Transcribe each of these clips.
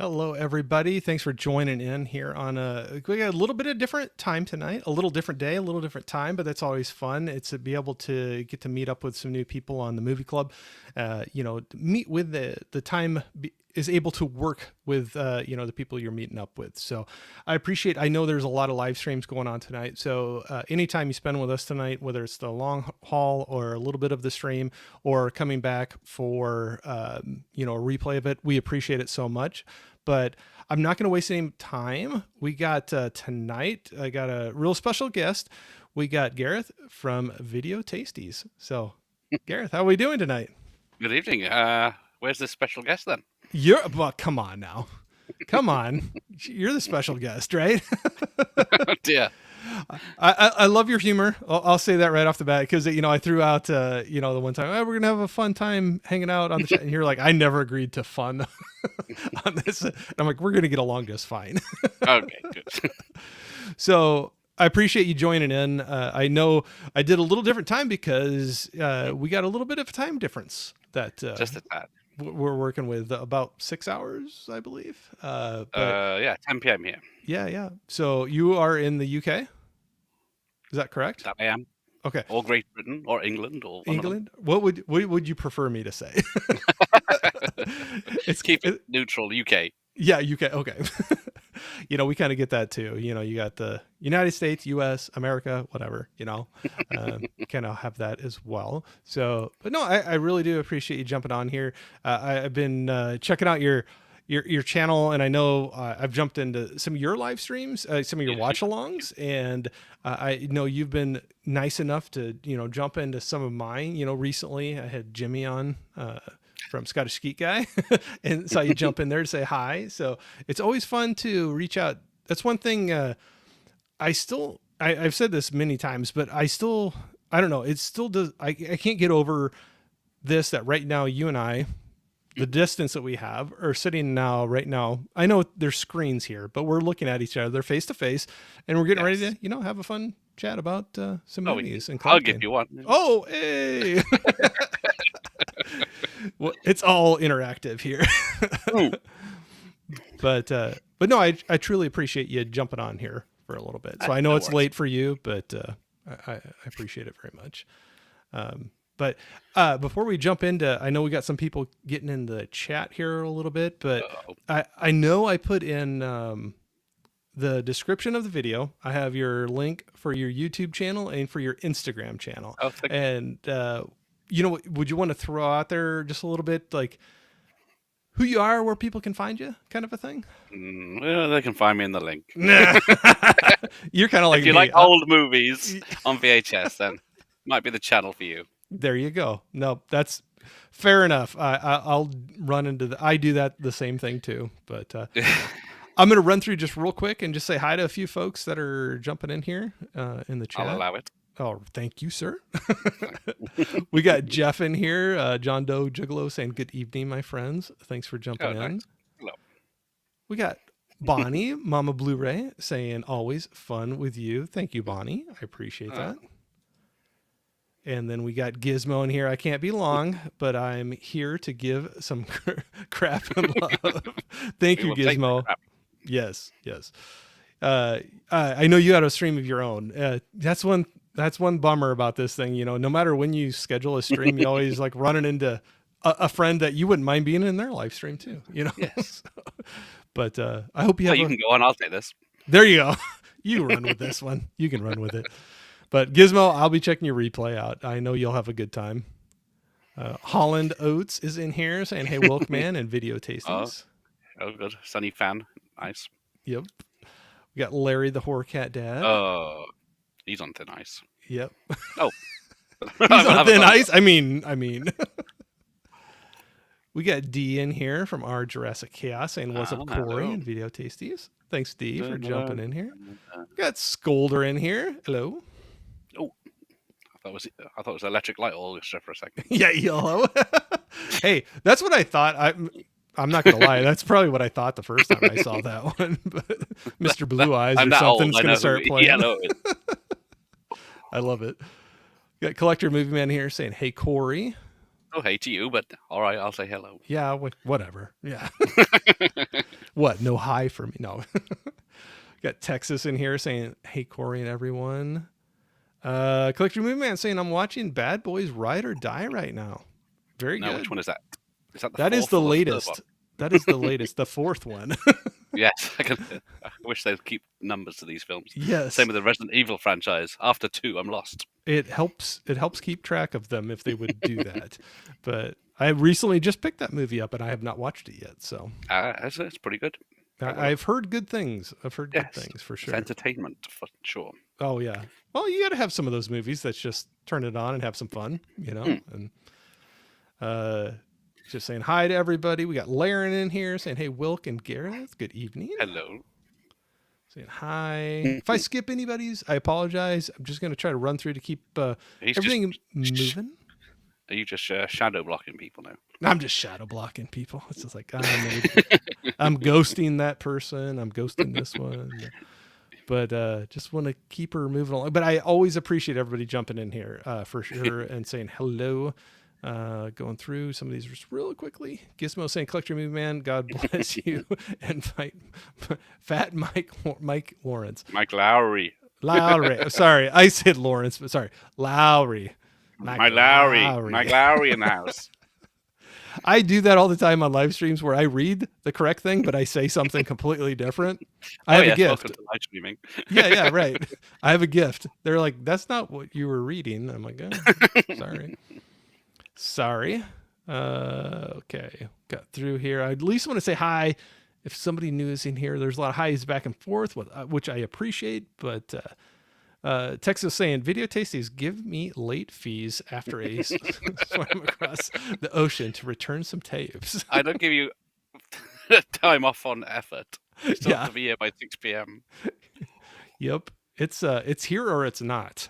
Hello, everybody. Thanks for joining in here on we got a little bit of different time tonight, a little different day, a little different time, but that's always fun. It's to be able to get to meet up with some new people on the movie club, meet with the time is able to work with, the people you're meeting up with. So I know there's a lot of live streams going on tonight. So anytime you spend with us tonight, whether it's the long haul or a little bit of the stream or coming back for, a replay of it, we appreciate it so much. But I'm not going to waste any time. We got tonight, I got a real special guest. We got Gareth from Video Tasties. So, Gareth, how are we doing tonight? Good evening. Where's this special guest then? Well, come on now. Come on. You're the special guest, right? Oh, dear. I love your humor. I'll say that right off the bat because I threw out the one time we're gonna have a fun time hanging out on the chat, and you're like, I never agreed to fun on this. And I'm like, we're gonna get along just fine. Okay, good. So I appreciate you joining in. I know I did a little different time because we got a little bit of a time difference that Just a tad. we're working with about 6 hours, I believe. Yeah, 10 p.m. here. Yeah. So you are in the UK? Is that correct? That I am. Okay. Or Great Britain, or England, or England. What would you prefer me to say? Keep it neutral. UK. Yeah, UK. Okay. We kind of get that too. You got the United States, US, America, whatever. Kind of have that as well. So, but no, I really do appreciate you jumping on here. I've been checking out your channel, and I know I've jumped into some of your live streams, some of your watch-alongs, and I know you've been nice enough to jump into some of mine. Recently I had Jimmy on from Scottish Skeet Guy, and saw you jump in there to say hi. So it's always fun to reach out. That's one thing. I've said this many times, but I don't know. It still does. I can't get over this, that right now you and I, the distance that we have, are sitting right now. I know there's screens here, but we're looking at each other face to face, and we're getting ready to, have a fun chat about some movies and I'll give you one. Oh, hey! Well, it's all interactive here. But no, I truly appreciate you jumping on here for a little bit. So I know it's late for you, but I appreciate it very much. But before we jump into, I know we got some people getting in the chat here a little bit, but I know I put in the description of the video. I have your link for your YouTube channel and for your Instagram channel. Oh, and would you want to throw out there just a little bit, like who you are, where people can find you, kind of a thing? Well, they can find me in the link. You're kind of like, if you like old movies on VHS, then might be the channel for you. There you go. No, that's fair enough. I'll run into I do that the same thing too, but I'm going to run through just real quick and just say hi to a few folks that are jumping in here in the chat. I'll allow it. Oh, thank you, sir. We got Jeff in here, John Doe Juggalo, saying good evening, my friends. Thanks for jumping in. Nice. Hello. We got Bonnie, Mama Blu-ray, saying always fun with you. Thank you, Bonnie. I appreciate that. And then we got Gizmo in here. I can't be long, but I'm here to give some crap and love. Thank you, Gizmo. Yes. I know you got a stream of your own. That's one bummer about this thing. No matter when you schedule a stream, you always like running into a friend that you wouldn't mind being in their live stream too. Yes. But I hope you have. You can go on. I'll take this. There you go. You run with this one. You can run with it. But Gizmo, I'll be checking your replay out. I know you'll have a good time. Holland Oates is in here saying, hey, Wilkman and Video Tastings. Oh, good. Sunny fan. Nice. Yep. We got Larry the Horror Cat Dad. Oh, he's on thin ice. Yep. Oh. He's on thin ice? I mean. We got D in here from our Jurassic Chaos saying, what's up, Corey and Video Tasties. Thanks, D, for jumping in here. We got Scolder in here. Hello. Oh, I thought it was Electric Light Orchestra for a second. Yeah, yellow. Hey, that's what I thought. I'm not gonna lie. That's probably what I thought the first time I saw that one. But Mr. Blue Eyes or something's gonna start playing. Yeah, I love it. We got Collector Movie Man here saying, "Hey, Corey." Oh, hey to you, but all right, I'll say hello. Yeah, whatever. Yeah. What? No high for me? No. Got Texas in here saying, "Hey Corey and everyone." Collector Movie Man saying, "I'm watching Bad Boys Ride or Die right now." Very Now, which good. one is that? Is that the That is fourth the or the third one? latest. That is the latest. The fourth one. Yes, I wish they'd keep numbers to these films. Same Yes. with the Resident Evil franchise. After 2, I'm lost. It helps. It helps keep track of them if they would do that. But I recently just picked that movie up and I have not watched it yet. So It's pretty good. I've heard good things. I've heard good Yes, things for it's sure. entertainment for sure. Oh yeah. Well, you got to have some of those movies that's just turn it on and have some fun, And uh, just saying hi to everybody. We got Laren in here saying, "Hey, Wilk and Gareth, good evening." Hello. Saying hi. If I skip anybody's, I apologize. I'm just going to try to run through to keep everything moving. Are you just shadow blocking people now? I'm just shadow blocking people. It's just like I'm ghosting that person. I'm ghosting this one. But just want to keep her moving along. But I always appreciate everybody jumping in here for sure and saying hello. Going through some of these just real quickly. Gizmo saying, "Collector Movie Man, God bless you," and fight Fat Mike Lawrence. Mike Lowry. Lowry. Sorry, I said Lawrence, but sorry, Lowry. Mike Lowry. Mike Lowry in the house. I do that all the time on live streams where I read the correct thing, but I say something completely different. I have a gift. Welcome to live streaming. Yeah, right. I have a gift. They're like, "That's not what you were reading." I'm like, "Oh, sorry. Okay, got through here. I at least want to say hi. If somebody new is in here, there's a lot of highs back and forth, which I appreciate. But Texas saying, "Video Tasties, give me late fees after a swam across the ocean to return some tapes." I don't give you time off on effort. You still have to be here by 6 p.m. Yep. It's here or it's not.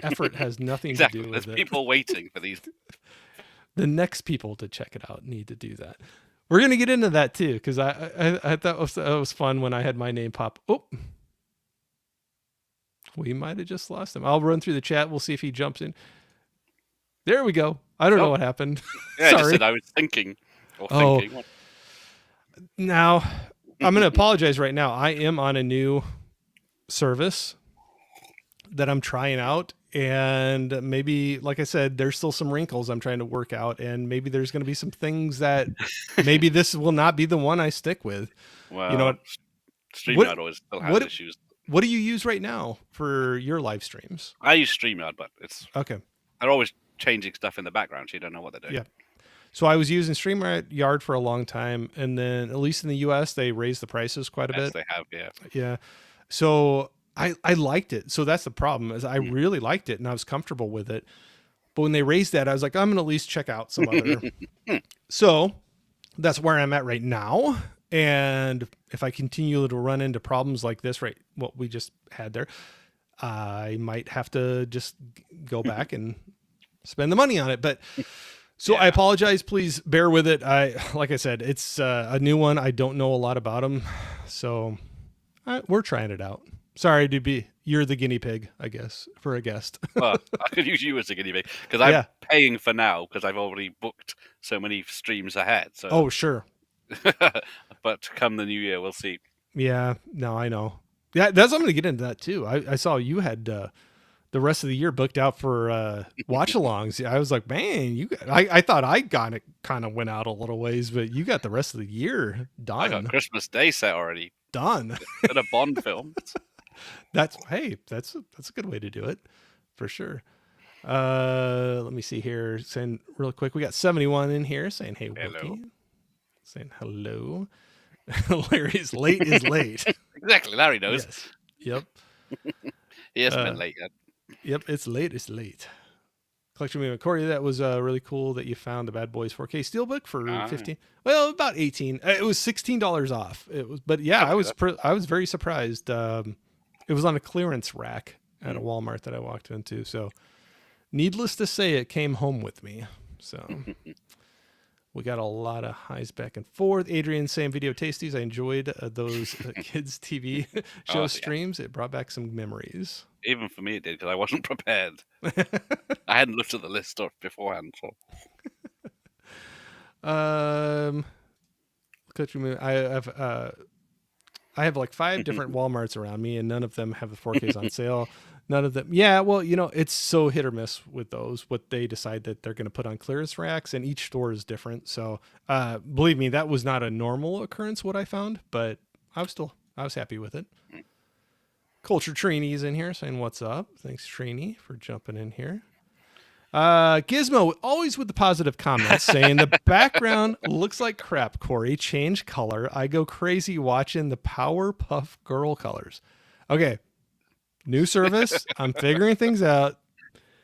Effort has nothing to do with There's it. people waiting for these. The next people to check it out need to do that. We're gonna get into that too, because I thought that was fun when I had my name pop. Oh, we might have just lost him. I'll run through the chat. We'll see if he jumps in. There we go. I don't know what happened. Yeah, I Sorry. just said I was thinking. Thinking. Now, I'm going to apologize right now. I am on a new service that I'm trying out. And maybe, like I said, there's still some wrinkles I'm trying to work out. And maybe there's going to be some things that maybe this will not be the one I stick with. Well, you know what? StreamYard always still has issues. What do you use right now for your live streams? I use StreamYard, but it's okay. They're always changing stuff in the background, so you don't know what they're doing. Yeah. So I was using StreamYard for a long time, and then at least in the US, they raised the prices quite a bit. They have, yeah. Yeah. So I liked it. So that's the problem is I really liked it and I was comfortable with it. But when they raised that, I was like, I'm gonna at least check out some other. So that's where I'm at right now. And if I continue to run into problems like this, right, what we just had there, I might have to just go back and spend the money on it. But so I apologize. Please bear with it. Like I said, it's a new one. I don't know a lot about them. So we're trying it out. Sorry to be, you're the guinea pig, I guess, for a guest. Well, I could use you as a guinea pig because I'm paying for now because I've already booked so many streams ahead. So. Oh, sure. But come the new year, we'll see. Yeah, no, I know. Yeah, I'm going to get into that too. I saw you had the rest of the year booked out for watch-alongs. I was like, man, I thought I got it, kind of went out a little ways, but you got the rest of the year done. I got Christmas Day set already. Done. At a Bond film. That's a good way to do it, for sure. Let me see here. Saying real quick, we got 71 in here saying, "Hey, hello." Wilkie. Saying hello. Larry's late is late. Exactly, Larry knows. Yes. Yep. He hasn't been late yet. Yep, it's late. It's late. Collection Movement. Corey, that was really cool that you found the Bad Boys 4K Steelbook for 15. Well, about 18. It was $16 off. It was, but yeah, I was very surprised. It was on a clearance rack at a Walmart that I walked into. So, needless to say, it came home with me. So. We got a lot of highs back and forth. Adrian saying, "Video Tasties, I enjoyed those kids' TV show streams. It brought back some memories." Even for me, it did, because I wasn't prepared. I hadn't looked at the list beforehand. So. country movie. I have like 5 different Walmarts around me, and none of them have the 4Ks on sale. None of them. Yeah, well, it's so hit or miss with those. What they decide that they're going to put on clearance racks, and each store is different. So, believe me, that was not a normal occurrence. What I found, but I was happy with it. Culture Trini's in here saying what's up. Thanks, Trini, for jumping in here. Gizmo, always with the positive comments, saying the background looks like crap, Corey. Change color. I go crazy watching the Powerpuff Girl colors. Okay, new service. I'm figuring things out.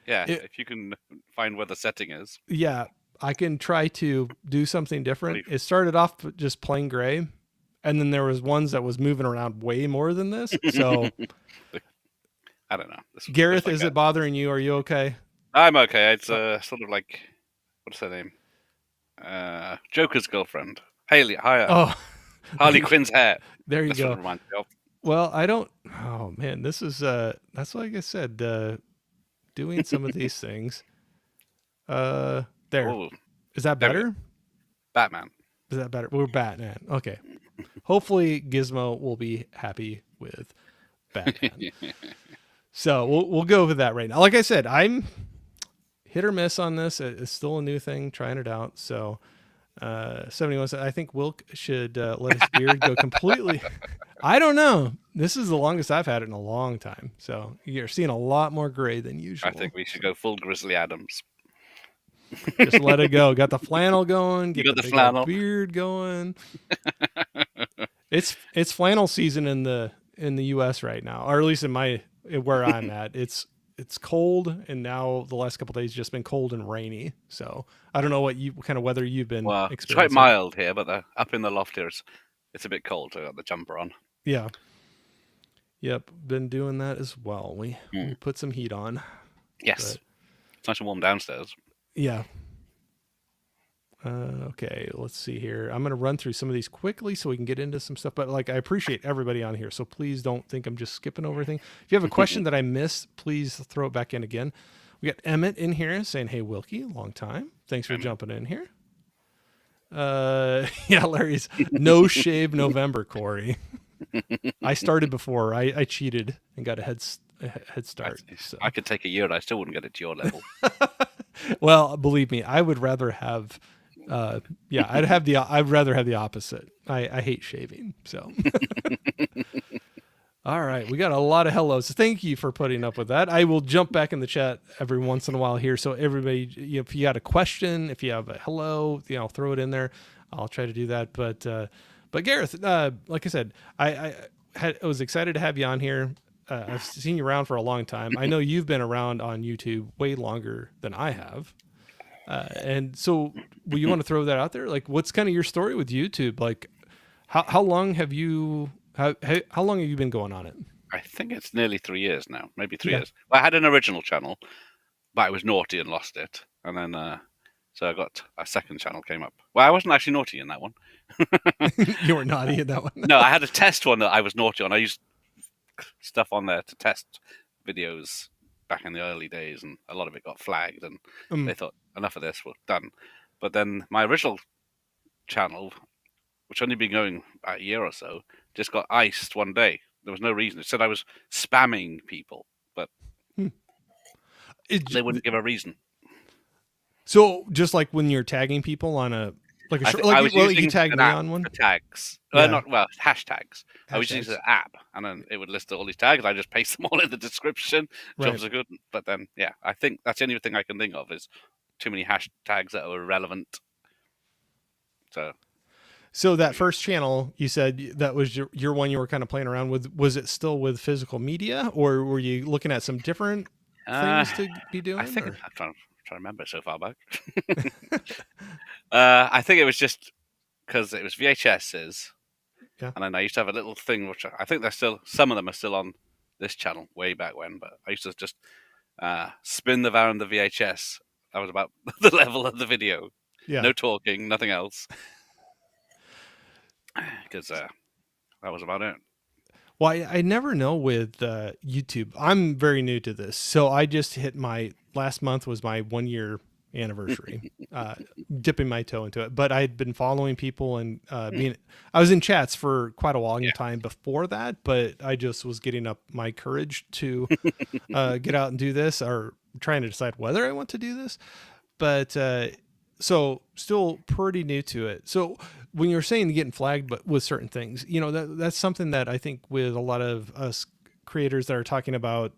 Yeah, if you can find where the setting is. Yeah, I can try to do something different. Really. It started off just plain gray, and then there was ones that was moving around way more than this. So, I don't know. Gareth, is it bothering you? Are you okay? I'm okay. It's sort of like, what's her name? Joker's girlfriend, Haley. Oh, Harley Quinn's hair. There you That's go. what it reminds me of. Well, I don't. Oh man, this is that's like I said, doing some of these things. There. Ooh, Is that better? Batman. Is that better? We're Batman. Okay. Hopefully, Gizmo will be happy with Batman. So we'll go with that right now. Like I said, I'm hit or miss on this. It's still a new thing, trying it out. So 71 said, I think Wilk should let his beard go completely. I don't know. This is the longest I've had it in a long time. So you're seeing a lot more gray than usual. I think we should go full Grizzly Adams. Just let it go. Got the flannel going. Get the flannel beard going. It's flannel season in the U.S. right now, or at least in where I'm at. It's cold, and now the last couple of days just been cold and rainy. So I don't know what kind of weather you've been experiencing. It's quite mild here, but up in the loft here, it's a bit cold. So I got the jumper on. Yeah. Yep, been doing that as well. We put some heat on. Yes, it's nice and warm downstairs. Yeah. Okay, let's see here. I'm going to run through some of these quickly so we can get into some stuff. But I appreciate everybody on here, so please don't think I'm just skipping over anything. If you have a question that I missed, please throw it back in again. We got Emmett in here saying, "Hey, Wilkie, long time. Thanks for jumping in here." Yeah, Larry's no shave November, Corey. I started before. I cheated and got a head start. So. I could take a year. I still wouldn't get it to your level. Well, believe me, I would rather have. I'd rather have the opposite. I hate shaving. So. All right, we got a lot of hellos. Thank you for putting up with that. I will jump back in the chat every once in a while here. So everybody, if you got a question, if you have a hello, throw it in there. I'll try to do that. But Gareth, like I said, I was excited to have you on here. I've seen you around for a long time. I know you've been around on YouTube way longer than I have. And so will you want to throw that out there? Like, what's kind of your story with YouTube? Like, how long have you been going on it? I think it's nearly 3 years now, maybe 3 years. Well, I had an original channel, but I was naughty and lost it. And then, so I got a second channel came up. Well, I wasn't actually naughty in that one. You were naughty in that one? No, I had a test one that I was naughty on. I used stuff on there to test videos back in the early days, and a lot of it got flagged, and they thought, enough of this, we're done. But then my original channel, which only been going about a year or so, just got iced one day. There was no reason. It said I was spamming people, but they wouldn't give a reason. So just like when you're tagging people on a you tagged me on one? Tags. Hashtags. I was using an app, and then it would list all these tags. I just paste them all in the description. Jobs are good. But then, I think that's the only thing I can think of is too many hashtags that are irrelevant. So that first channel, you said that was your one you were kind of playing around with. Was it still with physical media, or were you looking at some different things to be doing? I think I'm trying to remember so far back. I think it was just because it was VHSs, and then I used to have a little thing which I think some of them are still on this channel way back when. But I used to just spin around the VHS. That was about the level of the video. Yeah. No talking, nothing else. Because that was about it. Well, I never know with YouTube. I'm very new to this, so I just hit last month was my 1 year anniversary, dipping my toe into it. But I'd been following people and I was in chats for quite a long Yeah. time before that, but I just was getting up my courage to get out and do this, or trying to decide whether I want to do this. But so still pretty new to it. So when you're saying getting flagged, but with certain things, that's something that I think with a lot of us creators that are talking about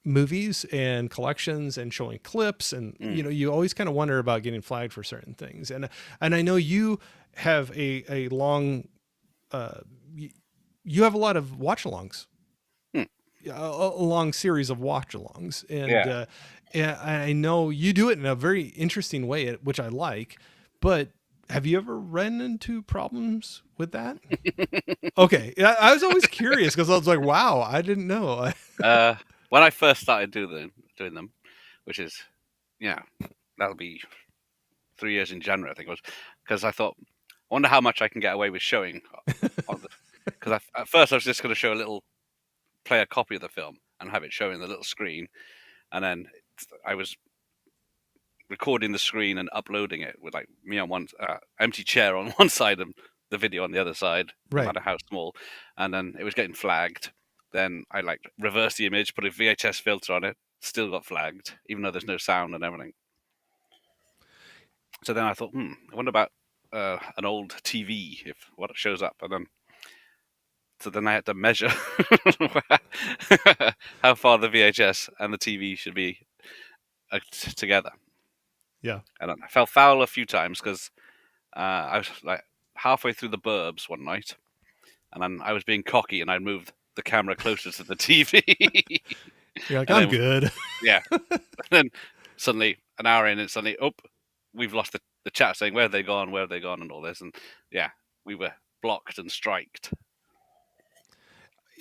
movies and collections and showing clips, and Mm. you always kind of wonder about getting flagged for certain things. And I know you have a long uh you have a lot of watch alongs, Mm. a long series of watch alongs, and Yeah. I know you do it in a very interesting way, which I like. But have you ever run into problems with that? Okay, I was always curious because I was like, wow, I didn't know. uh, when I first started doing them, which is yeah, that'll be 3 years in January, I think it was, because I thought, I wonder how much I can get away with showing on the. Because at first I was just going to show a little, play a copy of the film and have it showing the little screen, and then I was recording the screen and uploading it with like me on one empty chair on one side and the video on the other side, no Right. matter how small, and then it was getting flagged. Then I like reversed the image, put a VHS filter on it, still got flagged, even though there's no sound and everything. So then I thought, I wonder about an old TV, if what shows up, and then so then I had to measure how far the VHS and the TV should be together, Yeah. and I fell foul a few times because I was like halfway through the Burbs one night, and then I was being cocky, and I moved the camera closer to the TV, You're like, and I'm then good. yeah, and then suddenly an hour in, and suddenly, oh, we've lost the chat saying where have they gone, where have they gone, and all this, and yeah, we were blocked and striked.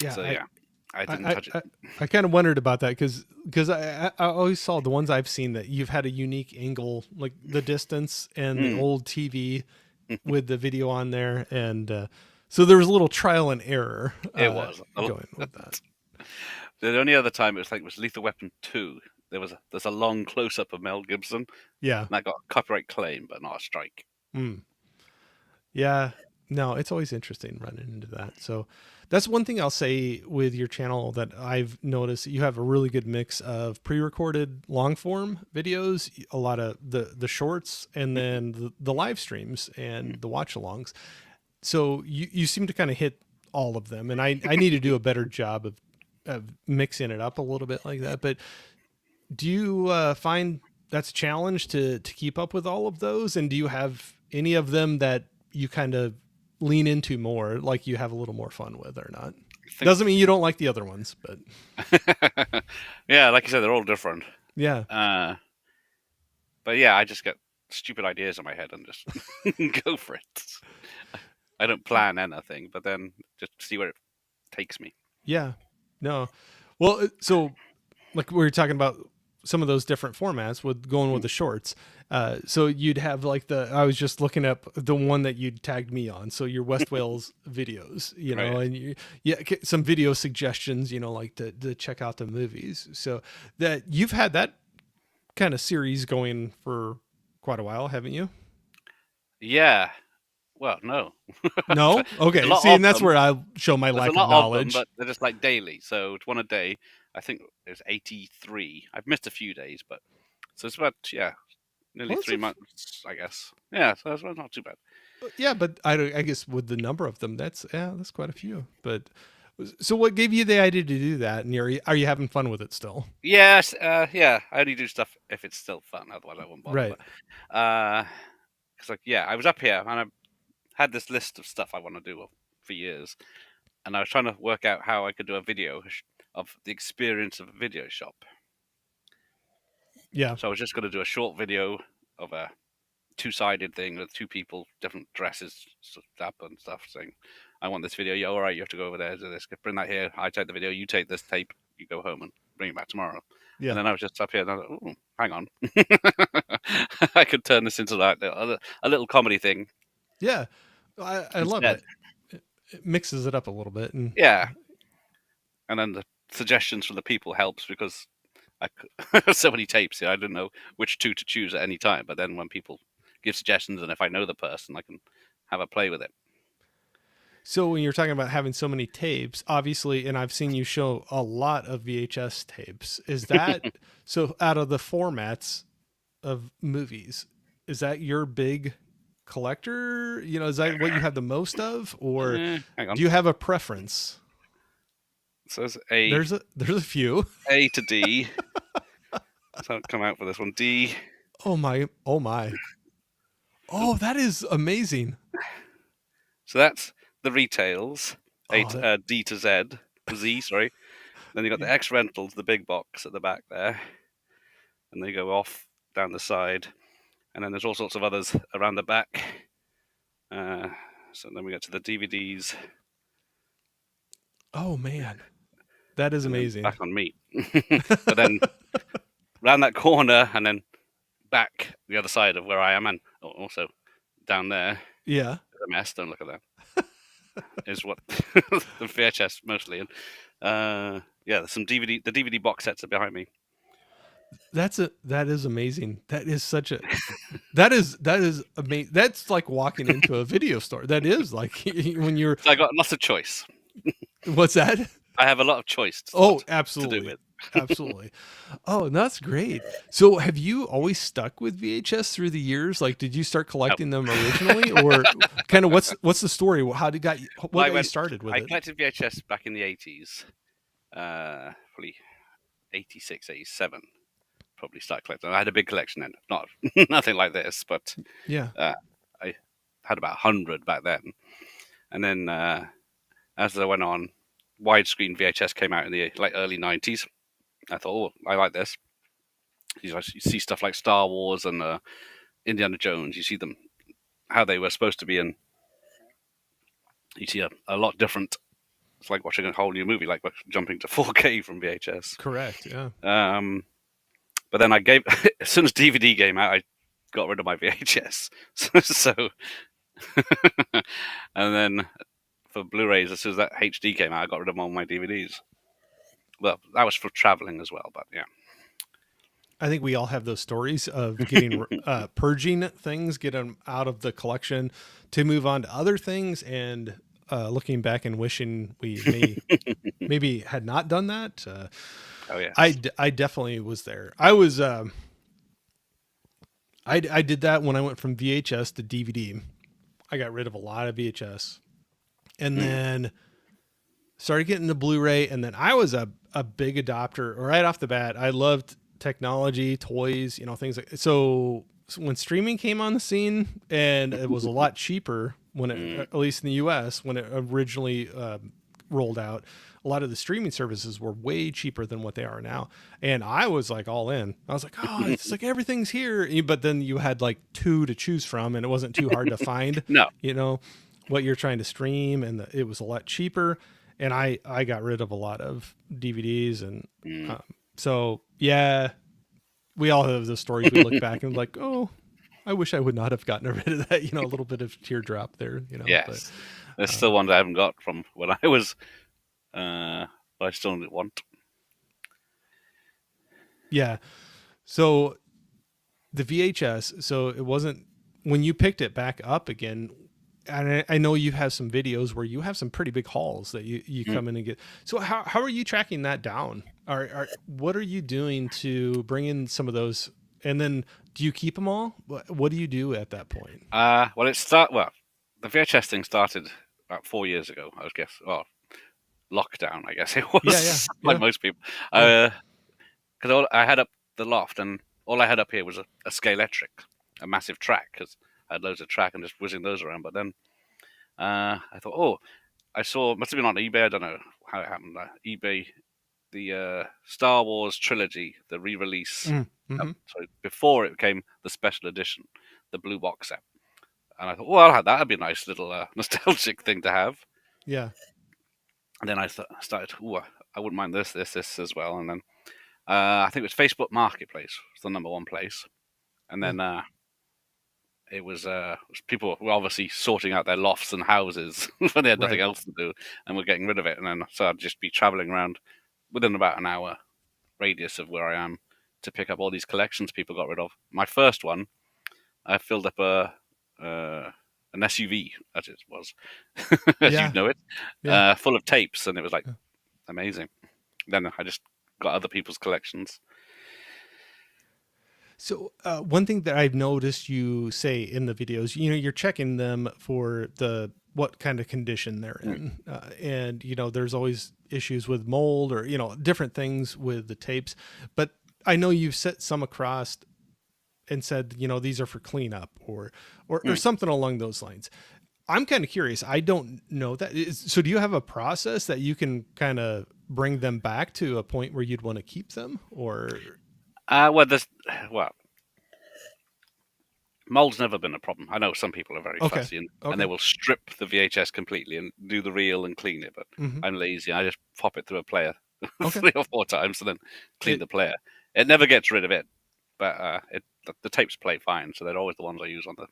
Yeah. So yeah, I didn't I, touch it. I, I kind of wondered about that because I always saw the ones I've seen that you've had a unique angle, like the distance and the Mm. old TV with the video on there. And so there was a little trial and error It was. going with that. The only other time it was Lethal Weapon 2. There's a long close up of Mel Gibson, and Yeah. that got a copyright claim, but not a strike. Mm. Yeah. No, it's always interesting running into that. So that's one thing I'll say with your channel that I've noticed. You have a really good mix of pre-recorded long form videos, a lot of the shorts, and then the live streams and the watch alongs. So you seem to kind of hit all of them. And I need to do a better job of mixing it up a little bit like that. But do you find that's a challenge to keep up with all of those? And do you have any of them that you kind of lean into more, like you have a little more fun with, or not? I think, Doesn't mean you don't like the other ones, but yeah, like you said, they're all different. yeah. Uh, but yeah, I just get stupid ideas in my head and just go for it. I don't plan anything, but then just see where it takes me. Yeah. No. Well, so like we were talking about some of those different formats with going with Mm. the shorts. So you'd have like I was just looking up the one that you'd tagged me on. So your West Wales videos, Right. and some video suggestions, like to check out the movies. So that you've had that kind of series going for quite a while, haven't you? Yeah. Well, no. No? There's a Okay. lot See, of and that's them. where I show my There's a lack of lot of them, knowledge. but they're just like daily. So it's one a day. I think it's 83. I've missed a few days, but so it's about nearly Well, 3 months, I guess. Yeah, so that's not too bad. yeah, but I guess with the number of them, that's quite a few. But so, what gave you the idea to do that? And are you having fun with it still? Yes, yeah. I only do stuff if it's still fun. Otherwise, I won't bother. Right. But because I was up here and I had this list of stuff I want to do for years, and I was trying to work out how I could do a video of the experience of a video shop. Yeah. So I was just going to do a short video of a two-sided thing with two people, different dresses up and stuff, saying, "I want this video." Yeah, all right, you have to go over there, do this, bring that here. I take the video, you take this tape, you go home and bring it back tomorrow. And Yeah. then I was just up here, and I was like, "Oh, hang on, I could turn this into like a little comedy thing Yeah. I love instead." it. It mixes it up a little bit, and Yeah, and then the suggestions from the people helps because so many tapes here. I didn't know which two to choose at any time. But then when people give suggestions, and if I know the person, I can have a play with it. So when you're talking about having so many tapes, obviously, and I've seen you show a lot of VHS tapes, is that so out of the formats of movies, is that your big collector? You know, is that what you have the most of, or Hang on. do you have a preference? So there's There's a few. A to D. Let's have it come out for this one. D. Oh my, oh my. Oh, that is amazing. So that's the retails. Oh, that, D to Z. Z, sorry. Then you got the X rentals, the big box at the back there, and they go off down the side. And then there's all sorts of others around the back. Uh, so then we get to the DVDs, oh man, that is and then amazing. back on me. But then round that corner, and then back the other side of where I am, and also down there, Yeah. a mess. Don't look at that. Is what the VHS mostly, and yeah, there's some DVD. The DVD box sets are behind me. That is amazing. That is such a that is amazing. That's like walking into a video store. That is like when you're So I got lots of choice. what's that? I have a lot of choice Oh, to do absolutely. with. Absolutely. Oh, that's great. So have you always stuck with VHS through the years? Like did you start No. collecting them originally or kind of what's the story? How did got you Well, what got you started with I it? collected VHS back in the 80s, probably 86, 87. Probably started collecting. I had a big collection then, not nothing like this, but Yeah. uh, I had about 100 back then. And then as I went on, widescreen VHS came out in the early 90s. I thought, oh, I like this. You see stuff like Star Wars and Indiana Jones. You see them how they were supposed to be, and you see a lot different. It's like watching a whole new movie, like jumping to 4K from VHS. Correct. Yeah. But then as soon as DVD came out, I got rid of my VHS. So and then for Blu-rays, as soon as that HD came out, I got rid of all my DVDs. Well, that was for traveling as well, but yeah. I think we all have those stories of getting purging things, get them out of the collection to move on to other things, and looking back and wishing we maybe had not done that. Oh yes. I definitely was there. I was I did that when I went from VHS to DVD. I got rid of a lot of VHS, and Mm. then started getting the Blu-ray, and then I was a big adopter right off the bat. I loved technology, toys, you know, things like so when streaming came on the scene, and it was a lot cheaper when it, Mm. at least in the US, when it originally rolled out, a lot of the streaming services were way cheaper than what they are now. And I was like all in. I was like, oh, it's like everything's here. But then you had like two to choose from, and it wasn't too hard to find, No. you know, what you're trying to stream, and it was a lot cheaper. And I got rid of a lot of DVDs, and Mm. so yeah, we all have those stories. We look back and like, oh, I wish I would not have gotten rid of that. You know, a little bit of teardrop there. You know, but Yes. There's still ones I haven't got from when I was, but I still want. yeah. So the VHS. So it wasn't when you picked it back up again. And I know you have some videos where you have some pretty big hauls that you Mm. come in and get. So how are you tracking that down? What are you doing to bring in some of those? And then do you keep them all? What do you do at that point? Well, the VHS thing started about 4 years ago. I guess. Well, lockdown. I guess it Yeah, yeah, was like yeah, most people. yeah. Because I had up the loft, and all I had up here was a Scalextric, a massive track. Because I had loads of track and just whizzing those around. But then I thought, oh, I saw must have been on eBay. I don't know how it happened. eBay, the Star Wars trilogy, the re-release. Mm-hmm. So before it became the special edition, the blue box set. And I thought, well, I'll have that. That'd be a nice little nostalgic thing to have. Yeah, And then I started, oh, I wouldn't mind this as well. And then I think it was Facebook Marketplace was the number one place. And yeah, then it was people were obviously sorting out their lofts and houses when they had nothing right. else to do, and were getting rid of it. And then so I'd just be traveling around within about an hour. radius of where I am to pick up all these collections people got rid of. My first one, I filled up an SUV, as it was, as you Yeah. know it, Yeah. full of tapes, and it was like Yeah. amazing. Then I just got other people's collections. So one thing that I've noticed you say in the videos, you're checking them for the what kind of condition they're Mm, in, and there's always issues with mold or different things with the tapes. But I know you've set some across and said these are for cleanup or mm. something along those lines. I'm kind of curious. I don't know that. So do you have a process that you can kind of bring them back to a point where you'd want to keep them or? Well, there's well, mold's never been a problem. I know some people are very Okay. fussy and they Okay. will strip the VHS completely and do the reel and clean it, but Hmm. I'm lazy. I just pop it through a player Okay. 3 or 4 times and then clean It the player. It never gets rid of it, but the tapes play fine, so they're always the ones I use on the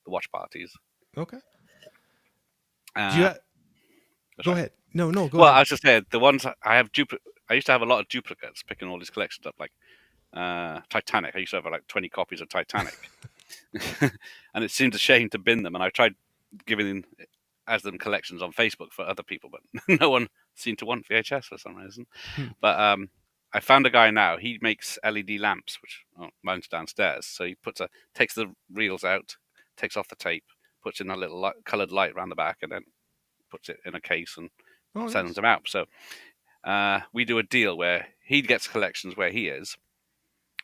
watch parties. okay. Do you Uh, go sorry. ahead? No, no, go Well, I ahead. was just saying the ones I have I used to have a lot of duplicates, picking all these collections up, like Titanic. I used to have like 20 copies of Titanic, and it seemed a shame to bin them. And I tried giving as them collections on Facebook for other people, but no one seemed to want VHS for some reason. Hmm. But I found a guy now. He makes LED lamps, which mine's downstairs. So he takes the reels out, takes off the tape, puts in a little coloured light around the back, and then puts it in a case and Oh, sends nice. them out. So we do a deal where he gets collections where he is,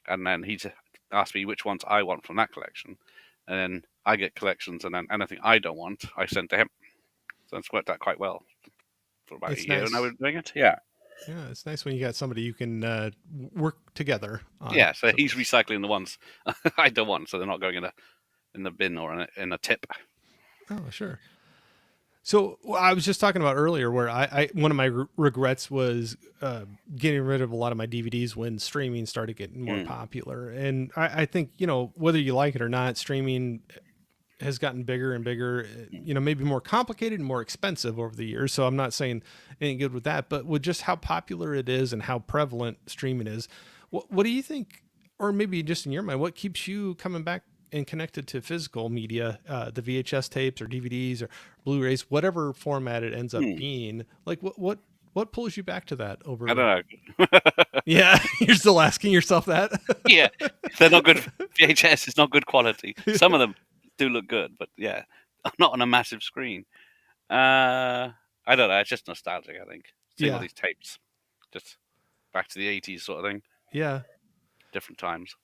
and then he asks me which ones I want from that collection, and then I get collections, and then anything I don't want, I send to him. So it's worked out quite well for about a It's year, and I was nice. doing it. Yeah, Yeah, it's nice when you got somebody you can work together on yeah. So some of he's this. recycling the ones I don't want, so they're not going in the bin or in a tip. Oh, sure. So I was just talking about earlier where I one of my regrets was getting rid of a lot of my DVDs when streaming started getting more Mm, popular, and I think whether you like it or not, streaming has gotten bigger and bigger, mm, maybe more complicated and more expensive over the years. So I'm not saying anything good with that, but with just how popular it is and how prevalent streaming is, what do you think, or maybe just in your mind, what keeps you coming back and connected to physical media, the VHS tapes or DVDs or Blu-rays, whatever format it ends up mm. being? Like what pulls you back to that I over? don't know. Yeah, you're still asking yourself that. Yeah, they're not good. VHS is not good quality. Some of them do look good, but yeah, not on a massive screen. I don't know. It's just nostalgic. I think seeing all Yeah, these tapes, just back to the '80s sort of thing, yeah. different times.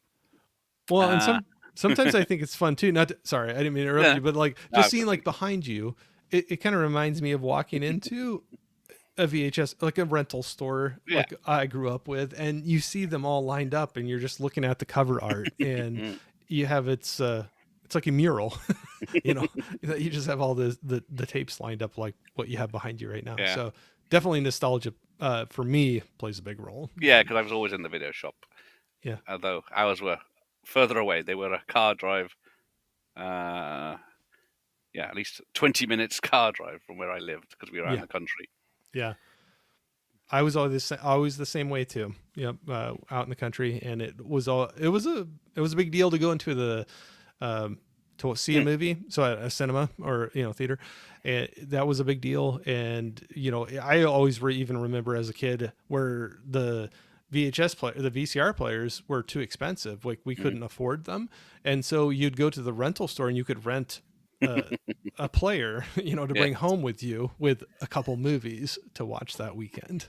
Well, and Uh, sometimes I think it's fun too. Not sorry, I didn't mean to interrupt yeah, you, but like no, just seeing like behind you, it kind of reminds me of walking into a VHS, like a rental store, yeah, like I grew up with, and you see them all lined up, and you're just looking at the cover art, and mm, you have it's like a mural, you know, that you just have all the tapes lined up like what you have behind you right now. yeah, So definitely nostalgia for me plays a big role. yeah. Because I was always in the video shop, Yeah, although ours were further away. They were a car drive. Uh, yeah, at least 20 minutes car drive from where I lived because we were out in yeah, the country. yeah. I was always the same way too. Yep, out in the country, and it was a big deal to go into the to see a Mm, movie, so at a cinema or theater, and that was a big deal. And I always even remember as a kid where the the VCR players were too expensive. Like we mm, couldn't afford them, and so you'd go to the rental store and you could rent a player, to yeah, bring home with you with a couple movies to watch that weekend.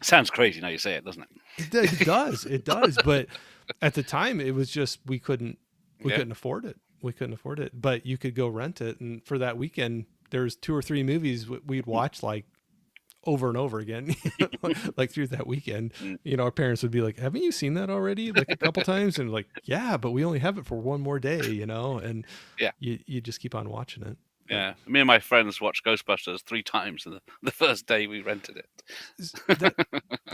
sounds crazy now you say it, doesn't it? It does. But at the time, it was just we Yeah, couldn't afford it. We couldn't afford it. But you could go rent it, and for that weekend, there's 2 or 3 movies we'd mm, watch like over and over again, like through that weekend. mm, Our parents would be like, "Haven't you seen that already? Like a couple times?" And like, "Yeah, but we only have it for one more day," and yeah. you just keep on watching it. But Yeah, me and my friends watched Ghostbusters 3 times in the first day we rented that it.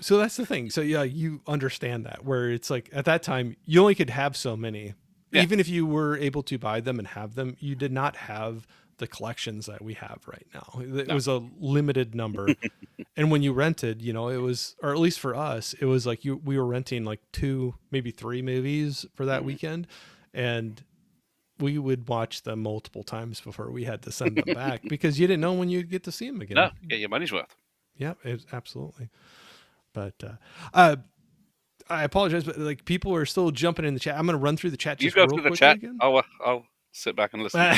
so that's the thing. So yeah, you understand that where it's like at that time you only could have so many Yeah. even if you were able to buy them and have them, you did not have the collections that we have right now. It No. was a limited number. And when you rented, it was, or at least for us, it was like we were renting like 2, maybe 3 movies for that Mm. weekend. And we would watch them multiple times before we had to send them back because you didn't know when you'd get to see them again. No, get your money's worth. Yeah, absolutely. But uh, I apologize, but like people are still jumping in the chat. I'm going to run through the chat You just go real through the quickly chat. again. I'll sit back and listen.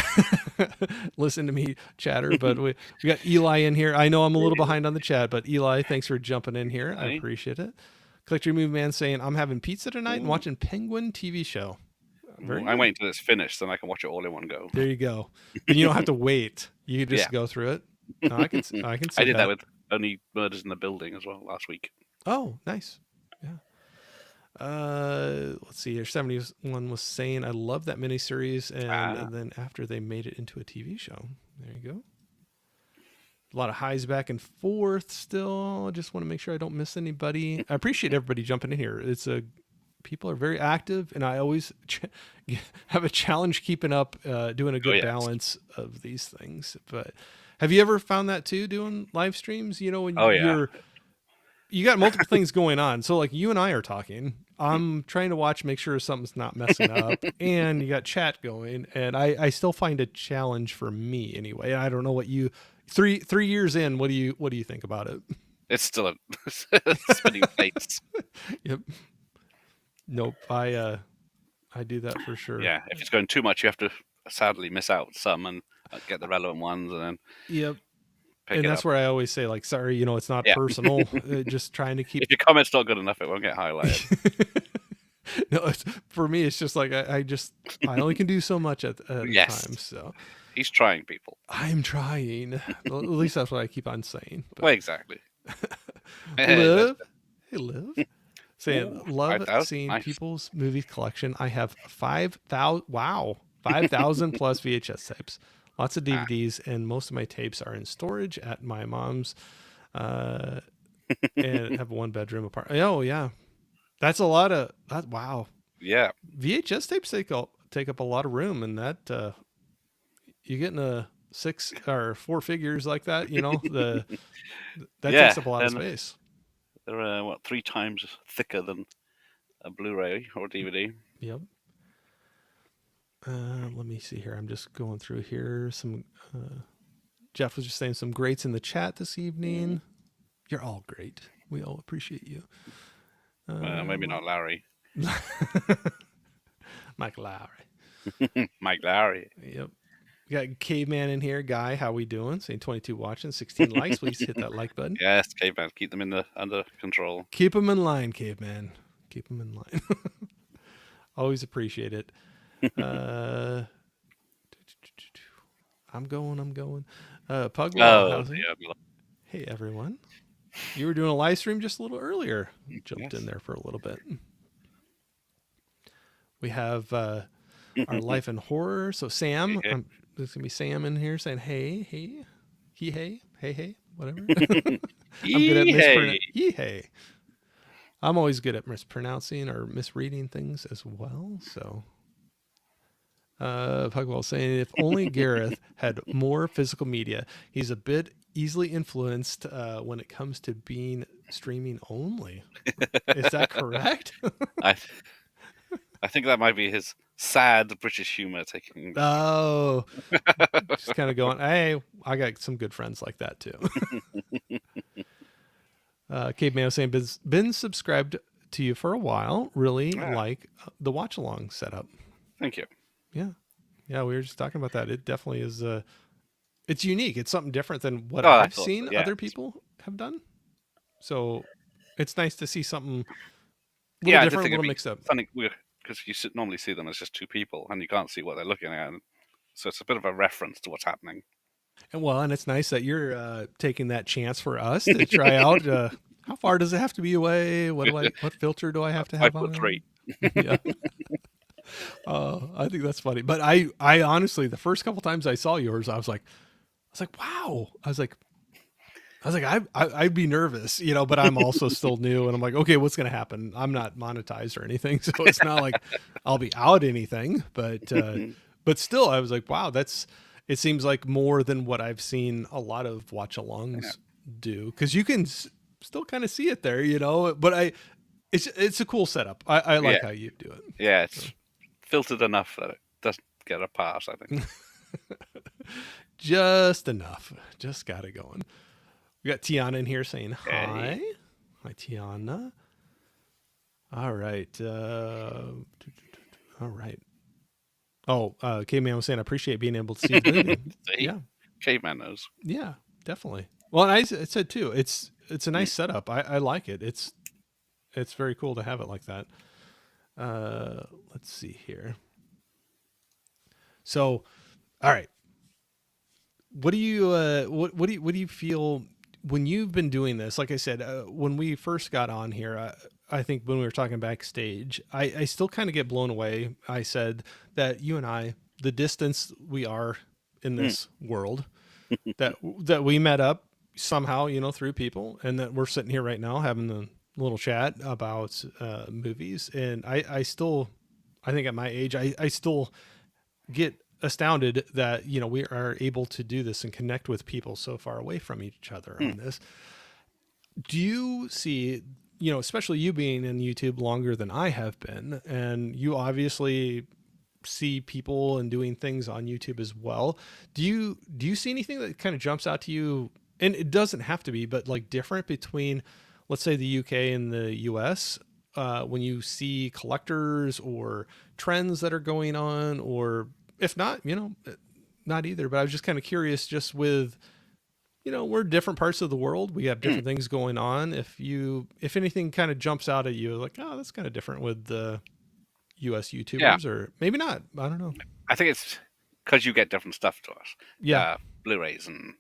Listen to me chatter, but we got Eli in here. I know I'm a little behind on the chat, but Eli, thanks for jumping in here. I Hey. appreciate it. Collector Move Man saying, I'm having pizza tonight and Ooh. watching Penguin TV show. Very I'm good. waiting until it's finished, then I can watch it all in one go. There you go. Then you don't have to wait. You just Yeah. go through it. No, I can I see did that that. with Only Murders in the Building as well last week. Oh, nice. Yeah. Let's see here. 71 was saying, I love that miniseries, and then after they made it into a TV show. There you go. A lot of highs back and forth still. I just want to make sure I don't miss anybody. I appreciate everybody jumping in here. People are very active, and I always have a challenge keeping up, doing a Oh, good yes. balance of these things. But have you ever found that too, doing live streams? When Oh, yeah. you got multiple things going on. So like you and I are talking. I'm trying to watch, make sure something's not messing up, and you got chat going, and I still find a challenge for me anyway. I don't know what you 3 years in. What do you think about it? It's still a spinning plates. Yep. Nope. I do that for sure. Yeah, if it's going too much, you have to sadly miss out some and get the relevant ones and then Yep. pick And it that's up. where I always say, like, sorry, it's not Yeah. personal. Just trying to keep. If your comment's not good enough, it won't get highlighted. No, for me, it's just like I only can do so much at a Yes. time. So He's trying, people. I'm trying. Well, at least that's what I keep on saying. Well, exactly. Liv, hey Liv, saying Ooh, love 5,000. seeing Nice. people's movie collection. I have 5,000. Wow, 5,000 plus VHS tapes. Lots of DVDs, and most of my tapes are in storage at my mom's, and have a 1-bedroom apartment. Oh yeah, that's a lot of that. Wow, Yeah. VHS tapes take up a lot of room, and that you get in a 6 or 4 figures like that. That Yeah. takes up a lot of And space. they're 3 times thicker than a Blu-ray or DVD. Yep. Let me see here. I'm just going through here. Jeff was just saying some greats in the chat this evening. You're all great. We all appreciate you. Maybe not Larry. Mike Lowry. Mike Larry. Yep. We got Caveman in here. Guy, how we doing? Saying 22 watching, 16 likes. Please hit that like button. Yes, caveman. Keep them under control. Keep them in line, Caveman. Keep them in line. Always appreciate it. I'm going. Pugwell, how's it? Yeah. Hey, everyone. You were doing a live stream just a little earlier. Jumped Yes. in there for a little bit. We have our life in horror. So Sam, Hey. there's gonna be Sam in here saying, hey, whatever. I'm good at hey. I'm always good at mispronouncing or misreading things as well. So, Pugwell saying, if only Gareth had more physical media. He's a bit easily influenced when it comes to being streaming only. Is that correct? I think that might be his sad British humor taking. Oh, just kind of going, hey, I got some good friends like that too. Caveman was saying, been subscribed to you for a while. Really like the watch along setup. Thank you. Yeah. Yeah, we were just talking about that. It definitely is it's unique. It's something different than what Oh, I I've thought seen so, yeah. other people have done. So it's nice to see something a little different, a little mixed up. Funny because you normally see them as just 2 people and you can't see what they're looking at. So it's a bit of a reference to what's happening. And it's nice that you're taking that chance for us to try out. How far does it have to be away? What filter do I have to have on? 5'3". Yeah. I think that's funny. But I honestly, the first couple times I saw yours, I was like, wow. I was like, I was like, I'd be nervous, but I'm also still new, and I'm like, okay, what's gonna happen? I'm not monetized or anything, so it's not like I'll be out anything, but still, I was like, wow, it seems like more than what I've seen a lot of Yeah, watch-alongs do, because you can still kind of see it there, But it's a cool setup. I yeah, like how you do it. yeah. So. It's filtered enough that it doesn't get a pass. I think. Just enough, just got it going. We got Tiana in here saying Yeah. hi. Hi, Tiana. All right. All right. Oh, K-Man was saying, I appreciate being able to see the movie. See, Yeah. caveman knows. Yeah, definitely. Well, and I said too, it's a Mm. nice setup. I like it. It's very cool to have it like that. Let's see here. So, all right. What do you feel when you've been doing this? Like I said, when we first got on here, I think when we were talking backstage, I still kind of get blown away. I said that you and I, the distance we are in Mm. this world, that we met up somehow, through people, and that we're sitting here right now having a little chat about movies. And I still, I think at my age, I still get astounded that we are able to do this and connect with people so far away from each other Mm. on this. Do you see, especially you being in YouTube longer than I have been, and you obviously see people and doing things on YouTube as well. Do you see anything that kind of jumps out to you? And it doesn't have to be, but like different between, let's say, the UK and the US, when you see collectors or trends that are going on, or if not, not either. But I was just kind of curious, just with, we're different parts of the world. We have Mm. different things going on. If anything kind of jumps out at you, like, oh, that's kind of different with the US Yeah, YouTubers, or maybe not. I don't know. I think it's because you get different stuff to us, Yeah, Blu-rays and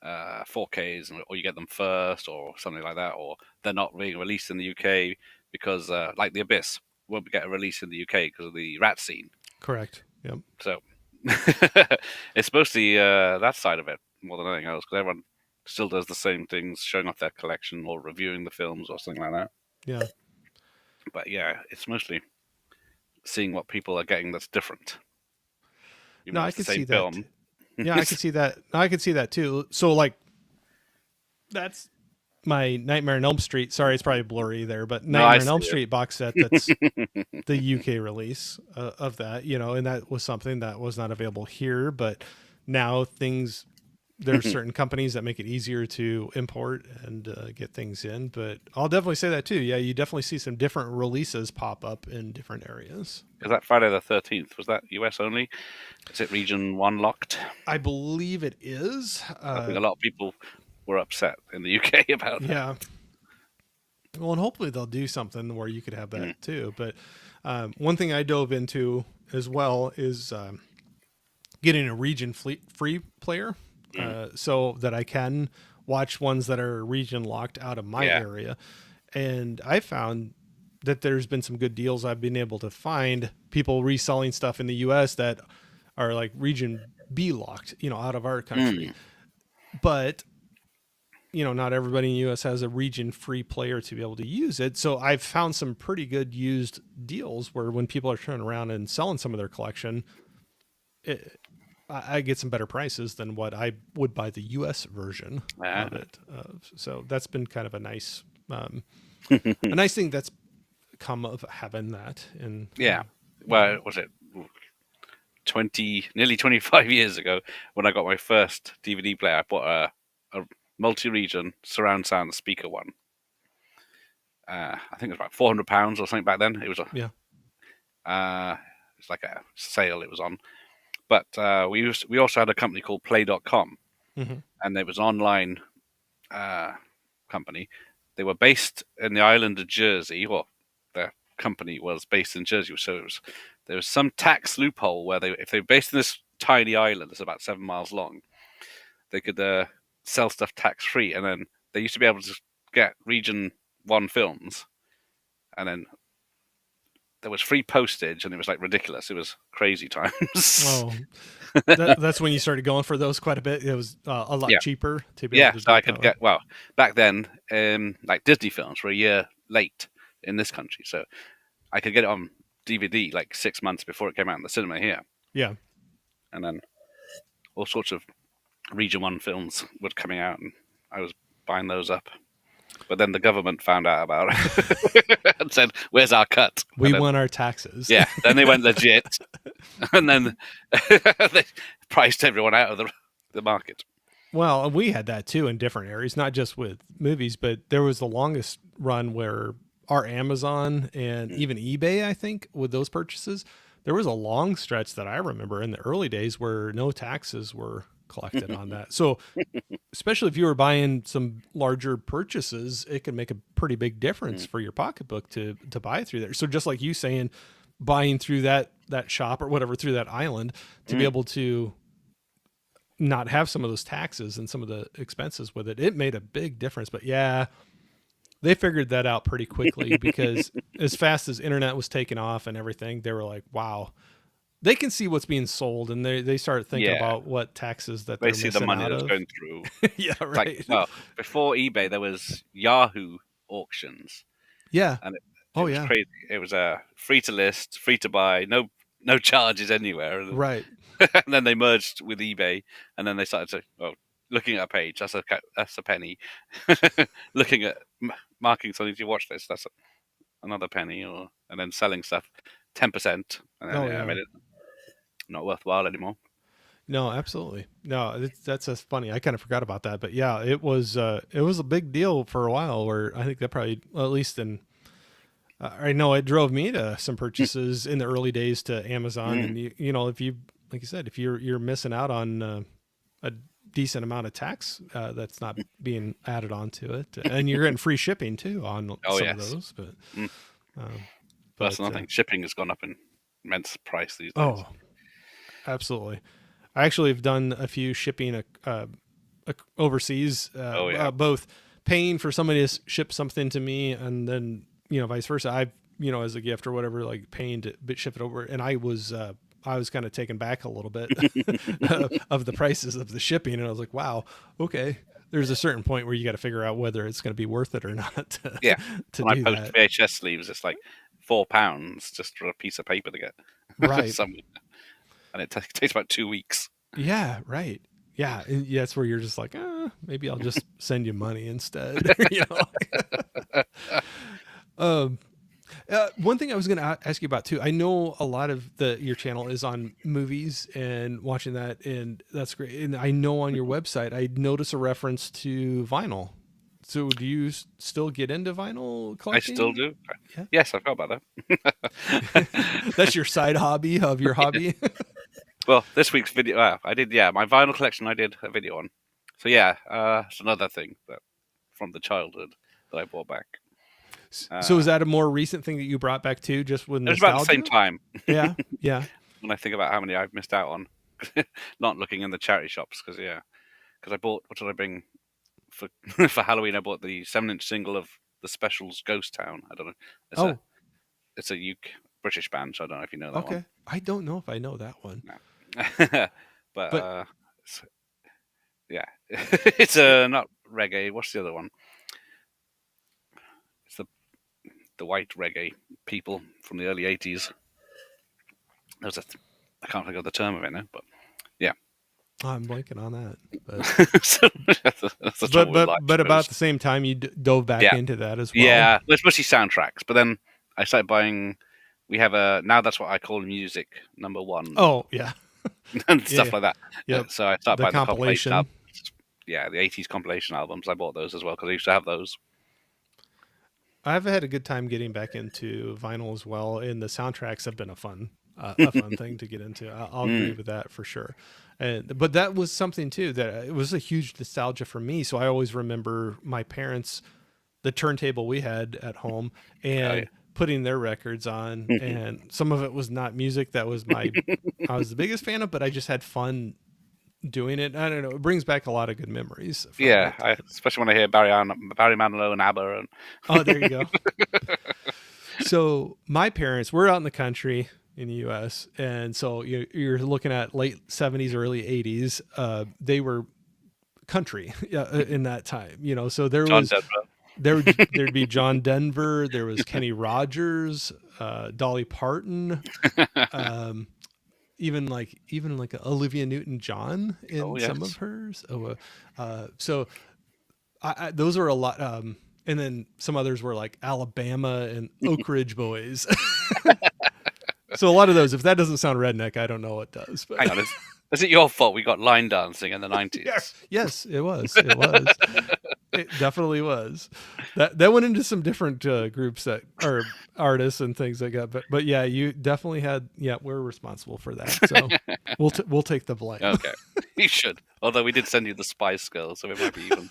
4Ks, or you get them first, or something like that, or they're not being released in the UK because, like The Abyss, won't get a release in the UK because of the rat scene. correct. Yep. So it's mostly that side of it more than anything else, because everyone still does the same things, showing off their collection or reviewing the films or something like that. Yeah. But yeah, it's mostly seeing what people are getting that's different, even No, though I it's the could see same that. film. Yeah, I could see that. No, I could see that too. So like that's my Nightmare on Elm Street. Sorry, it's probably blurry there, but No, I Nightmare on see Elm it. Street box set. That's the UK release of that. And that was something that was not available here, but now things. There's certain companies that make it easier to import and get things in, but I'll definitely say that too. Yeah, you definitely see some different releases pop up in different areas. Is But that Friday the 13th? Was that US only? Is it region one locked? I believe it is. I think a lot of people were upset in the UK about that. Yeah. Well, and hopefully they'll do something where you could have Mm. that too. But one thing I dove into as well is getting a region free player, Mm. so that I can watch ones that are region locked out of my Yeah. area. And I found that there's been some good deals. I've been able to find people reselling stuff in the US that are like region B locked, out of our country. Mm. But not everybody in the US has a region free player to be able to use it. So I've found some pretty good used deals where when people are turning around and selling some of their collection, it, I get some better prices than what I would buy the US version Ah. of it. So that's been kind of a nice thing that's come of having that. And Yeah. you know, Well, was it nearly 25 years ago when I got my first DVD player? I bought a multi-region surround sound speaker one. I think it was about £400 or something back then. It was yeah, it's like a sale it was on. But we also had a company called Play.com, hmm and it was an online uh, company. They were based in the island of Jersey, or their company was based in Jersey. So there was some tax loophole where if they were based in this tiny island that's about 7 miles long, they could sell stuff tax free. And then they used to be able to get Region 1 films and then there was free postage, and it was like ridiculous. It was crazy times. Oh, that's when you started going for those quite a bit. It was a lot Yeah, cheaper to be able yeah. to So do I it that could way. get back then. Like Disney films were a year late in this country, so I could get it on DVD like 6 months before it came out in the cinema here, Yeah. and then all sorts of Region One films were coming out, and I was buying those up. But then the government found out about it and said, "Where's our cut?" We And then want our taxes. yeah, then they went legit, and then they priced everyone out of the market. Well, we had that too in different areas, not just with movies, but there was the longest run where our Amazon and Mm. even eBay, I think, with those purchases, there was a long stretch that I remember in the early days where no taxes were collected on that. So, especially if you were buying some larger purchases, it can make a pretty big difference Mm. for your pocketbook to buy through there. So, just like you saying, buying through that shop or whatever through that island to be Mm. able to not have some of those taxes and some of the expenses with it, it made a big difference. But yeah, they figured that out pretty quickly because as fast as internet was taking off and everything, they were like, wow, they can see what's being sold and they start thinking Yeah, about what taxes that they they're see the missing money out that's of. going through. Yeah, It's like, right. well, before eBay, there was Yahoo auctions, Yeah. and it Oh was yeah. crazy. It was free to list, free to buy, no charges anywhere. Right. And then they merged with eBay, and then they started to looking at a page, that's a penny. Looking at marking something to your watch list, that's another penny, and then selling stuff 10%, and then Oh yeah, I yeah. made it not worthwhile anymore. No, absolutely. No, that's just funny. I kind of forgot about that, but yeah, it was a big deal for a while. Where I think that probably, well, at least in, I know it drove me to some purchases in the early days to Amazon, Mm. and you know, if you, like you said, if you're missing out on a decent amount of tax that's not being added onto it, and you're getting free shipping too on Oh some of yes, those, but mm. um, That's but another thing. Shipping has gone up in immense price these days. oh, absolutely. I actually have done a few shipping overseas, Oh yeah. both paying for somebody to ship something to me, and then vice versa. I've as a gift or whatever, like paying to ship it over, and I was kind of taken back a little bit of the prices of the shipping, and I was like, wow, okay. There's a certain point where you got to figure out whether it's going to be worth it or not Yeah. to When I do post that. VHS sleeves, it's like £4 just for a piece of paper to get Right. some, and it takes about 2 weeks. Yeah. Right. Yeah. And yeah, that's where you're just like, maybe I'll just send you money instead. Um, one thing I was going to ask you about too. I know a lot of your channel is on movies and watching that, and that's great. And I know on your website, I notice a reference to vinyl. So, do you still get into vinyl I still collecting? do. Yeah, Yes, I forgot about that. that's your side hobby of your hobby. Well, this week's video, I did. Yeah, my vinyl collection. I did a video on. So yeah, it's another thing that from the childhood that I brought back. So, is Uh, that a more recent thing that you brought back too, just with it was about the same nostalgia? time Yeah, yeah. when I think about how many I've missed out on not looking in the charity shops because I bought what did I bring for for Halloween? I bought the 7-inch single of the Specials Ghost Town. I don't know. It's a Oh, it's a UK British band, so I don't know if you know that one. okay. I don't know if I know that one, No. But but yeah, it's not reggae. What's the other one? It's the white reggae people from the early '80s. There's I can't think of the term of it now, but yeah. I'm blanking on that. But So, that's the trouble with live but about shows. the same time, you dove back Yeah, into that as well. yeah. Especially soundtracks. But then I started buying. We have a now that's what I call music number one Oh yeah, and yeah, stuff yeah. like that. Yep. So I started The buying the compilation compilation. albums. Yeah, the '80s compilation albums. I bought those as well because I used to have those. I've had a good time getting back into vinyl as well, and the soundtracks have been a fun thing to get into. I'll agree Mm. with that for sure. And but that was something too that it was a huge nostalgia for me. So I always remember my parents, the turntable we had at home, Oh yeah. and putting their records on, and some of it was not music that was my I was the biggest fan of, but I just had fun doing it. I don't know. It brings back a lot of good memories from Yeah, it. especially when I hear Barry Manilow and ABBA, and Oh, there you go. So my parents were out in the country in the U.S., and so you're looking at late '70s, early '80s. They were country in that time, So there John was Denver. there'd be John Denver, there was Kenny Rogers, Dolly Parton, um, even like Olivia Newton-John Oh in some of yes. hers. So those are a lot. And then some others were like Alabama and Oak Ridge Boys. So a lot of those, if that doesn't sound redneck, I don't know what does. But Hang on, is it your fault we got line dancing in the yeah, 90s? yes, it was. It was. It definitely was. That went into some different groups that are artists and things like that. But yeah, you definitely had. Yeah, we're responsible for that. So we'll take the blame. Okay, you should. Although we did send you the Spice Girls, so it might be even.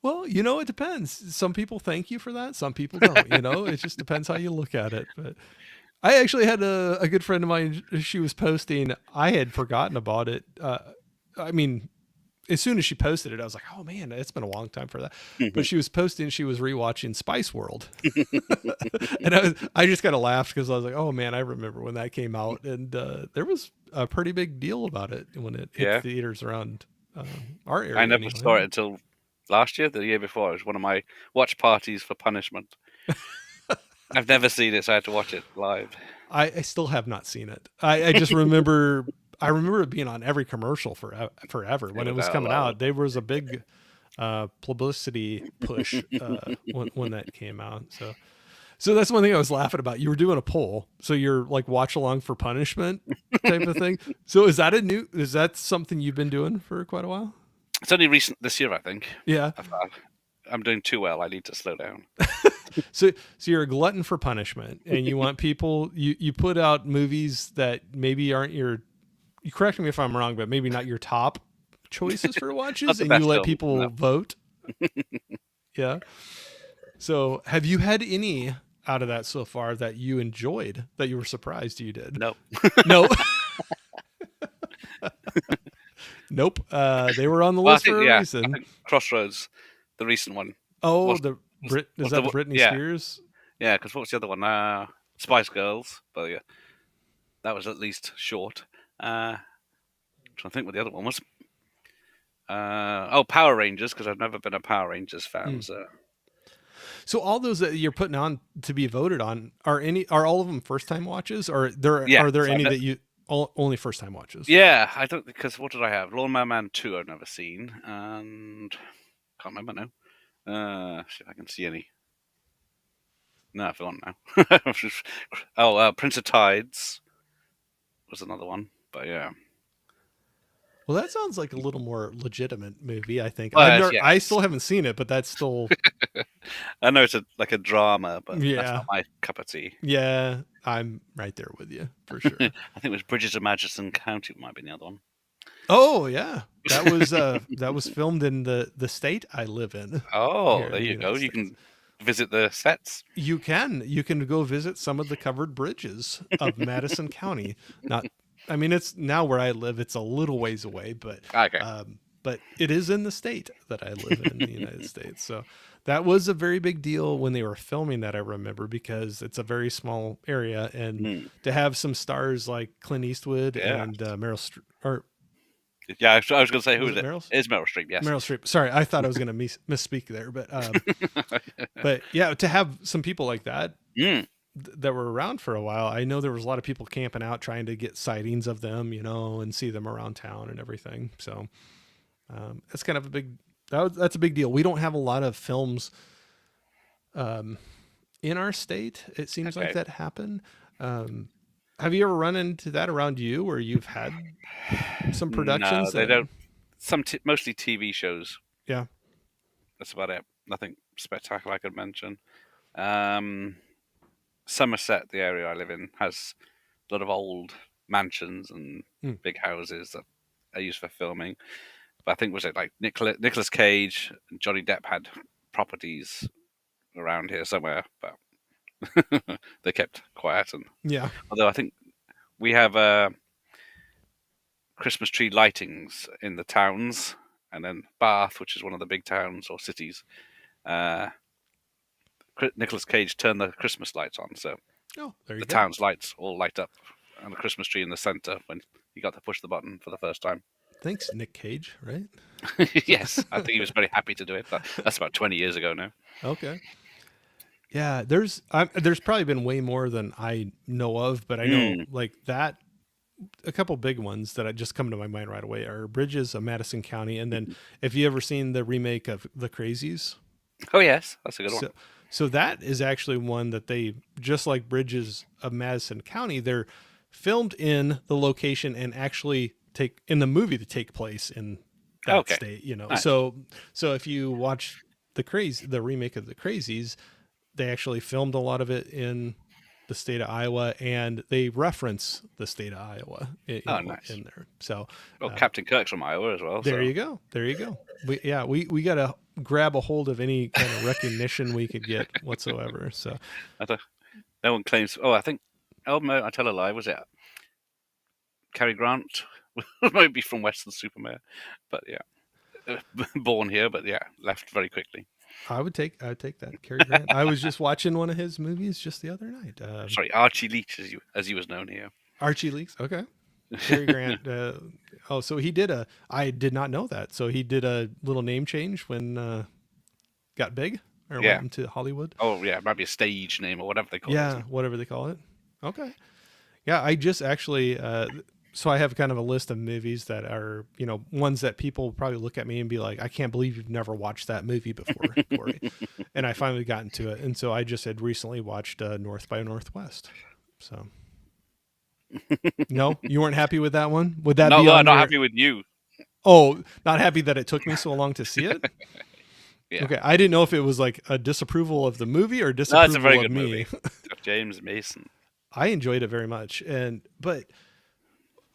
Well, it depends. Some people thank you for that. Some people don't. It just depends how you look at it. But I actually had a good friend of mine. She was posting. I had forgotten about it. I mean, as soon as she posted it, I was like, "Oh man, it's been a long time for that." But she was posting. She was rewatching Spice World, and I just kind of laughed because I was like, "Oh man, I remember when that came out, and there was a pretty big deal about it when it hit Yeah, theaters around our I area never saw anyway." it until last year, the year before. It was one of my watch parties for punishment. I've never seen it, so I had to watch it live. I still have not seen it. I just remember. I remember it being on every commercial forever It when it was was out a coming lot. out. There was a big publicity push when that came out. So that's one thing I was laughing about. You were doing a poll, so you're like watch along for punishment type of thing. So is that something you've been doing for quite a while? It's only recent this year, I think. Yeah. I'm doing too well. I need to slow down. So you're a glutton for punishment, and you want people. You put out movies that maybe aren't your. You correct me if I'm wrong, but maybe not your top choices for Not watches, the and you best let film. people No, vote. Yeah. So have you had any out of that so far that you enjoyed that you were surprised you did? no. No. Nope. They were on the Well, I list think for a yeah. I reason. think Crossroads, the recent one, Oh, was the was, Brit is was that the the Britney yeah, Spears? yeah. Because what was the other one? Spice Girls. But yeah, that was at least short. Trying to think what the other one was. Power Rangers, because I've never been a Power Rangers fan. Mm. So So all those that you're putting on to be voted on are all of them first time watches, or yeah, are there so any that you only first time watches? yeah. I don't because what did I have? Lawnmower Man 2 I've never seen, and can't remember now. See if I can see any. No, I've forgotten now. Prince of Tides was another one, but yeah. Well, that sounds like a little more legitimate movie. I think Well, yeah, I still haven't seen it, but that's still I know it's like a drama, but that's yeah, not my cup of tea. yeah. I'm right there with you for I sure. think it was Bridges of Madison County might be the other one. Oh yeah, that was filmed in the state I live in here Oh, in there the you go. United You States. can visit the sets. You can go visit some of the covered bridges of Madison County. Not, I mean, it's now where I live. It's a little ways away, Okay. but it is in the state that I live in the United States. So that was a very big deal when they were filming that. I remember because it's a very small area, and Hmm. to have some stars like Clint Eastwood Yeah. and Meryl Streep, or Yeah, I was going to say who was is it it? Meryl? It is Meryl Streep. Yes. Meryl Streep. Sorry, I thought I was going to misspeak there, but yeah, to have some people like that Mm. that were around for a while, I know there was a lot of people camping out trying to get sightings of them, and see them around town and everything. So that's kind of that's a big deal. We don't have a lot of films um, in our state. It seems like Okay. that happen. Um, have you ever run into that around you, where you've had some No, productions they that? don't. Mostly TV shows. Yeah. That's about it. Nothing spectacular I could mention. Um, Somerset, the area I live in, has a lot of old mansions and Mm. big houses that are used for filming. But I think was it like Nicholas Cage and Johnny Depp had properties around here somewhere, but they kept quiet. And Yeah. although I think we have Christmas tree lightings in the towns, and then Bath, which is one of the big towns or cities, uh, Nicolas Cage turned the Christmas lights on, so Oh, there you the go. town's lights all light up, and a Christmas tree in the center when he got to push the button for the first time. Thanks, Nick Cage. Right? Yes, I think he was very happy to do it. That's about 20 years ago now. Okay. Yeah, there's probably been way more than I know of, but I know Mm. like that a couple big ones that I just come to my mind right away are Bridges of Madison County, and then if you ever seen the remake of The Crazies, Oh yes, that's a good one. so so that is actually one that they just like Bridges of Madison County, they're filmed in the location and actually take in the movie to take place in that Okay, state, you know. nice. So if you watch the remake of The Crazies, they actually filmed a lot of it in the state of Iowa, and they reference the state of Iowa, Oh, nice. in there. So Well, uh, Captain Kirk's from Iowa as well, there so you go. There you go. We got to grab a hold of any kind of recognition we could get whatsoever. So I don't, no one claims. Oh, I think. Oh no, I tell a lie. Was it Cary Grant? Might be from Western Supermare, but yeah, born here, but yeah, left very quickly. I would take that. Cary Grant. I was just watching one of his movies just the other night. Sorry, Archie Leach, as he was known here. Archie Leaks. Okay. Cary Grant. Oh, so he did a. I did not know that. So he did a little name change when got big or went Yeah. into Hollywood. Oh yeah, it might be a stage name or whatever they call it. Yeah, whatever they call it. Okay. Yeah, I just actually. So I have kind of a list of movies that are, ones that people probably look at me and be like, "I can't believe you've never watched that movie before, Corey." And I finally got into it, and so I just had recently watched North by Northwest. So no, you weren't happy with that one? Would that No, be no, on not your? happy with you. Oh, not happy that it took me so long to see it. Yeah. Okay, I didn't know if it was like a disapproval of the movie or No, it's a very disapproval of good me. movie. James Mason. I enjoyed it very much, but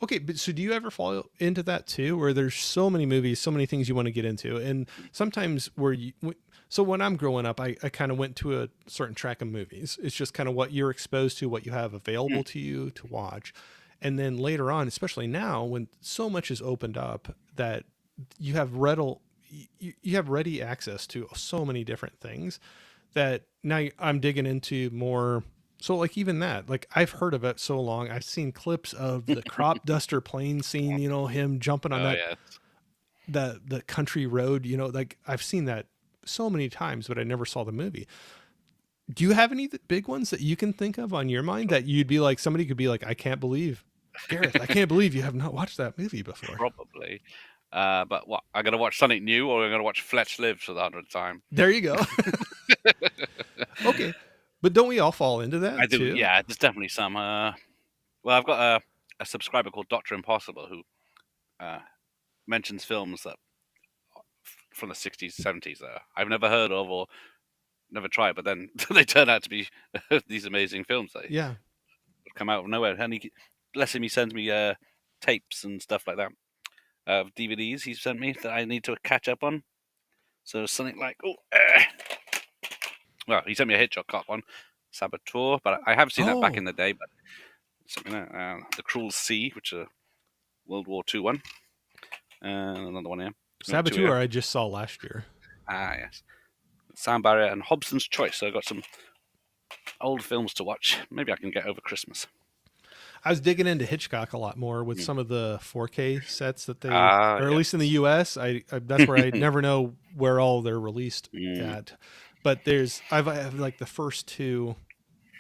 okay, but so do you ever fall into that too, where there's so many movies, so many things you want to get into, and sometimes so when I'm growing up, I kind of went to a certain track of movies. It's just kind of what you're exposed to, what you have Mm. available to you to watch, and then later on, especially now when so much is opened up that you have you have ready access to so many different things that now I'm digging into more. So like even that, like I've heard of it so long. I've seen clips of the crop duster plane scene, him jumping on Oh that yeah. the country road, like I've seen that so many times, but I never saw the movie. Do you have any big ones that you can think of on your mind that you'd be like somebody could be like, I can't believe, Gareth, I can't believe you have not watched that movie before. Probably. But what? I'm gonna watch something new, or I'm gonna watch Fletch Lives for the 100th time. There you go. Okay. But don't we all fall into I that do. too? Yeah, there's definitely some. Well, I've got a subscriber called Doctor Impossible who uh, mentions films that from the 60s, 70s that I've never heard of or never tried, but then they turn out to be these amazing films that Yeah. come out of nowhere. And bless him, he sends me tapes and stuff like that, DVDs he sent me that I need to catch up on. So something like, well, he sent me a Hitchcock one, Saboteur, but I have seen that back Oh, in the day. But something like The Cruel Sea, which is a World War II one, and another one here. No, two Saboteur here. I just saw last year. Ah, yes. Sound Barrier and Hobson's Choice. So I've got some old films to watch. Maybe I can get over Christmas. I was digging into Hitchcock a lot more with Mm. some of the 4K sets that they, Ah, or at yes. least in the US. I that's where I never know where all they're released Mm. at. But I have like the first two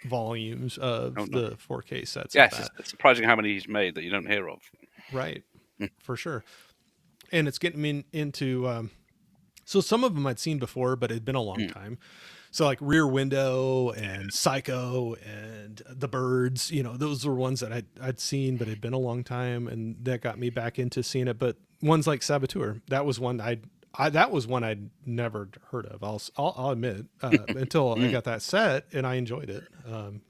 volumes Oh, of no. the 4K sets of Yes, that. it's surprising how many he's made that you don't hear of. Right, Mm. for sure. And it's getting me into. So some of them I'd seen before, but it'd been a long Mm. time. So like Rear Window and Psycho and The Birds, those were ones that I'd seen, but it'd been a long time, and that got me back into seeing it. But ones like Saboteur, that was one that was one I'd never heard of. I'll admit until I Mm. got that set and I enjoyed it,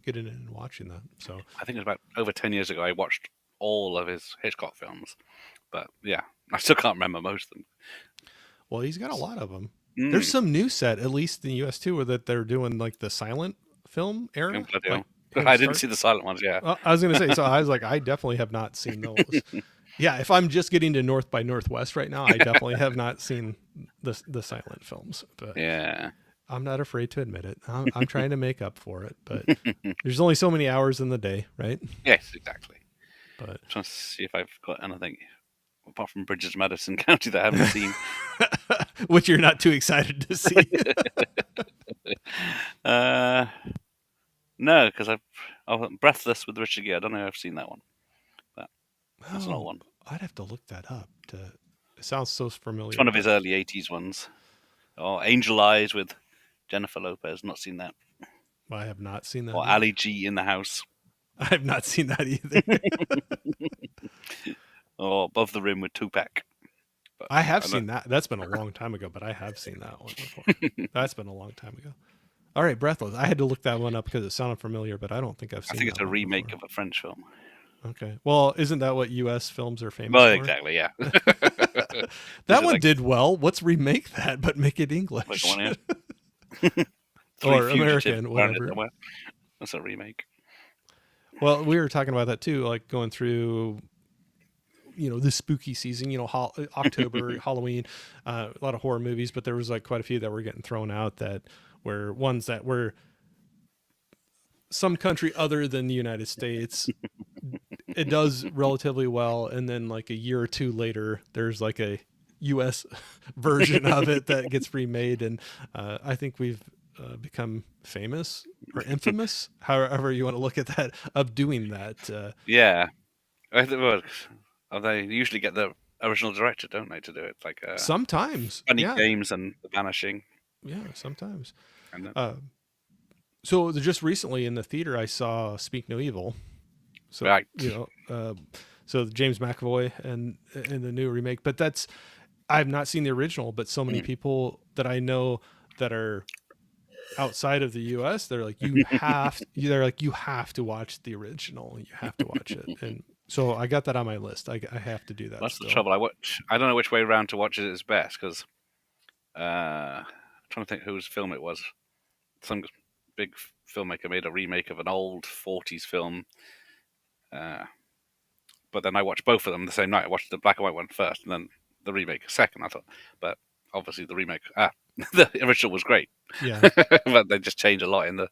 getting in and watching that. So I think it was about over 10 years ago I watched all of his Hitchcock films. But yeah, I still can't remember most of them. well, he's got a lot of them. There's Mm. some new set, at least in the U.S. too, where that they're doing like the silent film Oh, era, bloody like hell. him I didn't start. see the silent ones, yeah. I was gonna say, so I was like, I definitely have not seen those. Yeah, if I'm just getting to North by Northwest right now, I definitely have not seen the silent films. But Yeah. I'm not afraid to admit it. I'm trying to make up for it, but there's only so many hours in the day, right? Yes, exactly. But Trying to see if I've got anything apart from Bridges of Madison County that I haven't seen. which you're not too excited to see. uh, no, because I'm Breathless with Richard Gere. I don't know if I've seen that one. But that's not Oh, one. I'd have to look that up. It sounds so It's familiar, one of his but early '80s ones. Or Angel Eyes with Jennifer Lopez. Not seen that. I have not seen that Or either. Ali G in the House. I have not seen that either. Or Above the Rim with Tupac. But I have I know. seen that. That's been a long time ago, but I have seen that one before. That's been a long time ago. All right, Breathless. I had to look that one up because it sounded familiar, but I don't think I've I seen think it's that a one remake before. of a French film. Okay. Well, isn't that what U.S. films are famous Well, for? exactly, yeah. Is That it one like did well. Let's remake that, but make it one English here? Three or Fugitives American, Grounded whatever. Somewhere. That's a remake. Well, we were talking about that too, like going through, the spooky season, October, Halloween, a lot of horror movies, but there was like quite a few that were getting thrown out that were ones that were some country other than the United States. It does relatively well, and then like a year or two later, there's like a U.S. version of it that gets remade, and I think we've become famous or infamous, however you want to look at that, of doing that. Yeah. I think, well, they usually get the original director, don't they, to do it? Like Sometimes, Funny yeah, Games and The Vanishing. yeah, sometimes. And then, Uh, so just recently in the theater, I saw Speak No Evil. So right. so James McAvoy and the new remake, but that's I've not seen the original, but so many Mm. people that I know that are outside of the US, they're like you have to watch the original. You have to watch it. And so I got that on my list. I have to do that That's the still. trouble. I don't know which way around to watch it is best because I'm trying to think whose film it was. Some big filmmaker made a remake of an old '40s film. Uh, but then I watched both of them the same night. I watched the black and white one first, and then the remake second. I thought, but obviously the remake, the original was great, Yeah. but they just changed a lot in the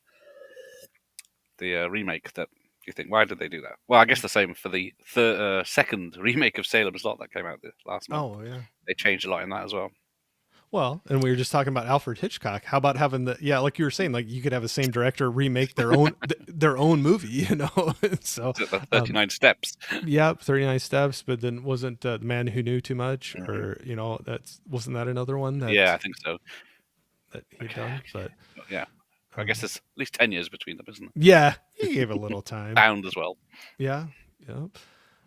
remake. That you think, why did they do that? Well, I guess the same for the second remake of Salem's Lot that came out this last month. Oh, yeah. They changed a lot in that as well. Well, and we were just talking about Alfred Hitchcock. How about having like you were saying, like you could have the same director remake their own movie, So, The 39 Steps. yeah, 39 Steps, but then wasn't The Man Who Knew Too Much, Mhm. or wasn't that another one Yeah, that I think so. that he'd Okay. done? But Yeah, I guess um, there's at least 10 years between them, isn't yeah, he gave a little time. Bound as well. Yeah, yeah,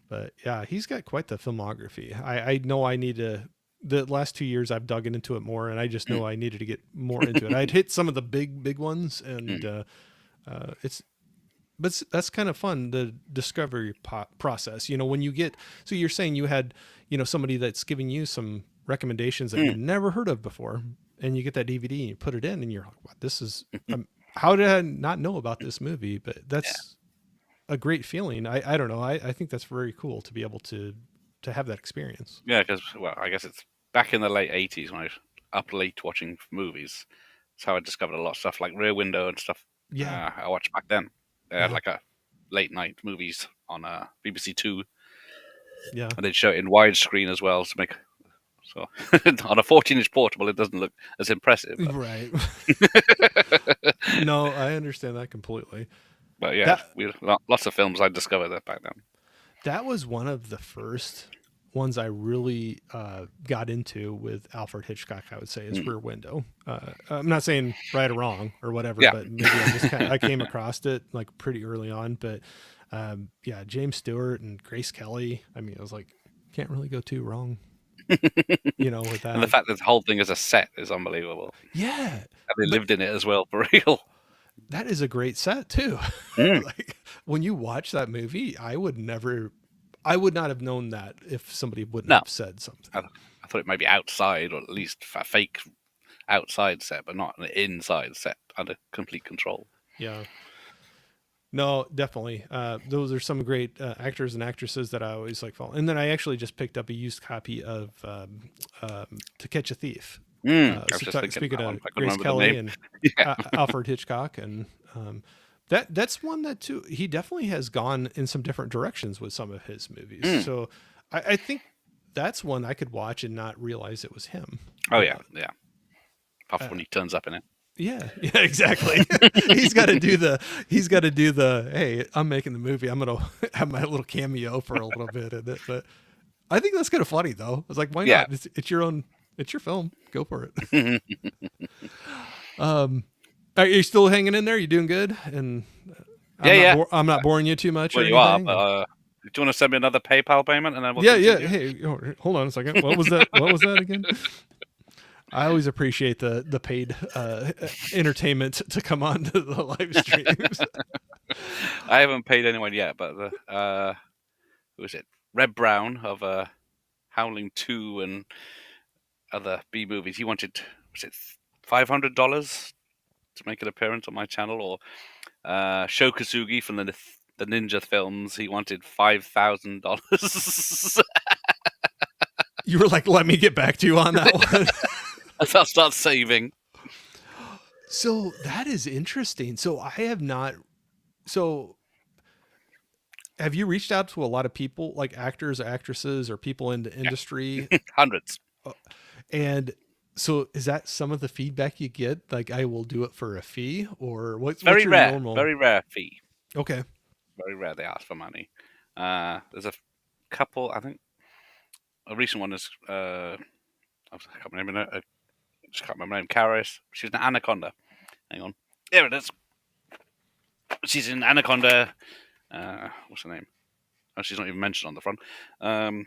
but yeah, he's got quite the filmography. I know I need to. The last 2 years, I've dug into it more, and I just Mm. know I needed to get more into it. I'd hit some of the big ones, and Mm. it's but that's kind of fun, the discovery process. When you get, so you're saying you had somebody that's giving you some recommendations that Mm. you've never heard of before, and you get that DVD and you put it in, and you're like, what, this is how did I not know about this movie? But Yeah, that's a great feeling. I don't know, I think that's very cool to be able to have that experience. yeah, because well, I guess it's back in the late '80s when I was up late watching movies. That's how I discovered a lot of stuff like Rear Window and stuff. Yeah, I watched back then. They had yeah, like a late night movies on BBC Two, yeah. and they'd show it in widescreen as well to make. So on a 14-inch portable, it doesn't look as impressive. Right. No, I understand that completely. But yeah, That we lots of films I discovered that back then. that was one of the first ones I really got into with Alfred Hitchcock. I would say is Mm. Rear Window. I'm not saying right or wrong or whatever, Yeah, but maybe I came across it like pretty early on. But yeah, James Stewart and Grace Kelly. I mean, I was like, can't really go too wrong, with and the that. fact that the whole thing is a set is unbelievable. Yeah, And they but lived in it as well, for real. that is a great set too. Mm. Like when you watch that movie, I would not have known that if somebody wouldn't No, have said something. I thought it might be outside, or at least a fake outside set, but not an inside set under complete control. Yeah. No, definitely. Those are some great actors and actresses that I always like follow. And then I actually just picked up a used copy of To Catch a Thief. I was just thinking Speaking that of one. I couldn't Grace remember the Kelly name. and Yeah. Alfred Hitchcock, and that's one that too. He definitely has gone in some different directions with some of his movies. Mm. So I think that's one I could watch and not realize it was him. Oh yeah, Uh, yeah. Apart from uh, when he turns up in it. yeah, yeah, exactly. He's got to do the hey, I'm making the movie. I'm gonna have my little cameo for a little bit in it. But I think that's kind of funny though. I was like, why Yeah. not? It's your own. It's your film. Go for it. Um, are you still hanging in there? You doing good? And Yeah, yeah. I'm not boring you too much Well, or you are, anything. but And do you want to send me another PayPal payment and then we'll yeah, yeah. continue? Hey, hold on a second. What was that? What was that again? I always appreciate the paid entertainment to come on to the live streams. I haven't paid anyone yet, but who is it? Red Brown of Howling 2 and other B movies. He wanted, was it $500 to make an appearance on my channel, or Sho Kosugi from the Ninja films. He wanted $5,000. You were like, let me get back to you on that one. I'll start saving. So that is interesting. So I have not. So have you reached out to a lot of people, like actors, actresses, or people in the industry? Hundreds. And so is that some of the feedback you get? Like, I will do it for a fee, or what's Very your rare. normal? Very rare fee. Okay. Very rare they ask for money. There's a couple. I think a recent one is I can't remember. I just can't remember her name. Karis. She's an anaconda. Hang on. There it is. She's in Anaconda. What's her name? Oh, she's not even mentioned on the front.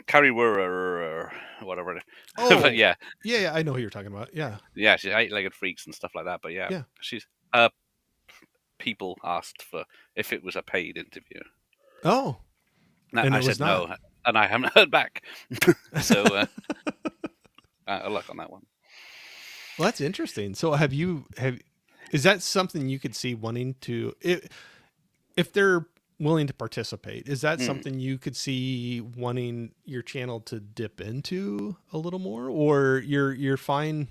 Carrie Wurr or whatever it is. Oh, But yeah, yeah, yeah. I know who you're talking about. Yeah, yeah, she's eight-legged freaks and stuff like that. But yeah, yeah. she's people asked for if it was a paid interview. Oh, And and I it was said not. no, and I haven't heard back. So luck on that one. Well, that's interesting. So have is that something you could see wanting to if they're willing to participate? Is that Mm. something you could see wanting your channel to dip into a little more, or you're fine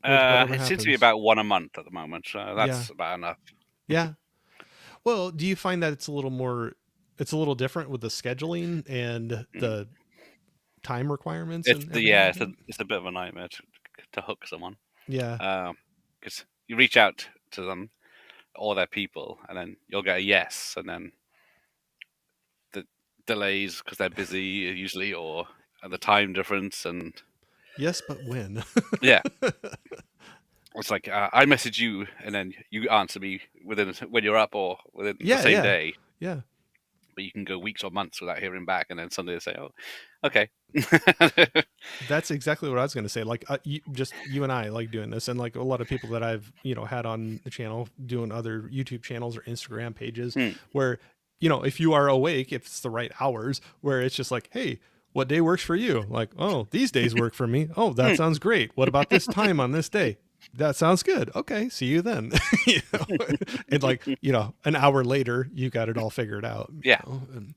with whatever It seems to be happens? about one a month at the moment, so Yeah, that's about enough. yeah. Well, do you find that it's a little more, it's a little different with the scheduling and Mm. the time requirements It's and the everything yeah, like that? it's a bit of a nightmare to hook someone. Yeah. Because you reach out to them or their people, and then you'll get a yes, and then the delays because they're busy usually, or the time difference, and Yes, but when? yeah, it's like I message you, and then you answer me within when you're up or within the Yeah, same yeah, day. yeah. But you can go weeks or months without hearing back, and then suddenly they say, "Oh, okay." That's exactly what I was going to say. Like, you and I like doing this, and like a lot of people that I've had on the channel doing other YouTube channels or Instagram pages, Hmm. where if you are awake, if it's the right hours, where it's just like, hey, what day works for you? Like, oh, these days work for me. Oh, that Hmm. sounds great. What about this time on this day? That sounds good. Okay, see you then. you know? And like, an hour later, you got it all figured out. Yeah, And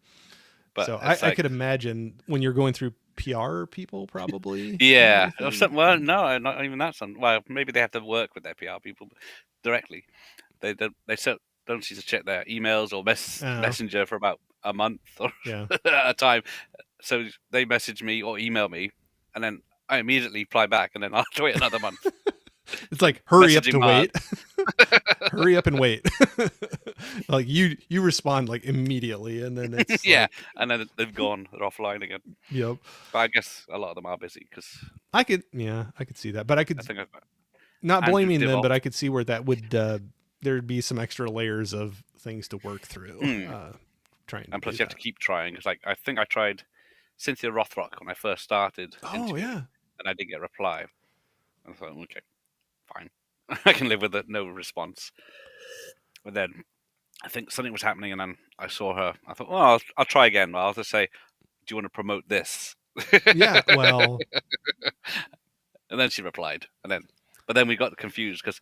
but so it's I like could imagine when you're going through PR people probably and yeah, or everything. well, no, not even that. Some well, maybe they have to work with their PR people directly. Don't seem to check their emails or Oh, messenger for about a month or yeah. at a time. So they message me or email me, and then I immediately reply back, and then I'll have to wait another month. It's like hurry up Messaging to Mars. wait. Hurry up and wait. Like you respond like immediately and then it's Yeah, like, and then they've gone. They're offline again. yep. But I guess a lot of them are busy because I could see that. But I I could think I've got not Andrew blaming them, Divolt. but I could see where that would there'd be some extra layers of things to work through Hmm. trying to And do plus, you have to that. keep trying. Because like I think I tried Cynthia Rothrock when I first started Oh interviewing, yeah. and I didn't get a reply. I thought, okay, fine, I can live with it. No response. But then I think something was happening, and then I saw her. I thought, well, I'll try again. I'll just say, "Do you want to promote this?" Yeah. Well, And then she replied, and but then we got confused because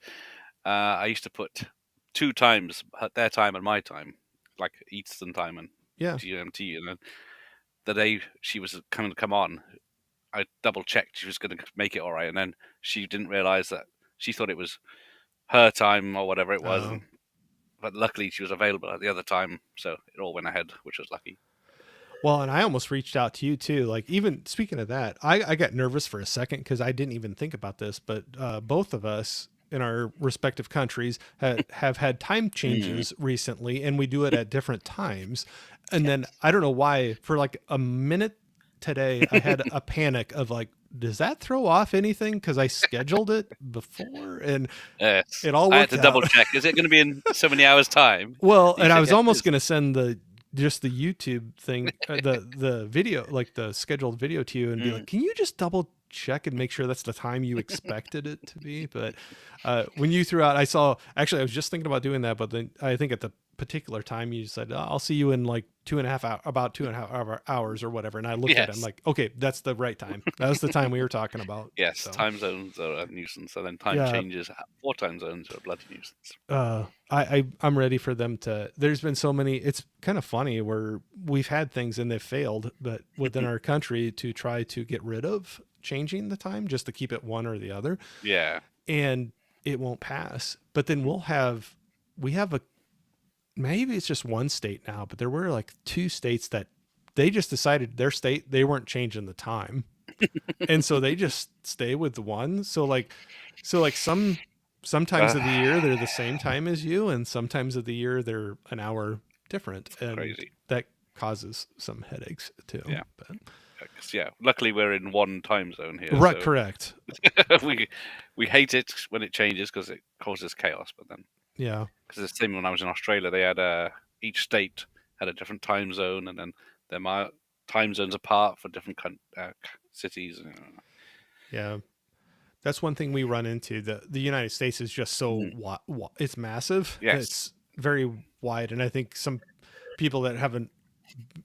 I used to put two times their time and my time, like Eastern time and yeah. GMT, and then the day she was coming to come on, I double checked she was going to make it all right, and then she didn't realize that she thought it was her time or whatever it was, Oh. and but luckily she was available at the other time, so it all went ahead, which was lucky. Well, and I almost reached out to you too. Like, even speaking of that, I got nervous for a second because I didn't even think about this, but both of us in our respective countries have had time Mm. changes recently, and we do it at different times. And then Yes. I don't know why, for like a minute today, I had a panic of like, does that throw off anything? Because I scheduled it before and Yes. it all I had worked to out. double check. Is it going to be in so many hours' time? Well, You and I said was yes, it almost is. going to send the YouTube thing, the video, like the scheduled video to you, and be like, Mm. can you just double check and make sure that's the time you expected it to be? But when you threw out, I saw, actually, I was just thinking about doing that, but then I think at the particular time you said, I'll see you in like 2.5 hours, about 2.5 hours or whatever. And I looked at it, I'm Yes. like, okay, that's the right time. That was the time we were talking about. Yes. So Time zones are a nuisance, and then time yeah, changes. 4 time zones are a bloody nuisance. I'm ready for them to. There's been so many. It's kind of funny where we've had things and they've failed, but within our country to try to get rid of changing the time just to keep it one or the other, Yeah. and it won't pass. But then we have a, maybe it's just one state now, but there were like two states that they just decided their state they weren't changing the time, and so they just stay with the one. So like sometimes of the year they're the same time as you, and sometimes of the year they're an hour different, and Crazy. that causes some headaches too. Yeah. But Yeah. Luckily, we're in one time zone here, right, so correct. we we hate it when it changes because it causes chaos. But then, Yeah, because the same when I was in Australia, they had each state had a different time zone, and then there are time zones apart for different cities. yeah. That's one thing we run into. The United States is just so Mm. it's massive. Yes. It's very wide, and I think some people that haven't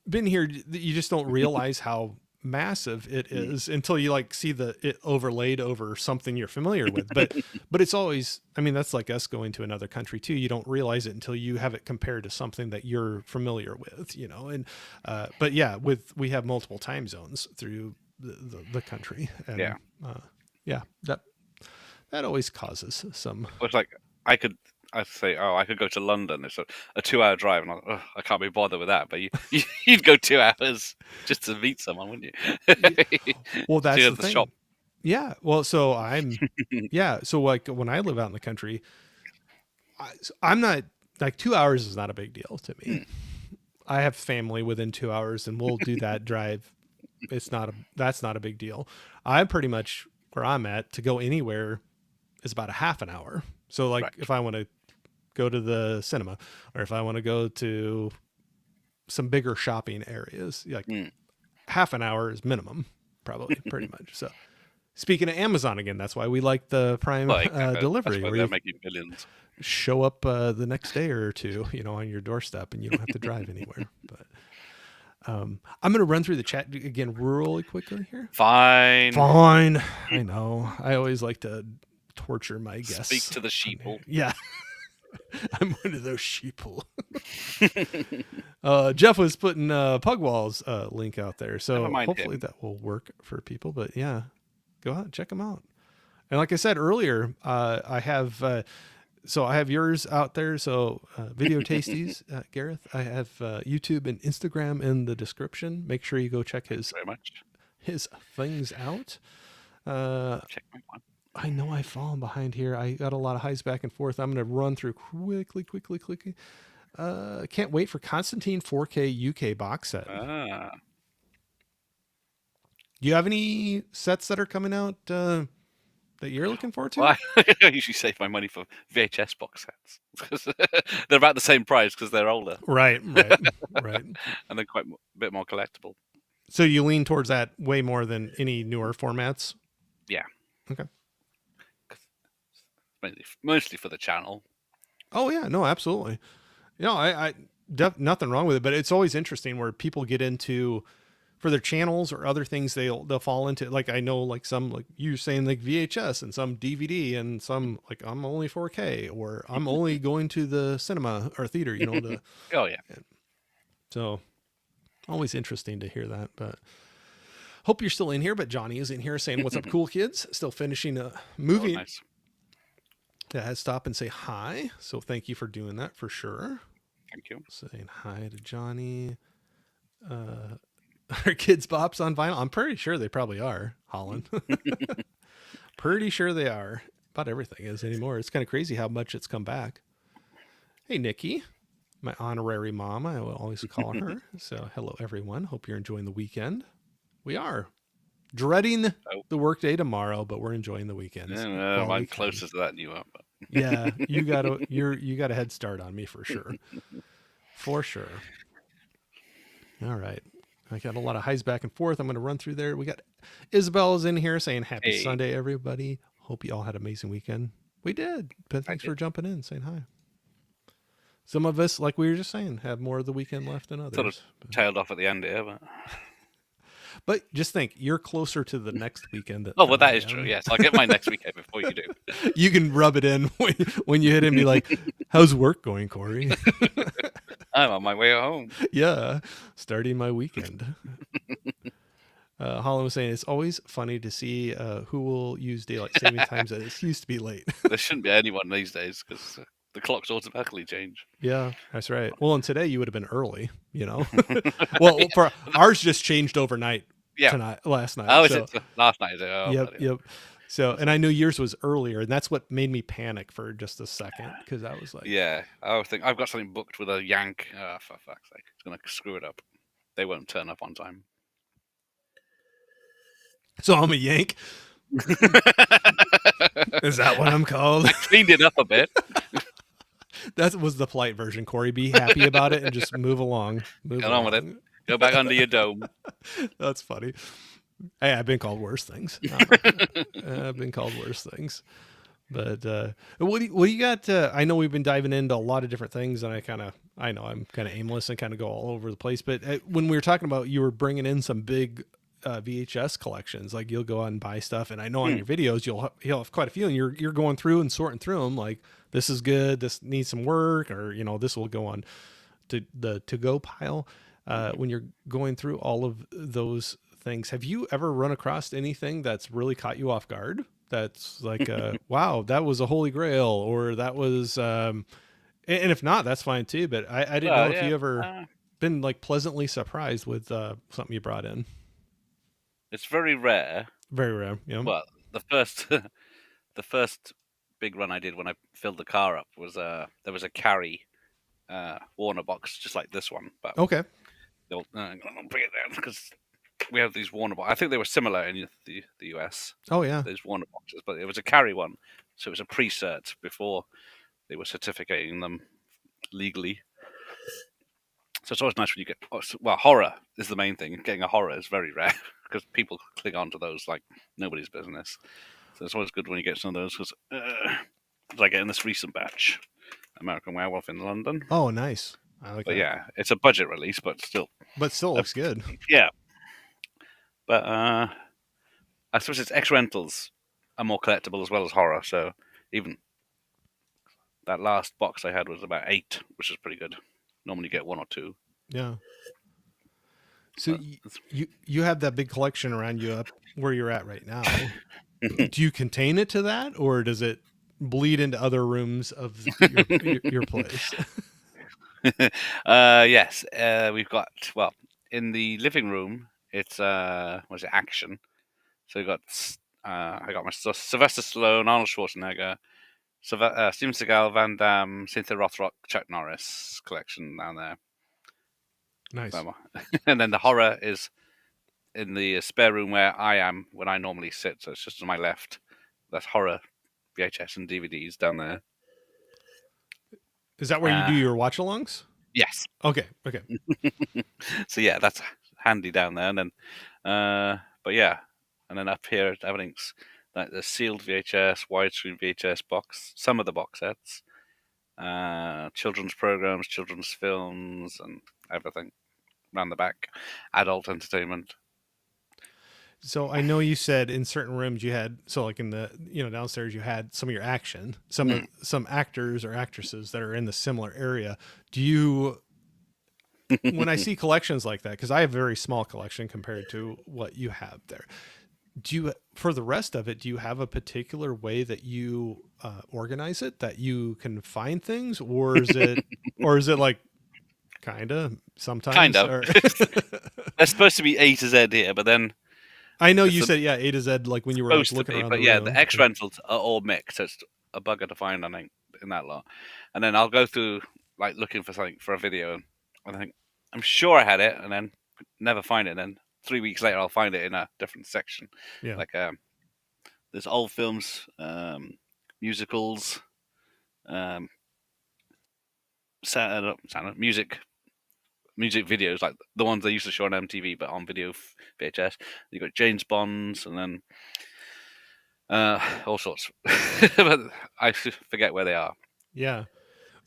been here, you just don't realize how massive it Mm. is until you like see the it overlaid over something you're familiar with. But it's always, I mean, that's like us going to another country too. You don't realize it until you have it compared to something that you're familiar with, you know. And but yeah, with we have multiple time zones through the country, and Yeah. yeah, that always causes some. It was like I could. I'd say, oh, I could go to London. It's a 2 hour drive, and I can't be bothered with that. But you'd go 2 hours just to meet someone, wouldn't you? Well, To that's go the to the shop. thing. Yeah. Well, so I'm, yeah. So like when I live out in the country, I'm not, like 2 hours is not a big deal to me. Mm. I have family within 2 hours and we'll do that drive. That's not a big deal. I pretty much where I'm at to go anywhere is about a half an hour. So like Right. if I want to go to the cinema or if I want to go to some bigger shopping areas, like Mm. half an hour is minimum, probably pretty much. So speaking of Amazon again, that's why we like the Prime Well, exactly. That's delivery, why where they're you making billions. show up the next day or two, you know, on your doorstep, and you don't have to drive anywhere. But I'm going to run through the chat again really quickly here. Fine. Fine, I know. I always like to torture my Speak guests. to the sheeple. Yeah, I'm one of those sheeple. Jeff was putting Pugwall's link out there, Never so mind hopefully him. that will work for people. But yeah, go out check them out. And like I said earlier, I have so I have yours out there. So Video Tasties, Gareth. I have YouTube and Instagram in the description. Make sure you go check Thanks very much. his things out. Uh, Check my one. I know I've fallen behind here. I got a lot of highs back and forth. I'm going to run through quickly. Can't wait for Constantine 4K UK box set. Ah. Do you have any sets that are coming out that you're looking forward to? Well, I usually save my money for VHS box sets. They're about the same price because they're older Right. and they're quite a bit more collectible. So you lean towards that way more than any newer formats? Yeah. Okay. Mostly for the channel. Oh yeah, no, absolutely. You know, nothing wrong with it, but it's always interesting where people get into for their channels or other things they'll fall into. Like I know like some like you're saying like VHS and some DVD and some like I'm only 4K or I'm only going to the cinema or theater, you know, Oh yeah. so always interesting to hear that. But Hope you're still in here, but Johnny is in here saying, "What's up, cool kids?" Still finishing a Oh, movie nice. that has stop and say hi. So thank you for doing that for sure. Thank you. Saying hi to Johnny. Are kids bops on vinyl? I'm pretty sure they probably are, Holland. Pretty sure they are. About everything is anymore. It's kind of crazy how much it's come back. Hey, Nikki, my honorary mom, I will always call her. So, hello, everyone. Hope you're enjoying the weekend. We are dreading Oh, the workday tomorrow, but we're enjoying the weekends yeah, while we I'm can. closer to that than you are. But Yeah, you got a head start on me for sure. For sure. All right. I got a lot of highs back and forth. I'm going to run through there. We got Isabel's in here saying happy hey, Sunday, everybody. Hope you all had an amazing weekend. We did, but I thanks did. for jumping in, saying hi. Some of us, like we were just saying, have more of the weekend left than Sort of others. tailed off at the end here, but But just think, you're closer to the next weekend oh, well, than that I is true. am. Yes, I'll get my next weekend before you do. You can rub it in when you hit him. Be like, "How's work going, Corey?" I'm on my way home. Yeah, starting my weekend. Holland was saying it's always funny to see who will use daylight saving times that it used to be late. There shouldn't be anyone these days because the clocks automatically change. Yeah, that's right. Well, and today you would have been early, you know. Well, for ours just changed overnight Yeah. tonight, last night. Oh, is So, it last night? Is it? Oh, yep, bloody hell. yep. So, That's and I fine. knew yours was earlier, and that's what made me panic for just a second because I was like, Yeah, I was think I've got something booked with a Yank. For fuck's sake, it's gonna screw it up. They won't turn up on time. "So I'm a Yank." Is that what I'm called? I cleaned it up a bit. That was the polite version, Corey. Be happy about it and just move along. Move Get on with it. along. Go back under your dome. That's funny. Hey, I've been called worse things. I've been called worse things. But what do you got? I know we've been diving into a lot of different things, and I know I'm kind of aimless and kind of go all over the place. But when we were talking about, you were bringing in some big VHS collections. Like you'll go out and buy stuff, and I know on Hmm. your videos you'll have quite a few, and you're going through and sorting through them. Like this is good, this needs some work, or this will go on to the to go pile. When you're going through all of those things, have you ever run across anything that's really caught you off guard? That's like, wow, that was a holy grail, or that was, and if not, that's fine too. But I didn't know Well, if yeah. you ever been like pleasantly surprised with something you brought in. It's very rare. Very rare. Yeah. Well, the first the first big run I did when I filled the car up was there was a carry Warner box just like this one, but Okay. they'll bring it down because we have these Warner boxes. I think they were similar in the US. Oh yeah. Those Warner boxes, but it was a carry one, so it was a pre-cert before they were certificating them legally. So it's always nice when you get well, horror is the main thing. Getting a horror is very rare because people cling on to those like nobody's business. So it's always good when you get some of those because I get in this recent batch, American Werewolf in London. Oh, nice. I like But that. yeah, it's a budget release, but still, But still uh, looks good. yeah. But I suppose it's X rentals are more collectible as well as horror. So even that last box I had was about 8, which is pretty good. Normally you get 1 or 2. Yeah. So But you have that big collection around you up where you're at right now. Do you contain it to that, or does it bleed into other rooms of your place? yes, we've got well in the living room. It's was it action? So we got I got my Sylvester Stallone, Arnold Schwarzenegger, Steven Seagal, Van Damme, Cynthia Rothrock, Chuck Norris collection down there. Nice. And then the horror is in the spare room where I am when I normally sit. So it's just to my left. That's horror VHS and DVDs down there. Is that where you do Uh, your watch-alongs? yes. Okay. Okay. So yeah, that's handy down there. And then, but yeah, and then up here everything's like the sealed VHS, widescreen VHS box, some of the box sets, children's programs, children's films, and everything around the back, adult entertainment. So I know you said in certain rooms you had, so like in the downstairs you had some of your action, some actors or actresses that are in the similar area. Do you when I see collections like that, because I have a very small collection compared to what you have there. Do you, for the rest of it, do you have a particular way that you organize it, that you can find things, or is it like kind of Kind sometimes? of. Or They're supposed to be A to Z here, but then I know it's you said yeah, A to Z, like when you were like supposed to looking be. around But the yeah, the room. X rentals are all mixed, so it's a bugger to find. I think in that lot, and then I'll go through like looking for something for a video, and I think I'm sure I had it, and then never find it. And then 3 weeks later, I'll find it in a different section. Yeah, Like there's old films, musicals, um, music videos like the ones they used to show on MTV, but on video VHS. You got James Bonds, and then all sorts. But I forget where they are. yeah.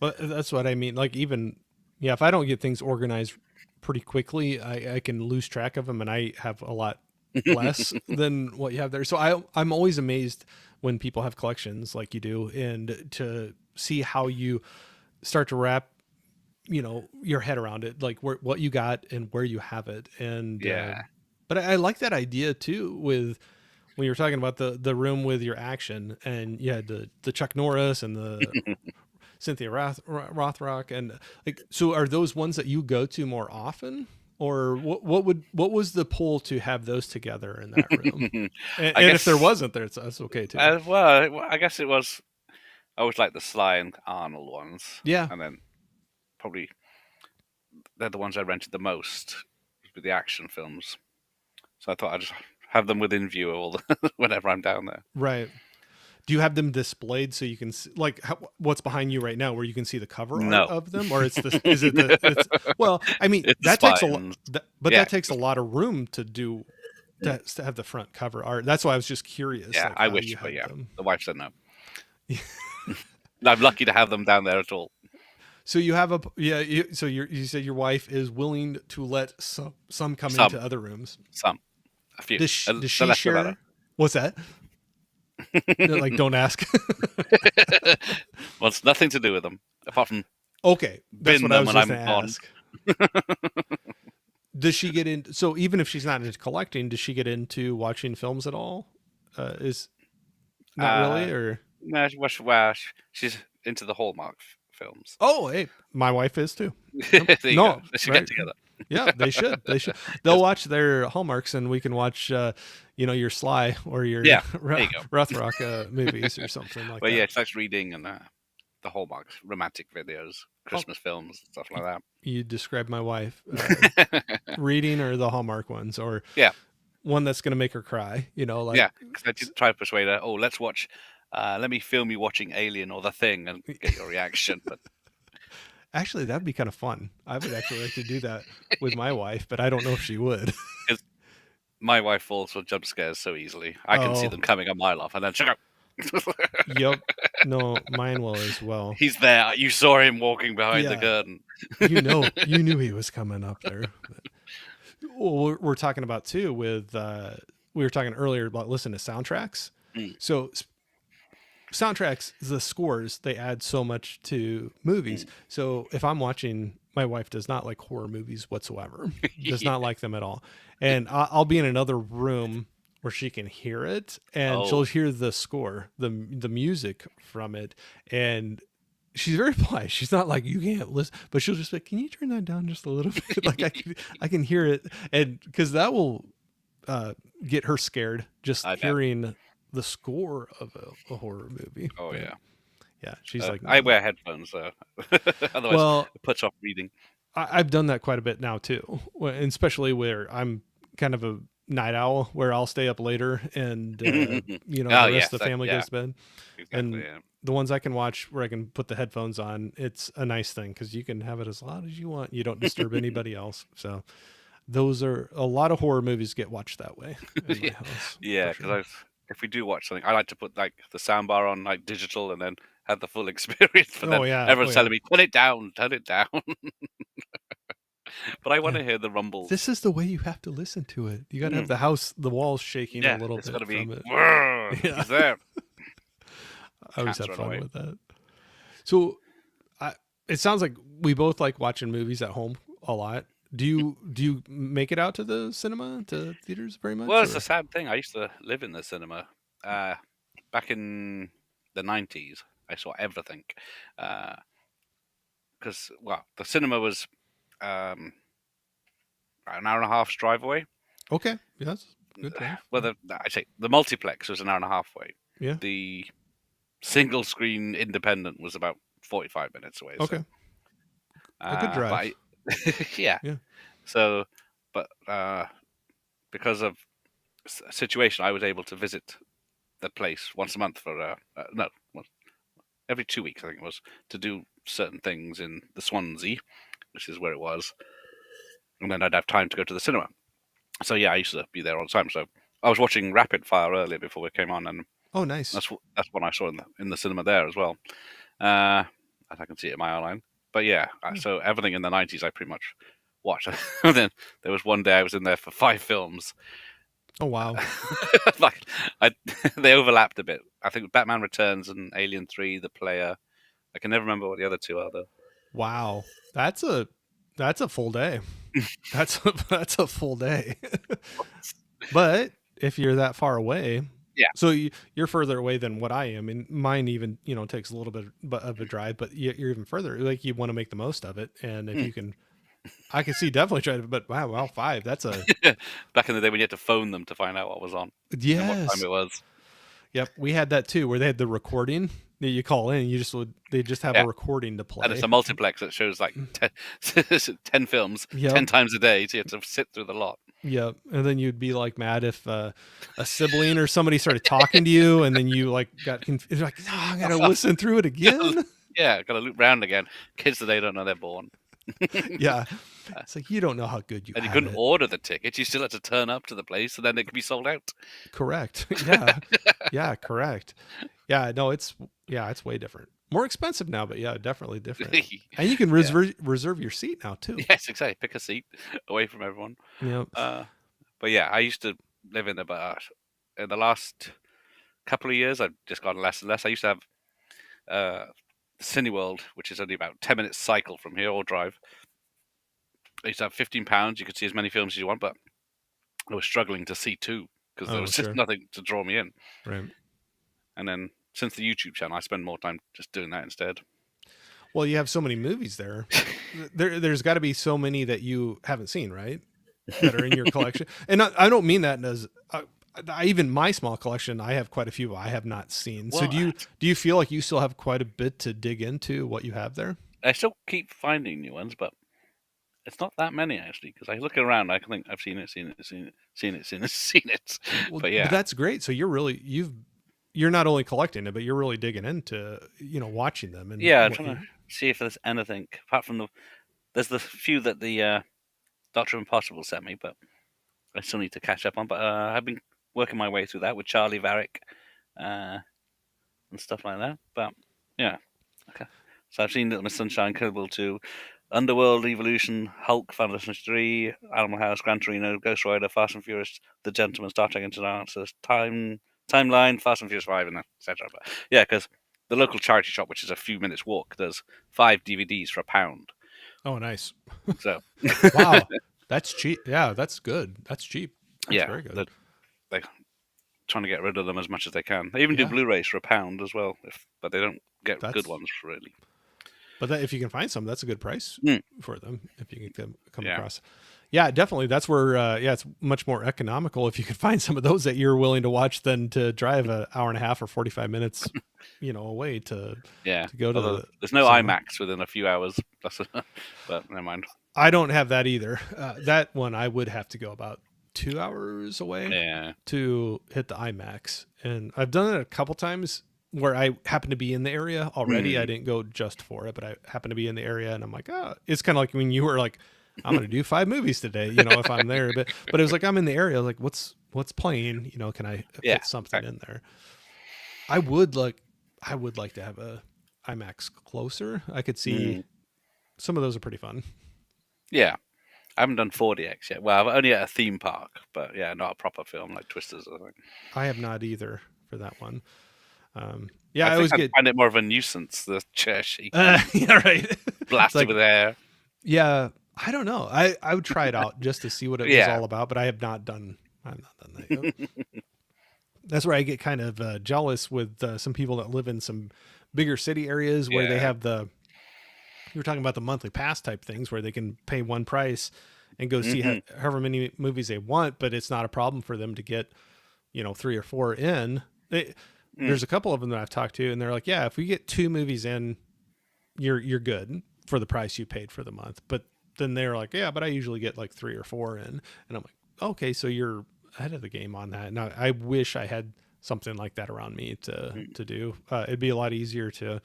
Well, that's what I mean. Like even yeah, if I don't get things organized pretty quickly, I can lose track of them, and I have a lot less than what you have there. So I'm always amazed when people have collections like you do, and to see how you start to wrap your head around it, like what you got and where you have it. And Yeah. but I like that idea too, with when you were talking about the room with your action, and you had the Chuck Norris and the Cynthia Rothrock, and like, so are those ones that you go to more often, or what was the pull to have those together in that room? I And if there guess. wasn't there, that's okay too. Well, I guess it was. I always like the Sly and Arnold ones, Yeah, and then probably they're the ones I rented the most with the action films. So I thought I'd just have them within view all whenever I'm down there. right. Do you have them displayed so you can see, like what's behind you right now, where you can see the cover art No, of them, or it's the is it the it's well, I mean it's the that takes a lot, spines. but Yeah, that takes a lot of room to do to have the front cover art. That's why I was just curious, yeah. like I how wish, you but had yeah, them. the wife said no. I'm lucky to have them down there at all. So you have a yeah. So you said your wife is willing to let some come Some, into other rooms. some, a few. Does The she less the better. share? What's that? Like, don't ask. Well, it's nothing to do with them apart from Okay, that's bin what I them was when just gonna I'm gone. ask. Does she get in? So even if she's not into collecting, does she get into watching films at all? Is not really, Uh, or no, well, she's into the Hallmark films. oh, hey, my wife is too. Yep. There you go. No, They should get right? together. Yeah, they should. They should. They'll 'Cause- watch their hallmarks, and we can watch, your Sly or your yeah, there you go. Rothrock movies or something like But yeah, that. she likes reading and the Hallmark romantic videos, Oh, Christmas films, stuff like you described my wife that. reading or the Hallmark ones, or Yeah, one that's going to make her cry. Like yeah. Because I did try to persuade her. Oh, let's watch. Let me film you watching Alien or The Thing and get your reaction. But actually, that'd be kind of fun. I would actually like to do that with my wife, but I don't know if she would. because my wife falls for jump scares so easily, I can see Oh, them coming a mile off, and then she'll go. yep. No, mine will as well. He's there. You saw him walking behind the Yeah, curtain. you knew he was coming up there. Well, we're talking about too with we were talking earlier about listening to soundtracks. Mm, So soundtracks, the scores, they add so much to movies. mm. So if I'm watching, my wife does not like horror movies whatsoever. Does Yeah. not like them at all. And I'll be in another room where she can hear it, and she'll Oh, hear the score, the music from it, and she's very polite. She's not like, you can't listen, but she'll just be like, can you turn that down just a little bit? Like I can hear it, and because that will get her scared just I bet. hearing the score of a horror movie. Oh But yeah. yeah, she's like, I no. wear headphones, otherwise Well, it puts off reading. I've done that quite a bit now too, and especially where I'm kind of a night owl, where I'll stay up later, and Oh the rest yes, of the family yeah, goes to bed, exactly. and Yeah. the ones I can watch where I can put the headphones on, it's a nice thing because you can have it as loud as you want. You don't disturb anybody else. So those are a lot of horror movies get watched that way in my Yeah, house yeah. for sure. Because if we do watch something, I like to put like the soundbar on like digital and then have the full experience. But Oh then yeah, oh everyone's yeah. telling me, turn it down, turn it down. But I want Yeah. to hear the rumbles. This is the way you have to listen to it. You got to have Mm, the walls shaking a yeah, little it's got to bit be. from it. "Whirr, Yeah, he's there. I always Cats have run fun away. with that. So, it sounds like we both like watching movies at home a lot. Do you make it out to the cinema, to theaters very Well, much, it's a or? sad thing. I used to live in the cinema uh, back in the 90s. I saw everything because, well, the cinema was um, about an hour and a half's drive away. Okay, yeah, that's a good drive. Well, I say the multiplex was an hour and a half away. Yeah. The single screen independent was about 45 minutes away. So, Okay, a good but drive. yeah. Yeah. So, but because of a situation, I was able to visit the place once a month for no, every 2 weeks I think it was, to do certain things in the Swansea, which is where it was, and then I'd have time to go to the cinema. So yeah, I used to be there all the time. So I was watching Rapid Fire earlier before we came on, and Oh, nice. that's what I saw in the cinema there as well. Uh, as I can see it in my outline. But yeah, Yeah. so everything in the 90s I pretty much watched. And then there was one day I was in there for 5 films. Oh, wow. Like I, they overlapped a bit. I think Batman Returns and Alien 3, The Player. I can never remember what the other two are though. Wow. That's a full day. That's a full day. But if you're that far away, Yeah. so you're further away than what I am, and mine even takes a little bit of a drive, but you're even further. Like you want to make the most of it, and if Mm. you can, I can see definitely try to. But wow, well, five. That's a Back in the day when you had to phone them to find out what was on and what time yes. it was. Yep, we had that too, where they had the recording that you call in. You just would they just have a Yeah. recording to And it's play. a multiplex that shows like 10 films Yep. 10 times a day, so you have to sit through the lot. Yep. And then you'd be like mad if a sibling or somebody started talking to you, and then you like got confused. Like, oh, I gotta listen through it again. Yeah, got to loop round again. Kids today don't know they're born. Yeah. It's like you don't know how good you And you have couldn't it. order the tickets. You still had to turn up to the place, and then it could be sold out. Correct. Yeah. Yeah. Correct. Yeah. No, it's way different. More expensive now, but yeah, definitely different. And you can Yeah. reserve your seat now too. Yes, exactly. Pick a seat away from everyone. Yep. Uh, but yeah, I used to live in there, but in the last couple of years, I've just gotten less and less. I used to have uh, Cineworld, which is only about 10 minutes cycle from here or drive. I used to have £15. You could see as many films as you want, but I was struggling to see two because there Oh, was just sure. nothing to draw me in. Right. And then since the YouTube channel, I spend more time just doing that instead. Well, you have so many movies there. There's got to be so many that you haven't seen, right? That are in your collection. And I don't mean that as even my small collection. I have quite a few I have not seen. So Well, do you feel like you still have quite a bit to dig into what you have there? I still keep finding new ones, but it's not that many actually. Because I look around, I can think I've seen it, seen it, seen it, seen it, seen it, seen it. Well, But but yeah, that's great. So you're not only collecting it, but you're really digging into watching them and yeah, I'm what trying you. to see if there's anything apart from there's the few that the Doctor Impossible sent me, but I still need to catch up on. But I've been working my way through that with Charlie Varick uh, and stuff like that. But yeah, okay. So I've seen Little Miss Sunshine, Kill Bill 2, Underworld, Evolution, Hulk, Final Fantasy 3, Animal House, Gran Torino, Ghost Rider, Fast and Furious, The Gentleman, Star Trek Into Darkness, Timeline, Fast and Furious 5, and etc. But yeah, because the local charity shop, which is a few minutes walk, does 5 DVDs for £1. Oh, nice. So Wow, that's cheap. Yeah, that's good. That's cheap. That's yeah, very good. they're trying to get rid of them as much as they can. They even do Yeah, Blu-rays for £1 as well, but they don't get good that's ones really. but if you can find some, that's a good price Mm, for them if you can come yeah, across. Yeah, definitely. That's where yeah, it's much more economical if you can find some of those that you're willing to watch than to drive an hour and a half or 45 minutes, away to yeah. go to Although the there's no cinema. IMAX within a few hours, but never mind. I don't have that either. That one I would have to go about 2 hours away Yeah. to hit the IMAX, and I've done it a couple times where I happen to be in the area already. I Mm. didn't go just for it, but I happen to be in the area, and I'm like, oh, it's kind of like when you were like, I'm gonna do 5 movies today, if I'm there. But it was like I'm in the area, like what's playing, can I Yeah. fit something Exactly. in there? I would like I would like to have a IMAX closer. I could see Mm. some of those are pretty fun. Yeah. I haven't done 4DX yet. Well, I've only at a theme park, but yeah, not a proper film like Twisters or something. I have not either for that one. Yeah, I I think always I'd get. find it more of a nuisance, the chair shaking and Yeah, right. It's blasted like, with air. yeah, I don't know. I would try it out just to see what it was Yeah. all about, but I've not done that yet. That's where I get kind of jealous with some people that live in some bigger city areas where they Yeah. have the you were talking about the monthly pass type things where they can pay one price and go see Hmm. however many movies they want, but it's not a problem for them to get, three or four in. Mm. There's a couple of them that I've talked to, and they're like, "Yeah, if we get two movies in, you're good for the price you paid for the month." But then they're like, "Yeah, but I usually get like three or four in," and I'm like, "Okay, so you're ahead of the game on that." And I wish I had something like that around me to do. It'd be a lot easier to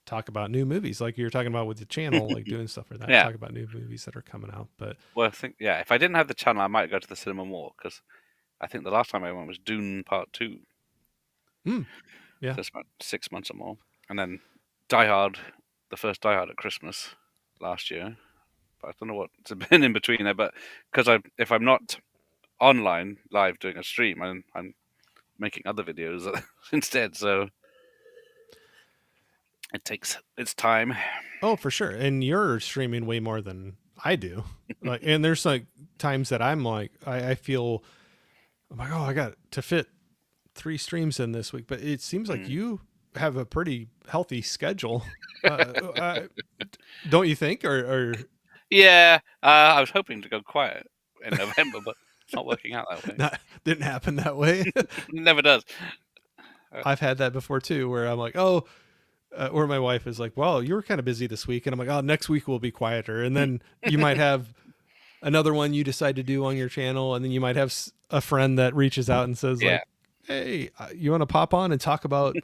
talk about new movies like you're talking about with the channel, like doing stuff for that, Yeah. talk about new movies that are coming out. But Well, I think yeah. If I didn't have the channel, I might go to the cinema more because I think the last time I went was Dune Part Two. mm, yeah. So it's about 6 months or more, and then Die Hard, the first Die Hard at Christmas last year. But I don't know what's been in between there. But because if I'm not online live doing a stream, I'm making other videos instead. So it takes its time. Oh, for sure. And you're streaming way more than I do. Like, and there's like times that I'm like, I feel I'm like, oh, I got to fit three streams in this week, but it seems like Mm. you have a pretty healthy schedule. Uh, don't you think? Or Yeah, I was hoping to go quiet in November, but it's not working out that way. not didn't happen that way. It never does. Uh, I've had that before too, where I'm like, oh, or my wife is like, well, you were kind of busy this week, and I'm like, oh, next week will be quieter, and then you might have another one you decide to do on your channel, and then you might have a friend that reaches out and says yeah, like, hey, you want to pop on and talk about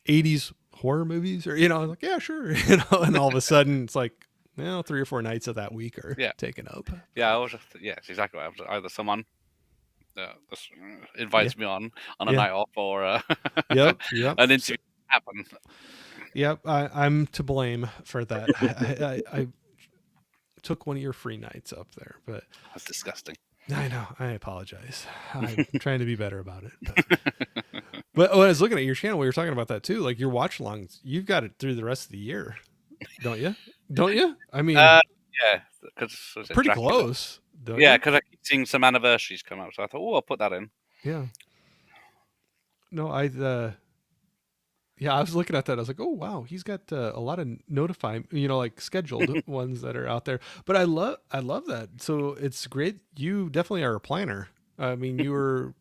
80s horror movies, or I was like, yeah, sure. And all of a sudden it's like, three or four nights of that week are yeah, taken up. yeah. I was just, yeah, it's exactly right. I was either someone Yeah, invites me on a yeah, night off or yep, yep. an So, interview happen. yep, I'm to blame for that. I took one of your free nights up there, but That's disgusting. I know, I apologize. I'm trying to be better about it. But when I was looking at your channel, we were talking about that too. Like your watch longs, you've got it through the rest of the year, don't you? Don't you? I mean, Uh, yeah, because was it pretty Dracula? close, don't Yeah, you? because I keep seeing some anniversaries come up, so I thought, oh, I'll put that in. Yeah. No, yeah, I was looking at that. I was like, oh wow, he's got a lot of notify, like scheduled ones that are out there. But I love that. So it's great. You definitely are a planner. I mean, you were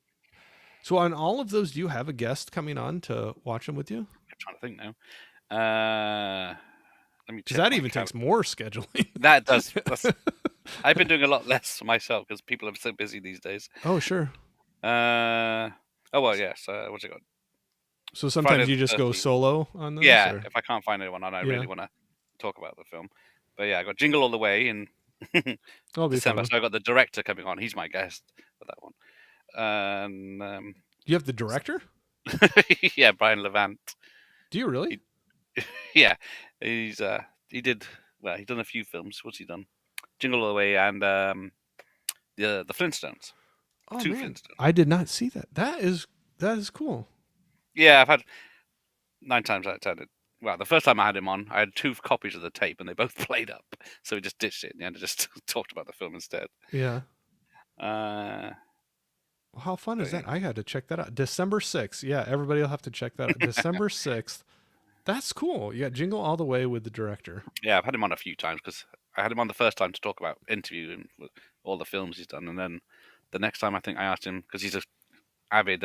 so on all of those. Do you have a guest coming on to watch them with you? I'm trying to think now. Uh, Let me Because check that my even calendar. takes more scheduling. That does. I've been doing a lot less myself because people are so busy these days. Oh sure. Uh, oh well, yes. What's it got? So Friday sometimes you just the go 13th. solo on those, Yeah, or if I can't find anyone and I yeah, really want to talk about the film. But yeah, I got Jingle All the Way in that'll be a fun December. one. So I got the director coming on. He's my guest for that one. And You have the director? yeah, Brian Levant. Do you really? He, yeah, he's he did well. He's done a few films. What's he done? Jingle All the Way and the Flintstones. Oh Two man, Flintstones. I did not see that. That is cool. Yeah, I've had 9 times out of 10. Well, the first time I had him on, I had two copies of the tape and they both played up. So we just ditched it in the end and just talked about the film instead. Yeah. Uh, Well, how fun is but that? I had to check that out. December 6th. Yeah, everybody will have to check that out. December 6th. That's cool. You got Jingle All the Way with the director. yeah, I've had him on a few times because I had him on the first time to talk about interviewing with all the films he's done. And then the next time I think I asked him, because he's an avid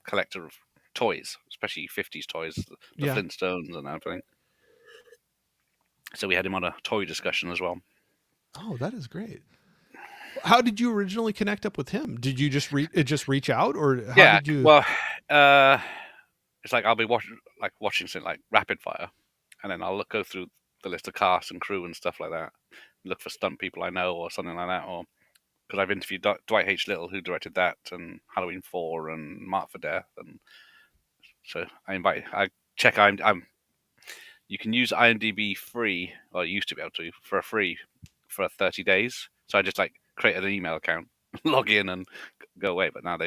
collector of toys, especially 50s toys, the Yeah. Flintstones and everything. So we had him on a toy discussion as well. Oh, that is great. How did you originally connect up with him? Did you just reach out, or how Yeah, did you? well, uh, it's like I'll be watching something like Rapid Fire, and then I'll go through the list of cast and crew and stuff like that, look for stunt people I know or something like that, or because I've interviewed Dwight H. Little, who directed that, and Halloween 4, and Mark for Death, and so I check you can use IMDb free, or you used to be able to for a free for 30 days. So I just like create an email account, log in, and go away. But now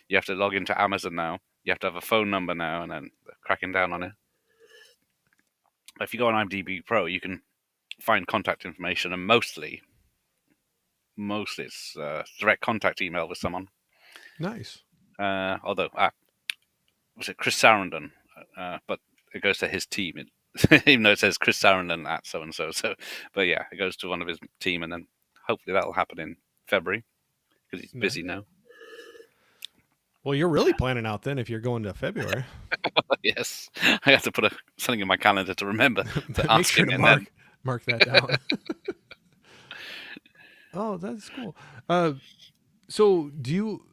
you have to log into Amazon now. You have to have a phone number now, and then they're cracking down on it. But if you go on IMDb Pro, you can find contact information, and mostly it's direct contact email with someone. Nice. Although was it Chris Sarandon? But it goes to his team. Even though it says Chris Sarandon at so and so. So, but yeah, it goes to one of his team, and then hopefully that'll happen in February because he's busy Nice. now. Well, you're really planning out then if you're going to February. Yes, I have to put something in my calendar to remember to Make ask sure him, to and then mark that down. Oh, that's cool. Uh, so do you?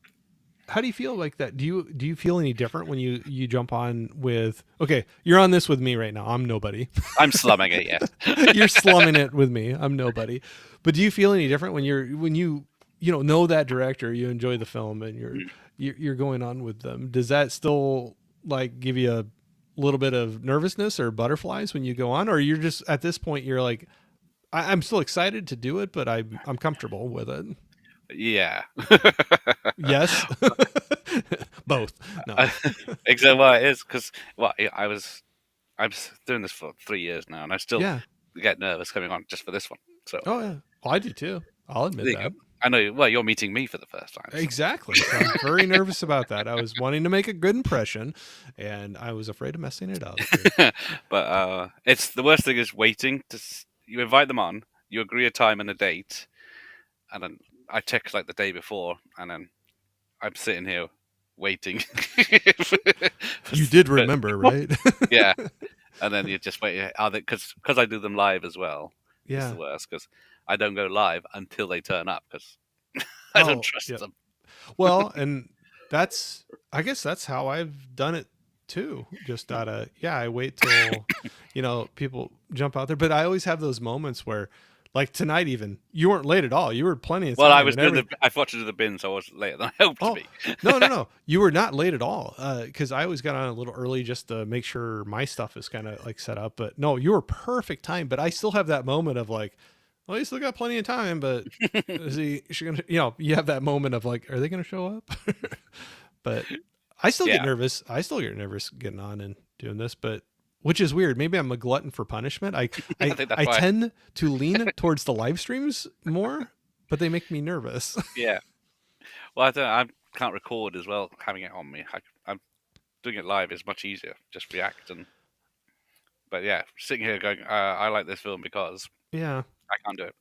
How do you feel like that? Do you feel any different when you jump on with? Okay, you're on this with me right now. I'm nobody. I'm slumming it. Yes. You're slumming it with me. I'm nobody. But do you feel any different when you know that director, you enjoy the film, and you're going on with them? Does that still like give you a little bit of nervousness or butterflies when you go on, or you're just at this point you're like, I'm still excited to do it, but I'm comfortable with it. Yeah. Yes, both. No. Exactly. Well, it is because I'm doing this for 3 years now, and I still Yeah. get nervous coming on just for this one. So Oh yeah. Well, I do too. I'll admit there you go. that. I know. Well, you're meeting me for the first time, so Exactly. So I'm very nervous about that. I was wanting to make a good impression, and I was afraid of messing it up. but it's the worst thing is waiting to. You invite them on, you agree a time and a date, and then I text like the day before, and then I'm sitting here waiting. You did remember, right? Yeah, and then you just wait. Are they because I do them live as well? It's the Yeah. worst because I don't go live until they turn up because I don't Oh, trust yeah. them. Well, and that's I guess that's how I've done it too. Just out of yeah, I wait till people jump out there, but I always have those moments where like tonight even you weren't late at all. You were plenty of Well, time and every I thought to do the bin, so I was later than I hoped to Oh, be. no, no, no. You were not late at all. Cuz I always got on a little early just to make sure my stuff is kind of like set up, but no, you were perfect time, but I still have that moment of like well, you still got plenty of time, but is she gonna, you have that moment of like, are they going to show up? But I still get Yeah, nervous. I still get nervous getting on and doing this, but which is weird. Maybe I'm a glutton for punishment. I, I I, think that's I why. tend to lean towards the live streams more, but they make me nervous. Yeah. Well, I can't record as well having it on me. I'm doing it live is much easier. Just react and. But yeah, sitting here going, I like this film because Yeah. I can't do it.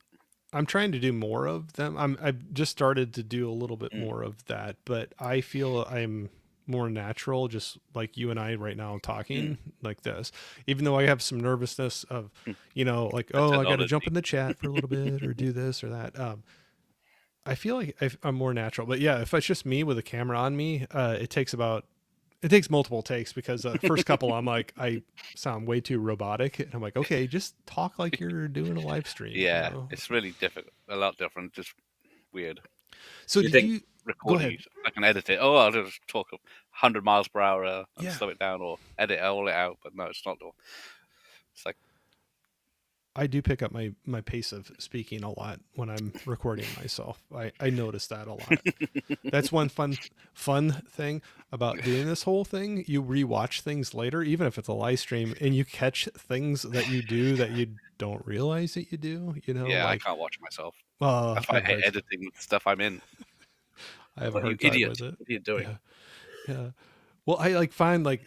I'm trying to do more of them. I've just started to do a little bit Mm, more of that, but I feel I'm more natural, just like you and I right now mm, talking like this. Even though I have some nervousness of, mm. like The oh I got to jump technology. in the chat for a little bit or do this or that. I feel like I'm more natural, but yeah, if it's just me with a camera on me, it takes multiple takes because the first couple I'm like I sound way too robotic, and I'm like okay, just talk like you're doing a live stream. Yeah, it's really difficult. A lot different. Just weird. So You did think you go recording, ahead? I can edit it. Oh, I'll just talk 100 miles per hour and Yeah. slow it down, or edit all it out. But no, it's not. It's like, I do pick up my pace of speaking a lot when I'm recording myself. I notice that a lot. That's one fun thing about doing this whole thing. You rewatch things later, even if it's a live stream, and you catch things that you do that you don't realize that you do. yeah, I Like can't watch myself. That's I why I have a hate hard editing the stuff I'm in. I have a Like, you hard time idiot! with it. What are you doing? Yeah, yeah. Well, I like find like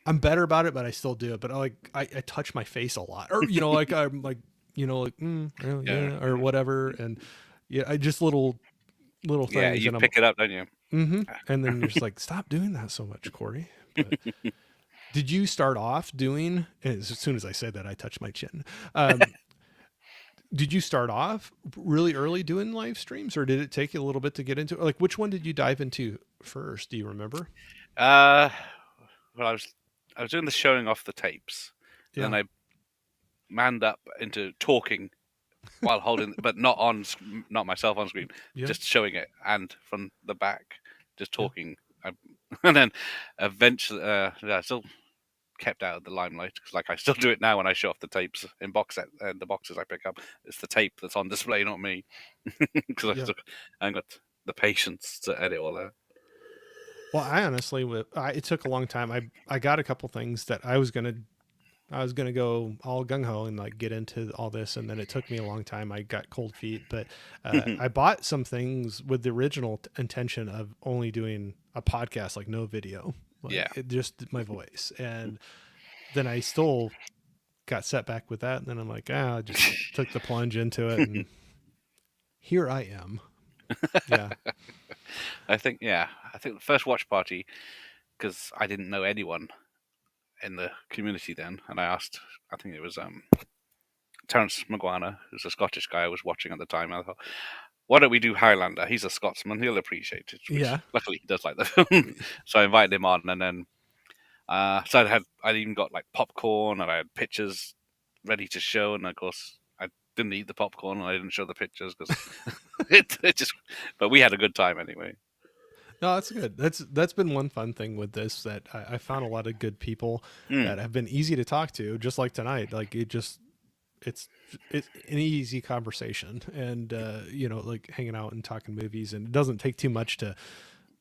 I'm better about it, but I still do it. But I touch my face a lot, or like I'm like like well, Yeah, yeah, or whatever, and yeah, I just little yeah, things, you and I'm pick it up, don't you? and then you're just like, stop doing that so much, Corey. But did you start off doing? And as soon as I said that, I touched my chin. Um, did you start off really early doing live streams, or did it take you a little bit to get into it? Like, which one did you dive into first? Do you remember? Uh, well, I was doing the showing off the tapes, and then Yeah, I manned up into talking while holding, but not myself on screen, yeah, just showing it and from the back, just yeah. talking. I, and then eventually, yeah, I still kept out of the limelight because, like, I still do it now when I show off the tapes in box set and the boxes I pick up. It's the tape that's on display, not me, because Yeah. I haven't got the patience to edit all that. Well, I honestly, it took a long time. I got a couple things that I was gonna. I was gonna go all gung ho and like get into all this, and then it took me a long time. I got cold feet, but I bought some things with the original intention of only doing a podcast, like no video, Yeah. like just my voice. And then I still got set back with that, and then I'm like, I just took the plunge into it, and here I am. Yeah, I think, yeah, I think the first watch party, because I didn't know anyone in the community then, and I asked, I think it was Terence McGuana, who's a Scottish guy I was watching at the time. I thought, why don't we do Highlander? He's a Scotsman, he'll appreciate it, which yeah. luckily he does like the film. So I invited him on, and then so I'd even got like popcorn, and I had pictures ready to show, and of course I didn't eat the popcorn, and I didn't show the pictures because it just. But we had a good time anyway. No, that's good. That's been one fun thing with this, that I found a lot of good people Mm, that have been easy to talk to, just like tonight. Like it's it's an easy conversation, and like hanging out and talking movies, and it doesn't take too much to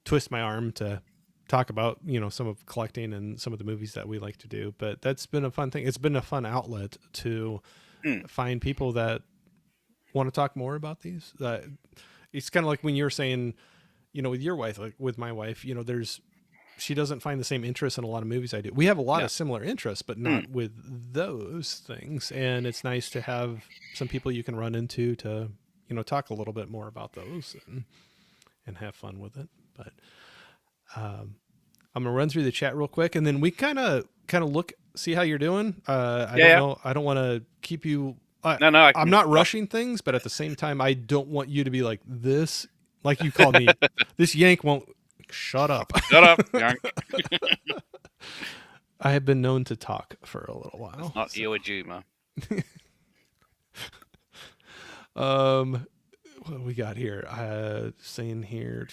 twist my arm to talk about some of collecting and some of the movies that we like to do. But that's been a fun thing. It's been a fun outlet to mm, find people that want to talk more about these. It's kind of like when you're saying, with your wife, like with my wife, she doesn't find the same interest in a lot of movies I do. We have a lot yeah. of similar interests, but Mm, not with those things. And it's nice to have some people you can run into to, talk a little bit more about those and have fun with it. But I'm gonna run through the chat real quick, and then we kind of look, see how you're doing. I yeah, don't yeah. know. I don't want to keep you. No, no, I I'm can not talk. rushing things, but at the same time, I don't want you to be like this. Like you called me, this yank won't shut up. Shut up, Yank. I have been known to talk for a little It's while. not So, Iwo Jima. um, what do we got here? Saying here,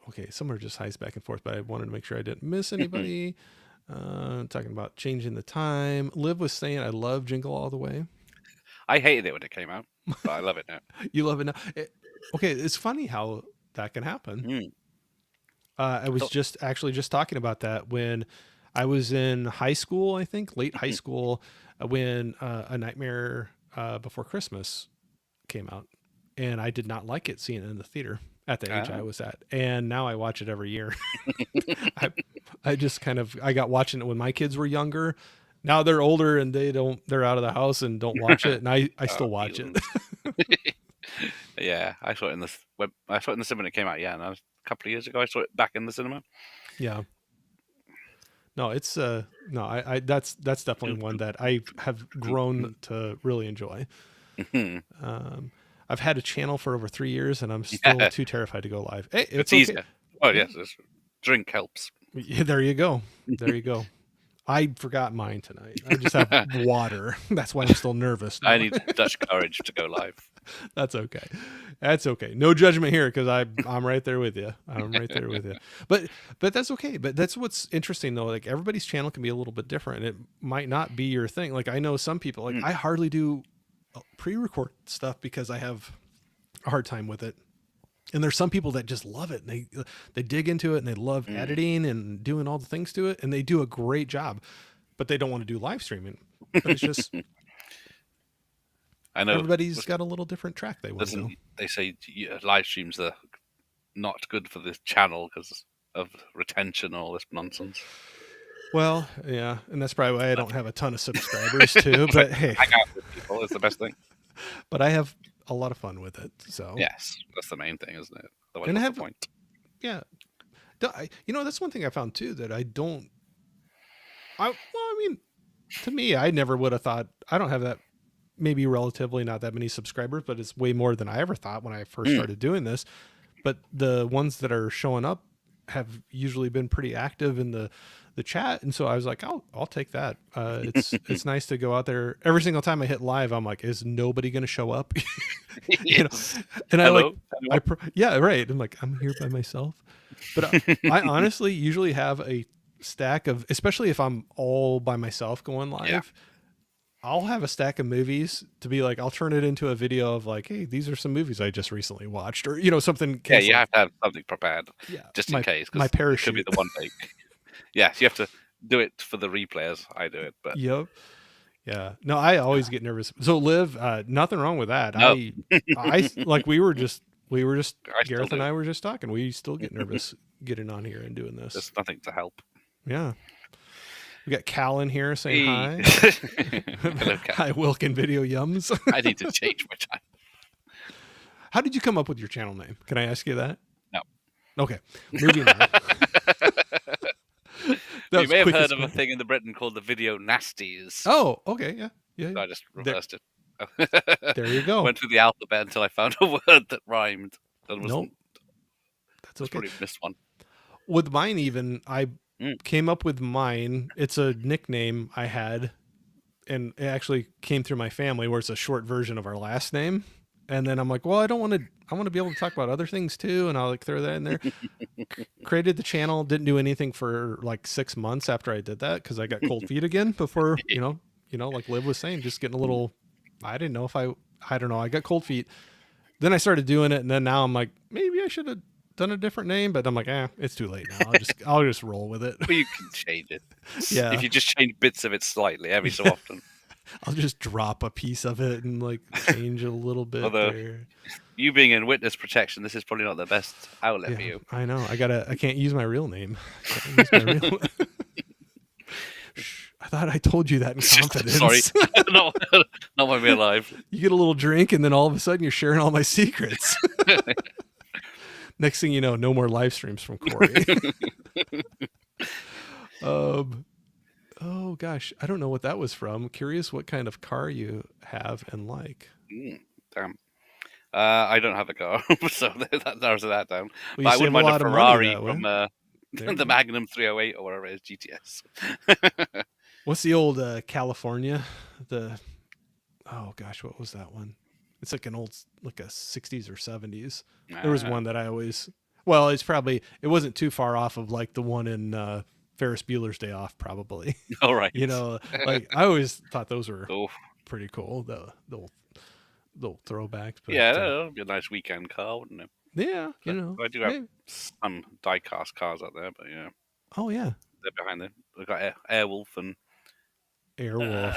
okay, some are just highs back and forth, but I wanted to make sure I didn't miss anybody. Talking about changing the time. Liv was saying, I love Jingle All the Way. I hated it when it came out, but I love it now. You love it now. Okay, it's funny how that can happen. Mm. I was So, just talking about that when I was in high school, I think, late high school, when A Nightmare Before Christmas came out. And I did not like it seeing it in the theater at the age I ah. was at. And now I watch it every year. I, I just I got watching it when my kids were younger. Now they're older and they're out of the house and don't watch it. And I Oh, still watch it. heathens. Yeah, I saw it in the I saw it in the cinema when it came out. Yeah, and that was a couple of years ago. I saw it back in the cinema. Yeah. No, it's no, that's definitely one that I have grown to really enjoy. Um, I've had a channel for over 3 years, and I'm still Yeah, too terrified to go live. Hey, it's it's okay. easier. Oh Yeah, yes, drink helps. yeah, there you go. There you go. I forgot mine tonight. I just have water. That's why I'm still nervous. I No, need Dutch courage to go live. that's okay. That's okay. No judgment here because I'm right there with you. I'm right there with you. But that's okay. But that's what's interesting though. Like everybody's channel can be a little bit different. It might not be your thing. Like I know some people. Like Mm, I hardly do pre-record stuff because I have a hard time with it. And there's some people that just love it. And they dig into it and they love mm. editing and doing all the things to it, and they do a great job. But they don't want to do live streaming. But it's just I know. everybody's got a little different track they want to Doesn't go. they say live streams are not good for this channel because of retention and all this nonsense? Well, yeah, and that's probably why I don't have a ton of subscribers too. It's like But hey, hang out with people is the best thing. but I have a lot of fun with it. So Yes, that's the main thing, isn't it? Otherwise, and I what's the have point? yeah, that's one thing I found too that I don't. I mean, to me, I never would have thought. I don't have that. Maybe relatively not that many subscribers, but it's way more than I ever thought when I first Mm. started doing this. But the ones that are showing up have usually been pretty active in the chat, and so I was like, I'll take that. It's nice to go out there every single time I hit live. I'm like, is nobody going to show up? you know, Yes. and I like Hello, anyone? yeah, right. I'm like, I'm here by myself, but I honestly usually have a stack of, especially if I'm all by myself going Yeah, live. I'll have a stack of movies to be like, I'll turn it into a video of like, hey, these are some movies I just recently watched, or something in yeah. case You like, have to have something prepared yeah, just in case my because it could be parachute. the one take. Yes, you have to do it for the replayers. I do it, but Yep. Yeah. No, I always get nervous. So Liv, nothing wrong with that. No, I like we were just I still Gareth and do. I were just talking. We still get nervous getting on here and doing this. There's nothing to help. Yeah. We got Cal in here saying Hey. hi. Hello, Cat. Hi, Wilkin Video Yums. I need to change my time. How did you come up with your channel name? Can I ask you that? No. Okay. Moving on. That You was may have quick heard as of a quick. thing in the Britain called the video nasties. Oh, okay. Yeah. Yeah. So I just There, reversed it. there you go. Went through the alphabet until I found a word that rhymed. That Nope. wasn't. That's Was okay. probably missed one. With mine, even, I Mm. came up with mine. It's a nickname I had, and it actually came through my family where it's a short version of our last name. And then I'm like, well, I want to be able to talk about other things too. And I'll like throw that in there. Created the channel, didn't do anything for like 6 months after I did that because I got cold feet again before, like Liv was saying, just getting a little, I didn't know if I don't know. I got cold feet. Then I started doing it. And then now I'm like, maybe I should have done a different name, but I'm like, it's too late now. I'll just roll with it. But you can change it. Yeah. If you just change bits of it slightly every so often. I'll just drop a piece of it and like change a little bit Although, there. you being in witness protection, this is probably not the best outlet for Yeah, you. I know. I can't use my real name. Can't use my real Shh, I thought I told you that in confidence. Sorry, not when we're live. You get a little drink and then all of a sudden you're sharing all my secrets. Next thing you know, no more live streams from Corey. Oh gosh, I don't know what that was from. Curious what kind of car you have and like. Damn. I don't have a car, so that narrows that down. Well, But you I save wouldn't a mind a lot of money Ferrari that way. from There you the go. Magnum 308 or whatever it is, GTS. What's the old California? Oh gosh, what was that one? It's like an old, like a 60s or 70s. There was one that I always, well, it wasn't too far off of like the one in Ferris Bueller's Day Off, probably. All right. Like I always thought those were Oh, pretty cool. The old throwbacks. But, yeah, that'll be a nice weekend car, wouldn't it? yeah, I do have some die-cast cars out there, but yeah, Oh yeah, they're behind there. We've got Airwolf and Airwolf.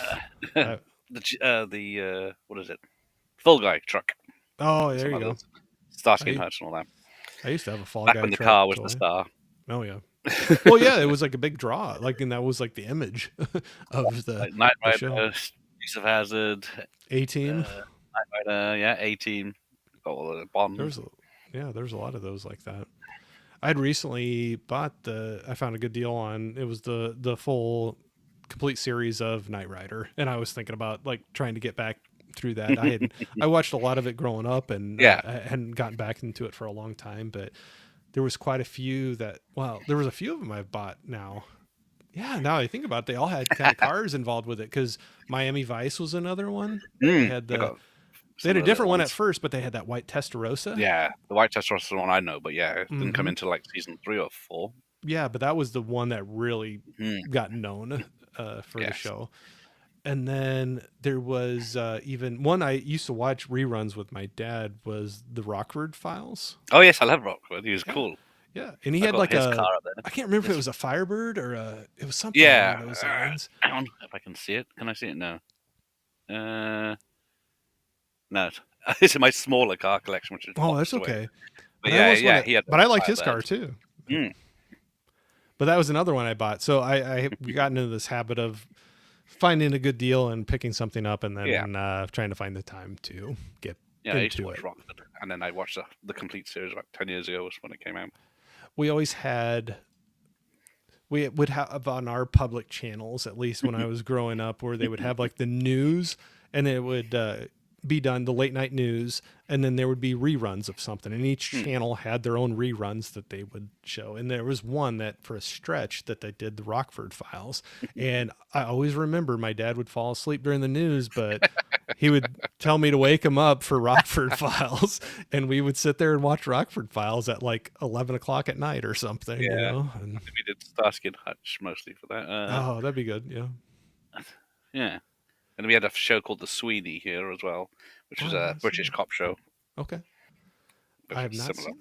the what is it? Full Guy truck. Oh, there Some you go. others. Starsky I- and Hutch and all that. I used to have a Fall Back Guy when the truck car was toy. the star. Oh yeah. Well, yeah, it was like a big draw, like, and that was like the image of the, Like Night the show. Rider, Dukes of Hazzard, A-Team. Night Rider, yeah, A-Team, got all the Bond. There's a lot of those like that. I'd recently bought I found a good deal on, it was the full complete series of Knight Rider, and I was thinking about like trying to get back through that. I watched a lot of it growing up, and Yeah. I hadn't gotten back into it for a long time, but there was quite a few there was a few of them I've bought now. Yeah, now I think about it, they all had kind of cars involved with it, because Miami Vice was another one. They had I got they had some a of the different one at ones. first, but they had that white Testarossa. Yeah, the White Testarossa is the one I know, but yeah, it didn't come Mhm. into like season 3 or 4. Yeah, but that was the one that really got known for the Yes. show. And then there was even one I used to watch reruns with my dad, was the Rockford Files. Oh yes, I love Rockwood. He was Yeah. cool. Yeah, and he I had got like his car up there. I can't remember if it was a Firebird or it was something Yeah. along those lines. Hang on, if I can see it. Can I see it now? No, it's in my smaller car collection, which is Oh, that's boxed away. okay. But I yeah, almost yeah, wanna- he had. but I liked his Firebird. car too. Mm. But that was another one I bought. So I got into this habit of finding a good deal and picking something up, and then trying to find the time to get Yeah, I used to into watch it. Rockford, and then I watched the complete series about 10 years ago was when it came out. We always had, we would have on our public channels, at least when I was growing up, where they would have like the news, and it would be done, the late night news, and then there would be reruns of something, and each channel had their own reruns that they would show. And there was one that for a stretch that they did the Rockford Files, and I always remember my dad would fall asleep during the news, but he would tell me to wake him up for Rockford Files, and we would sit there and watch Rockford Files at like 11 o'clock at night or something. You Yeah. know? And, We did Starsky and Hutch mostly for that. oh, that'd be good. Yeah. Yeah. And we had a show called The Sweeney here as well, which was Oh, a I've British seen cop show. Okay. but I have not similar.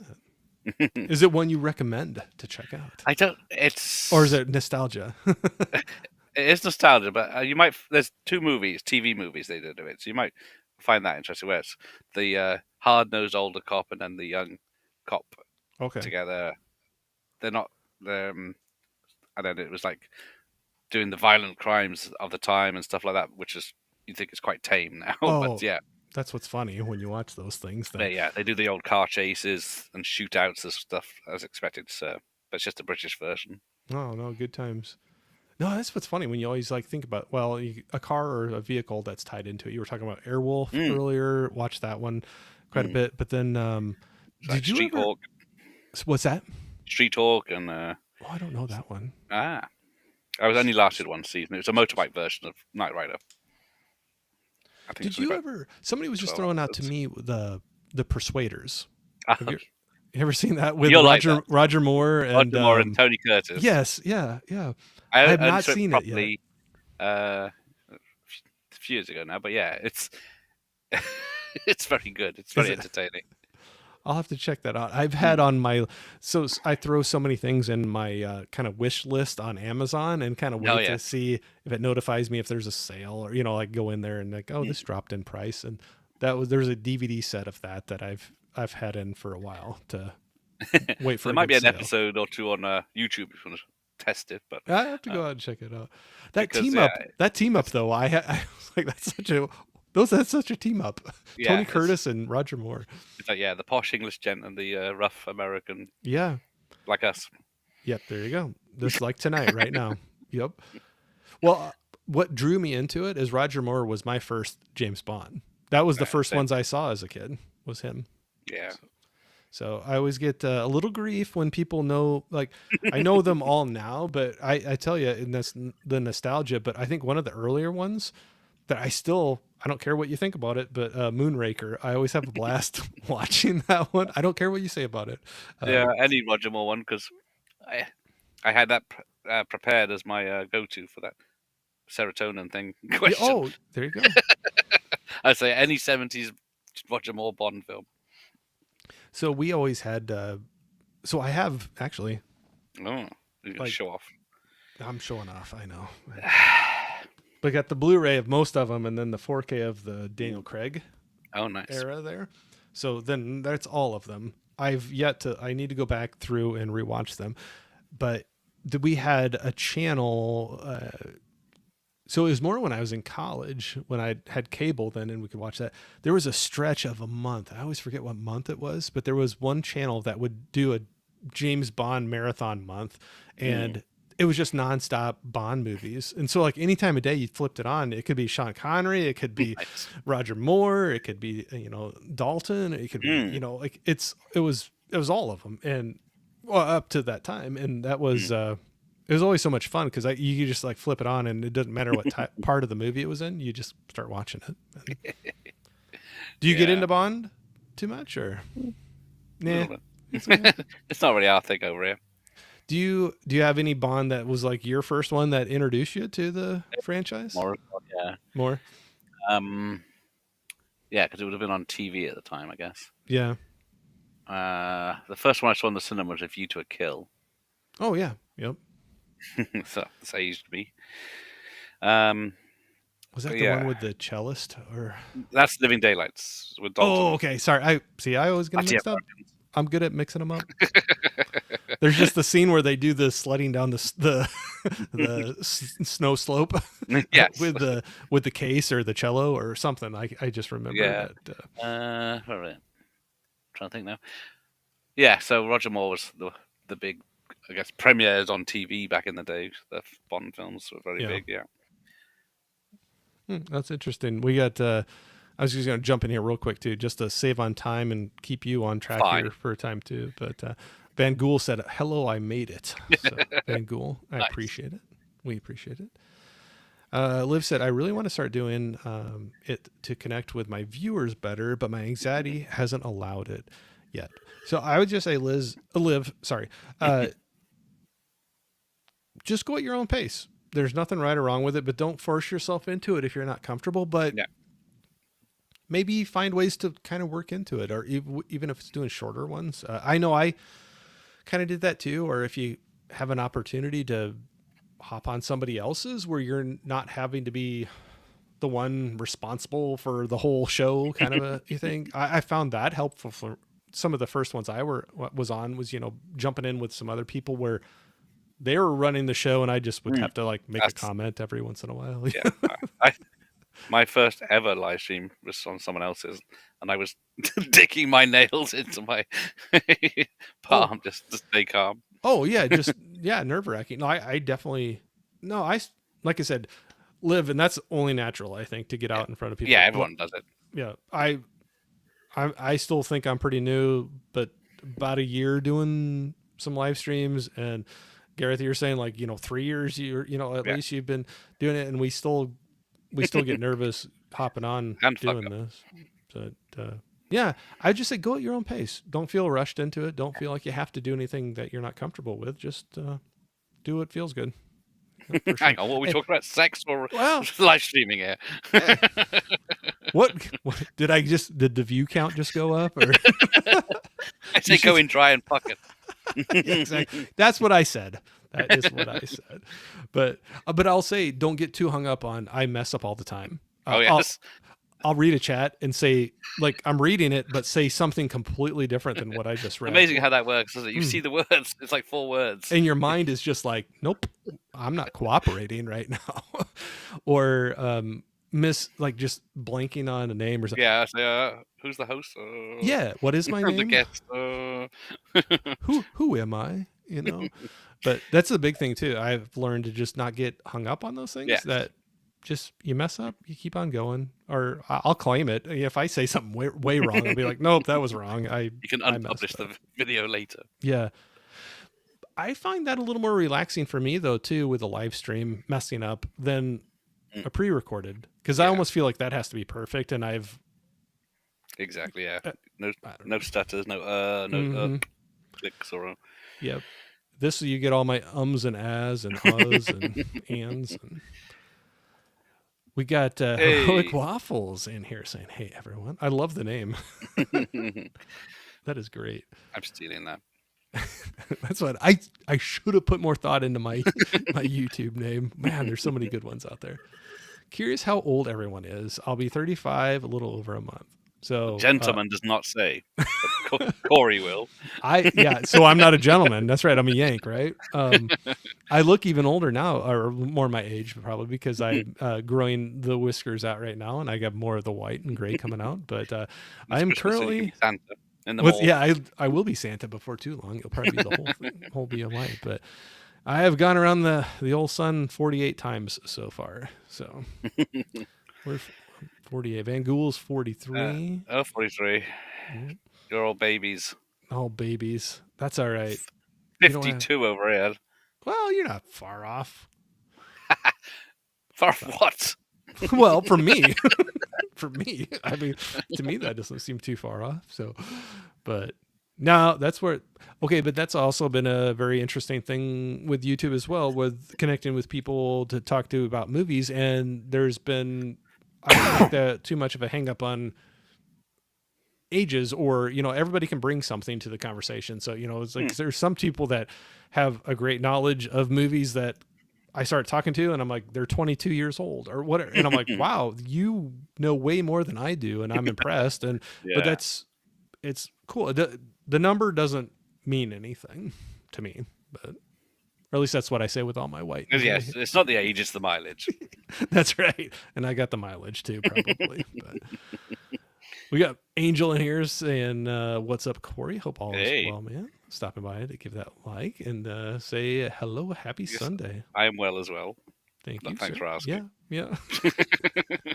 seen that. Is it one you recommend to check out? I don't. It's Or is it nostalgia? it is nostalgia, but you might. There's two movies, TV movies they did of it, so you might find that interesting. Where it's the hard-nosed older cop and then the young cop Okay. together. They're not. And then it was like doing the violent crimes of the time and stuff like that, which is you think is quite tame now. But Oh, yeah, that's what's funny when you watch those things. That they do the old car chases and shootouts and stuff as expected. So, but it's just a British version. oh no, good times. No, that's what's funny when you always like think about a car or a vehicle that's tied into it. You were talking about Airwolf Mm, earlier. Watched that one quite a mm. bit, but then It's like did you Street ever? Hawk, What's that? Street Hawk, and Oh, I don't know that one. ah, I was only lasted one season. It was a motorbike version of Knight Rider. I think Did it's only you about ever? Somebody was just 12 throwing out to episodes. me the Persuaders. Have Ah, you ever seen that with you'll like that. Roger Moore and Roger Moore and Tony Curtis. yes, yeah, yeah. I I have only not saw it seen it yet. properly a few years ago now, but yeah, it's it's very good. It's Is very it? entertaining. I'll have to check that out. I've had Mm. on my I throw so many things in my kind of wish list on Amazon and kind of Oh wait yeah. to see if it notifies me if there's a sale or like go in there and like oh Mm. this dropped in price and there's a DVD set of that I've had in for a while to wait for There a might good be an sale. episode or two on YouTube if you want to test it, but I have to uh, go out and check it out. because yeah, That team up it's though, I was like that's such a team up. yeah, Tony Curtis and Roger Moore. it's like yeah, the posh English gent and the rough American Yeah. like us. Yep. There you go. Just like tonight, right now. Yep. Well, what drew me into it is Roger Moore was my first James Bond. That was the first Same. ones I saw as a kid. Was him. Yeah. So I always get a little grief when people know, like, I know them all now, but I tell you, and that's the nostalgia. But I think one of the earlier ones that I don't care what you think about it, but Moonraker, I always have a blast watching that one. I don't care what you say about it. Yeah, Uh, any Roger Moore one because I I had that prepared as my go-to for that serotonin thing yeah, question. oh, there you go. I'd say any 70s Roger Moore Bond film. So we always had, so I have actually, Oh, you can like, show off. I'm showing off. I know. But I got the Blu-ray of most of them, and then the 4K of the Daniel Craig Oh, nice. era there. So then that's all of them. I need to go back through and rewatch them. But we had a channel. So it was more when I was in college, when I had cable then, and we could watch that. There was a stretch of a month. I always forget what month it was, but there was one channel that would do a James Bond marathon month, Mm, and it was just nonstop Bond movies. And so, like any time of day you flipped it on, it could be Sean Connery, it could be nice. Roger Moore, it could be Dalton, it could be Mm, like it was all of them, and well, up to that time, and that was. mm. It was always so much fun because you could just like flip it on and it doesn't matter what part of the movie it was in. You just start watching it. And do you get Yeah, into Bond too much or a nah? little bit. It's okay. It's not really our thing over here. Do you have any Bond that was like your first one that introduced you to the franchise? More, yeah. More? Um, yeah, because it would have been on TV at the time, I guess. Yeah. The first one I saw in the cinema was A View to a Kill. Oh yeah. Yep. So that's how it used to be. Um, Was but that the one yeah, with the cellist or? that's Living Daylights with Oh, Dalton. okay. Sorry. I always get them That's yeah, mixed up. I'm good at mixing them up. There's just the scene where they do the sledding down the snow slope yes. with the case or the cello or something. I just remember Yeah. that. Where are we? Trying to think now. Yeah, so Roger Moore was the big, I guess, premieres on TV back in the day. The Bond films were very Yeah, big. Yeah. that's interesting. We got. I was just going to jump in here real quick too, just to save on time and keep you on track Fine. here for a time too. But Van Gool said, "Hello, I made it." So Van Gool, I Nice. appreciate it. We appreciate it. Liv said, I really want to start doing it to connect with my viewers better, but my anxiety hasn't allowed it yet. So I would just say, Liv, sorry, just go at your own pace. There's nothing right or wrong with it, but don't force yourself into it if you're not comfortable. But Yeah. maybe find ways to kind of work into it, or even if it's doing shorter ones. I know I kind of did that too. Or if you have an opportunity to hop on somebody else's where you're not having to be the one responsible for the whole show kind of a thing. I found that helpful for some of the first ones I was on was, jumping in with some other people where they were running the show and I just would Mm, have to like make a that's comment every once in a while. yeah. I My first ever live stream was on someone else's, and I was digging my nails into my Oh, palm just to stay calm. oh yeah. Just, yeah. Nerve wracking. No, I definitely, no, like I said, live. And that's only natural, I think, to get Yeah, out in front of yeah, people. everyone does it. Yeah. I still think I'm pretty new, but about a year doing some live streams. And Gareth, you're saying like 3 years, at Yeah, least you've been doing it, and we still get nervous hopping on and fuck doing up. this. But yeah, I just say go at your own pace. Don't feel rushed into it. Don't feel like you have to do anything that you're not comfortable with. Just do what feels good. For sure. Hang on, what are we Hey, talking about? Sex or well, live streaming here? hey, what did the view count just go up, or I you say go should? in dry and fuck Yeah, it. exactly. That's what I said. That is what I said. But I'll say don't get too hung up on I mess up all the time. Oh I'll yes, I'll read a chat and say like I'm reading it, but say something completely different than what I just read. amazing how that works, isn't it? You see the words; it's like 4 words. And your mind is just like, nope, I'm not cooperating right now, or like just blanking on a name or something. Yeah, I say, who's the host? Yeah, what is my The name? guest. Who am I? But that's the big thing too. I've learned to just not get hung up on those things. Yeah, That just you mess up, you keep on going, or I'll claim it. If I say something way wrong, I'll be like, nope, that was wrong. you can I messed unpublish the up. video later. Yeah, I find that a little more relaxing for me though too with a live stream messing up than Mm. a pre-recorded, because I Yeah, almost feel like that has to be perfect, and exactly. Yeah, uh, no, I don't no know. stutters, no Mm-hmm. clicks or. Yep. This you get all my ums and ahs and uhs and ands. And we got Heroic Hey, Waffles in here saying, "Hey everyone, I love the name. I'm That is great." stealing that. That's what I should have put more thought into my my YouTube name. Man, there's so many good ones out there. Curious how old everyone is. I'll be 35, a little over a month. So Gentleman does not say, but Corey will. yeah. So I'm not a gentleman. That's right. I'm a Yank, right? I look even older now, or more my age, probably because I'm growing the whiskers out right now, and I got more of the white and gray coming out. But I It's am Christmas, so you can be currently Santa in the with mall. yeah. I will be Santa before too long. It'll probably be the whole thing, whole be a white. But I have gone around the old sun 48 times so far. So we're 48. Van Gool's 43. 43. Yeah. You're all babies. Oh, babies. That's all right. You don't have. 52 over here. Well, you're not far off. For what? Well, for me, for me, I mean, to me that doesn't seem too far off. So, but no, that's where. Okay, but that's also been a very interesting thing with YouTube as well, with connecting with people to talk to about movies. And there's been, I don't think that too much of a hang up on ages, or everybody can bring something to the conversation. So it's like there's some people that have a great knowledge of movies that I start talking to, and I'm like, they're 22 years old or whatever, and I'm like, wow, you know way more than I do, and I'm impressed. And but Yeah. it's cool. The number doesn't mean anything to me, but or at least that's what I say with all my white and Yes, gray. it's not the age, it's the mileage. That's right, and I got the mileage too, probably. But we got Angel in here saying, "What's up, Corey? Hope all is Hey, well, man." Stopping by to give that like and say hello, happy yes, Sunday. I am well as well. Thank you, Thanks sir. for asking. Yeah, yeah.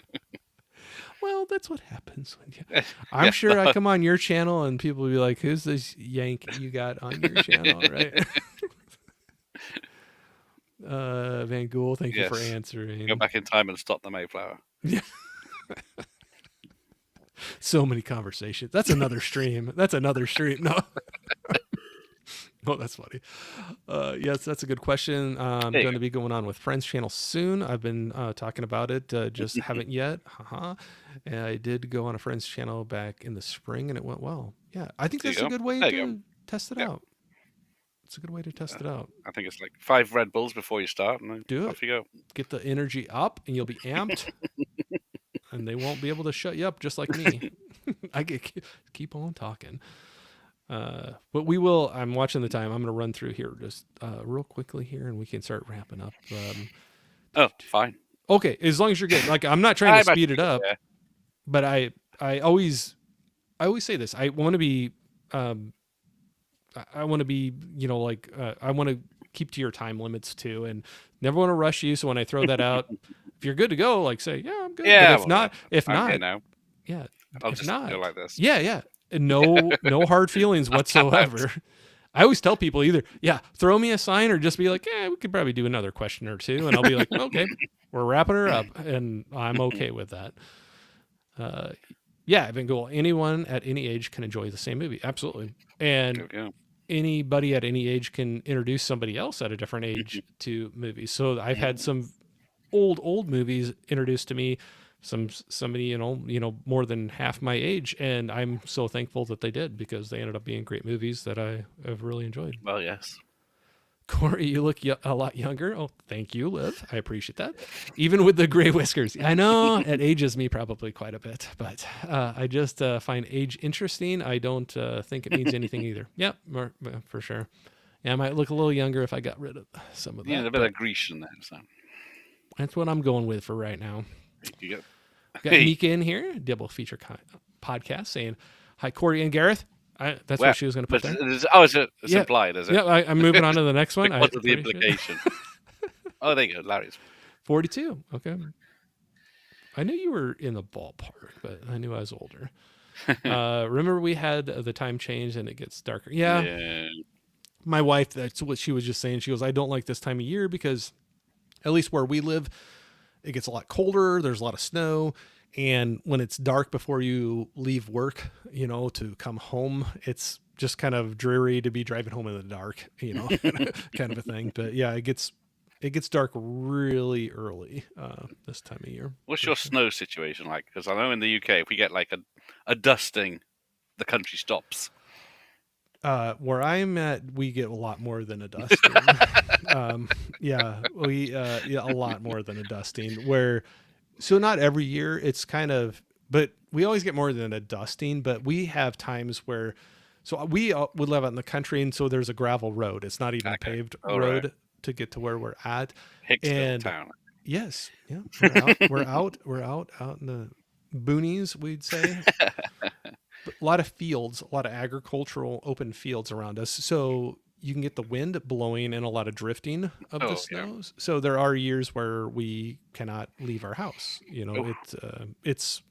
Well, that's what happens when you. I'm Yeah, sure I come on your channel and people will be like, "Who's this Yank you got on your channel?" Right? Van Gool, thank you for yes. Go answering. back in time and stop the Mayflower. Yeah, so many conversations. That's another stream. That's another stream. No. Oh, that's funny. Yes, that's a good question. I'm There you going go. to be going on with Friends channel soon. I've been talking about it, just haven't yet. Haha. And I did go on a Friends channel back in the spring, and it went well. Yeah, I think There you that's a go. good way There you go. to test it Yeah. out. It's a good way to test it out. I think it's like 5 Red Bulls before you start, and then Do it. off you go. Get the energy up, and you'll be amped, and they won't be able to shut you up, just like me. I get keep on talking. But we will. I'm watching the time. I'm going to run through here just real quickly here, and we can start wrapping up. Oh, fine. Okay, as long as you're good. Like I'm not trying to speed it up, but I always say this. I want to be I want to be, like I want to keep to your time limits too, and never want to rush you. So when I throw that out, if you're good to go, like say, yeah, I'm good. Yeah, but if I'm not, here now. yeah, I'll if just not, go like this. yeah, and no hard feelings whatsoever. I always tell people either, yeah, throw me a sign or just be like, yeah, we could probably do another question or two, and I'll be like, okay, we're wrapping her up, and I'm okay with that. Yeah, I've been cool. Anyone at any age can enjoy the same movie, absolutely, and anybody at any age can introduce somebody else at a different age to movies. So I've had some old movies introduced to me, somebody more than half my age, and I'm so thankful that they did, because they ended up being great movies that I have really enjoyed. Well, yes. Corey, you look a lot younger. Oh, thank you, Liv. I appreciate that. Even with the gray whiskers. I know it ages me probably quite a bit, but I just find age interesting. I don't think it means anything either. Yeah, for sure. Yeah, I might look a little younger if I got rid of some of that. Yeah, a bit of grease in there. So. That's what I'm going with for right now. You got Mika in here, double feature podcast, saying, hi, Corey and Gareth. That's what she was going to put there. It's implied, is it? Yeah, I'm moving on to the next one. What is the implication? Oh, there you go, Larry's. 42. Okay. I knew you were in the ballpark, but I knew I was older. Remember we had the time change and it gets darker. Yeah. My wife, that's what she was just saying. She goes, I don't like this time of year because at least where we live, it gets a lot colder. There's a lot of snow. And when it's dark before you leave work, to come home, it's just kind of dreary to be driving home in the dark, kind of a thing. But yeah, it gets dark really early this time of year. What's your snow situation like? Because I know in the UK, if we get like a dusting, the country stops. Where I'm at, we get a lot more than a dusting. A lot more than a dusting. So not every year, it's kind of, but we always get more than a dusting. But we have times where, so we would live out in the country, and so there's a gravel road. It's not even a paved road to get to where we're at. Hicksville town. Yes, yeah, we're out in the boonies, we'd say. A lot of fields, a lot of agricultural open fields around us. So you can get the wind blowing and a lot of drifting of the snows. Yeah. So there are years where we cannot leave our house. It's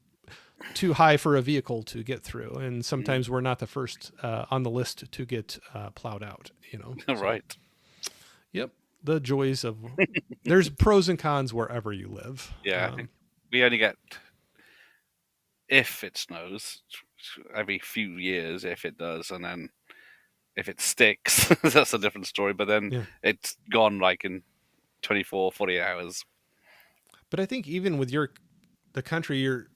too high for a vehicle to get through, and sometimes we're not the first on the list to get plowed out. So, right. Yep, the joys of there's pros and cons wherever you live. Yeah, I think we only get, if it snows, every few years, if it does, and then if it sticks, that's a different story. But then it's gone like in 24, 48 hours. But I think even with the country, you're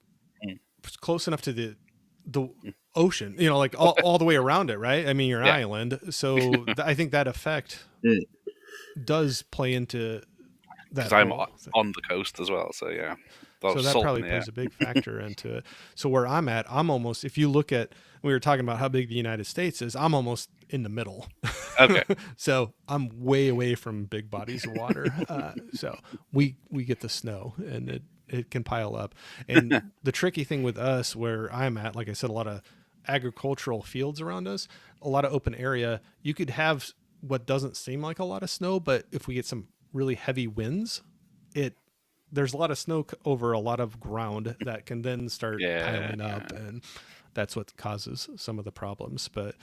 close enough to the ocean, like all the way around it, right? I mean, you're an island. So I think that effect does play into that. Because I'm on the coast as well. So yeah. So that probably plays a big factor into it. So where I'm at, I'm almost, if you look at, we were talking about how big the United States is, I'm almost in the middle. Okay. So I'm way away from big bodies of water. So we get the snow, and it can pile up. And the tricky thing with us where I'm at, like I said, a lot of agricultural fields around us, a lot of open area. You could have what doesn't seem like a lot of snow, but if we get some really heavy winds, there's a lot of snow over a lot of ground that can then start piling up, and that's what causes some of the problems. But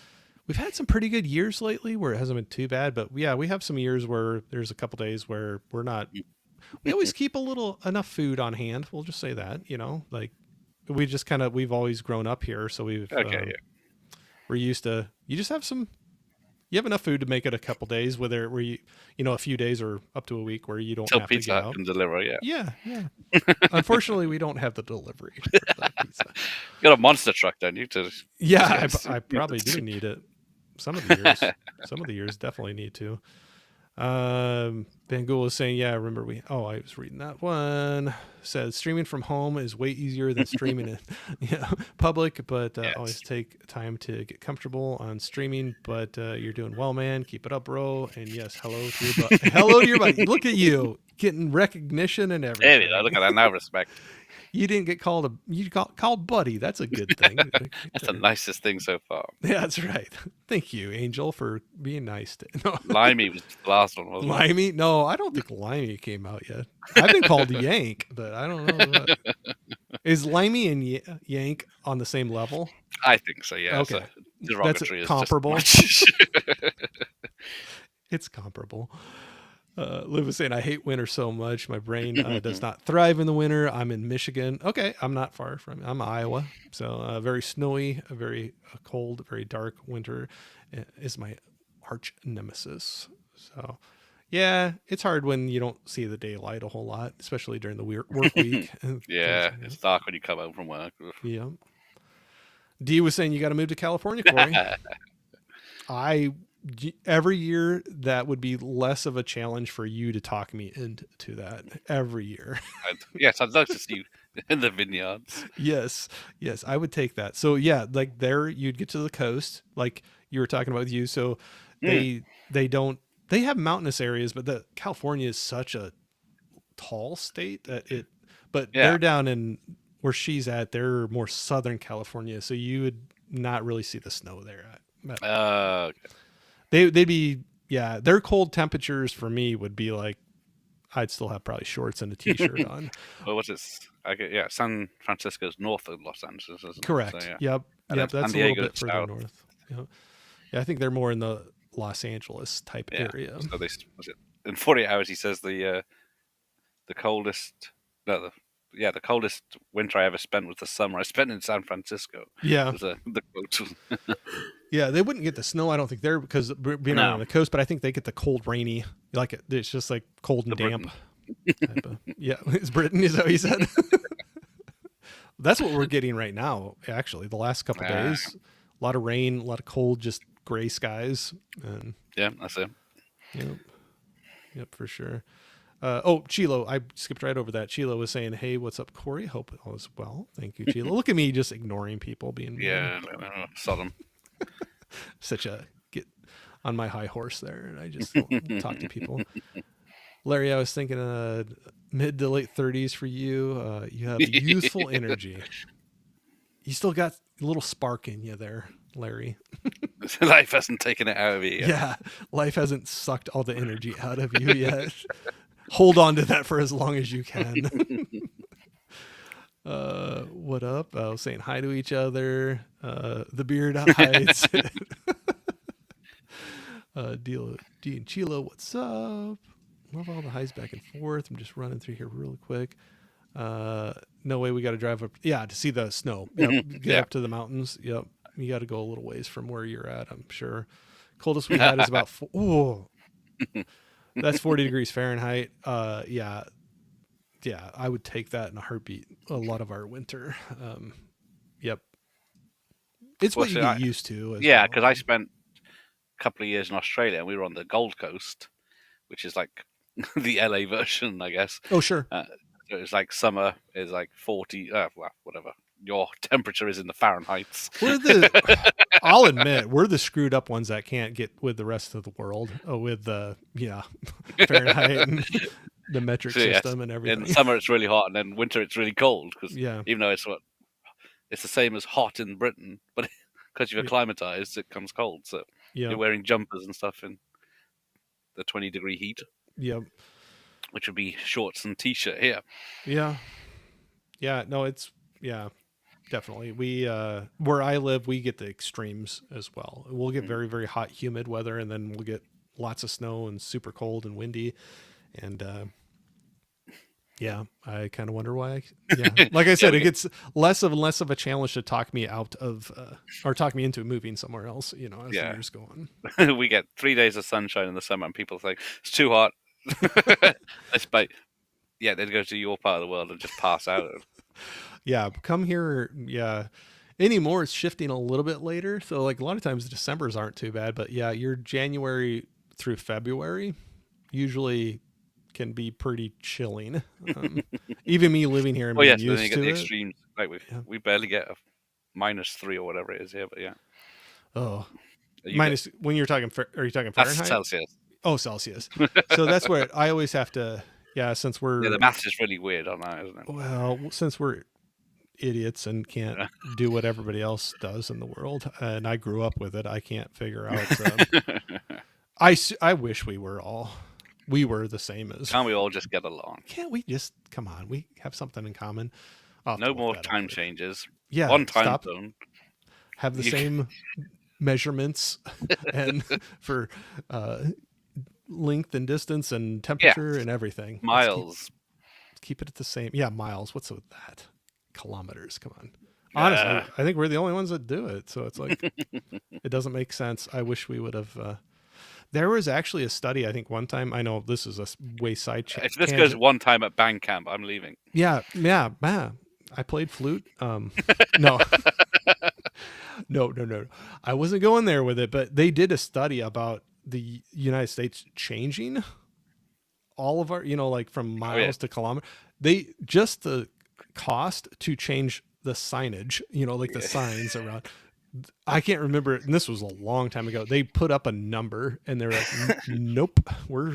we've had some pretty good years lately where it hasn't been too bad. But yeah, we have some years where there's a couple days where we're not. We always keep enough food on hand. We'll just say that, like we just we've always grown up here, so we're used to. You just have you have enough food to make it a couple days, whether where you a few days or up to a week where you don't have to get out. Can deliver, yeah. Unfortunately, we don't have the delivery. You got a monster truck, don't you? I probably do need it. some of the years, definitely need to. Van Gool was saying, yeah, I remember I was reading that one. Says streaming from home is way easier than streaming in public, but always Yes. take time to get comfortable on streaming. But you're doing well, man. Keep it up, bro. And yes, hello to your hello to your buddy. Look at you getting recognition and There we go. everything. Look at that now. Respect. You didn't get you got called buddy. That's a good thing. Right That's the there. nicest thing so far. Yeah, that's right. Thank you, Angel, for being nice to no. Limey was the last one, wasn't it? Limey? No, I don't think Limey came out yet. I've been called Yank, but I don't know. Is Limey and Yank on the same level? I think so. Yeah. Okay, So derogatory is comparable. Just It's comparable. Liv was saying, I hate winter so much. My brain does not thrive in the winter. I'm in Michigan. Okay, I'm not far from it. I'm Iowa. So very snowy, a very cold, very dark winter is my arch nemesis. So yeah, it's hard when you don't see the daylight a whole lot, especially during the work week. yeah. It's dark when you come home from work. Yeah. Dee was saying you got to move to California, Corey. Every year that would be less of a challenge for you to talk me into that every year. Yes, I'd love to see you in the vineyards. Yes, I would take that. So yeah, like there you'd get to the coast, like you were talking about with you. So they don't they have mountainous areas, but the California is such a tall state that but they're down in where she's at. They're more Southern California, so you would not really see the snow there. Okay. They'd be their cold temperatures for me would be like I'd still have probably shorts and a t-shirt on. Well, what's this? San Francisco's north of Los Angeles, isn't it? Correct. So, yeah. Yep. And Yep. then That's San a little Diego's bit further south. north. Yep. Yeah, I think they're more in the Los Angeles type Yeah. area. So was it in 48 hours? He says the coldest. No, the coldest winter I ever spent was the summer I spent in San Francisco. Yeah. Was, the quote. Yeah, they wouldn't get the snow, I don't think, there because being on the coast, but I think they get the cold, rainy, like it's just like cold and damp. Yeah, it's Britain, is that what you said? That's what we're getting right now, actually. The last couple days, a lot of rain, a lot of cold, just gray skies. And yeah, that's it. Yep, for sure. Chilo, I skipped right over that. Chilo was saying, hey, what's up, Corey? Hope all is well. Thank you, Chilo. Look at me just ignoring people, being Sodom. Such a get on my high horse there, and I just don't talk to people. Larry, I was thinking mid to late 30s for you. You have youthful energy. You still got a little spark in you there, Larry. Life hasn't taken it out of you yet. Yeah, life hasn't sucked all the energy out of you yet. Hold on to that for as long as you can. What up? I was saying hi to each other. The beard hides. D and Chilo, what's up? Love all the highs back and forth. I'm just running through here really quick. No way we got to drive up. Yeah, to see the snow. Yep, get up to the mountains. Yep. You got to go a little ways from where you're at, I'm sure. Coldest we had is about that's 40 degrees Fahrenheit. Yeah, I would take that in a heartbeat. A lot of our winter. Yep. It's what you get used to. Yeah, because I spent a couple of years in Australia and we were on the Gold Coast, which is like the LA version, I guess. Oh, sure. It was like summer is like 40, whatever your temperature is in the Fahrenheit. I'll admit, we're the screwed up ones that can't get with the rest of the world with the Fahrenheit and the metric system and everything. In summer it's really hot, and then winter it's really cold because even though it's the same as hot in Britain, but because you've acclimatized, it comes cold. So you're wearing jumpers and stuff in the 20-degree heat. Yep. Which would be shorts and t-shirt here. Yeah. No, it's definitely. We where I live, we get the extremes as well. We'll get very, very hot, humid weather, and then we'll get lots of snow and super cold and windy. And I kind of wonder why. Like I said, it gets less and less of a challenge to talk me out of or talk me into moving somewhere else. As the years go on. We get 3 days of sunshine in the summer, and people think it's too hot. They'd go to your part of the world and just pass out. Yeah, come here. Yeah, Anymore, it's shifting a little bit later. So like a lot of times December's aren't too bad, but yeah, your January through February usually can be pretty chilling. Um, Even me living here and Oh being yes, then you used get the to it. extremes. Like Yeah. we barely get a -3 or whatever it is here, but yeah, Oh, you get minus when you're talking, are you talking that's Fahrenheit? Celsius. Oh, Celsius. So that's what I always have to, yeah, since Yeah, the we're, maths is really weird on that, isn't it? well, since we're idiots and can't Yeah. do what everybody else does in the world, and I grew up with it, I can't figure out. I wish we were the same as. Can't we all just get along? Can't we just come on? We have something in common. I'll have to No look more that up time later. changes. Yeah, One time stop. zone. Have the You same measurements and for uh, length and distance and yeah, temperature and everything. miles. Keep it at the same. Yeah, miles. What's with that? Kilometers. Come on. Honestly, Uh, I think we're the only ones that do it. So it's like it doesn't make sense. I wish we would have. There was actually a study. I think one time. I know this is a way side if this goes tangent. one time at band camp, I'm leaving. Yeah, yeah, man. I played flute. No, no. I wasn't going there with it, but they did a study about the United States changing all of our, like from Oh yeah, miles to kilometers. They just the cost to change the signage, like the yeah. signs around. I can't remember, and this was a long time ago. They put up a number, and they're like, "Nope, We're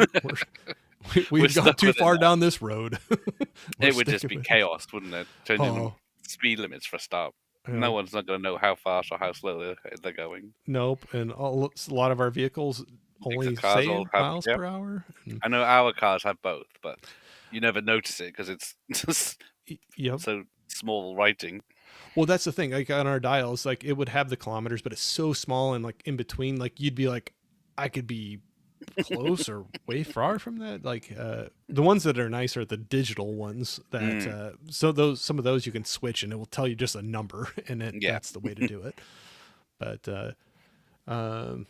we've gone stuck too with it far now. down this road. We're It would just sticking be with it." chaos, wouldn't it? Changing them Oh, speed limits for a start. yeah. No one's not going to know how fast or how slow they're going. Nope. And a lot of our vehicles Because only cars all say have. miles Yeah, per hour. And, I know our cars have both, but you never notice it because it's just yep. so small writing. Well, that's the thing. Like on our dials, like it would have the kilometers, but it's so small and like in between. Like you'd be like, I could be close or way far from that. Like the ones that are nice are the digital ones. That Mm, so those some of those you can switch and it will tell you just a number, and yeah. that's the way to do it. But um,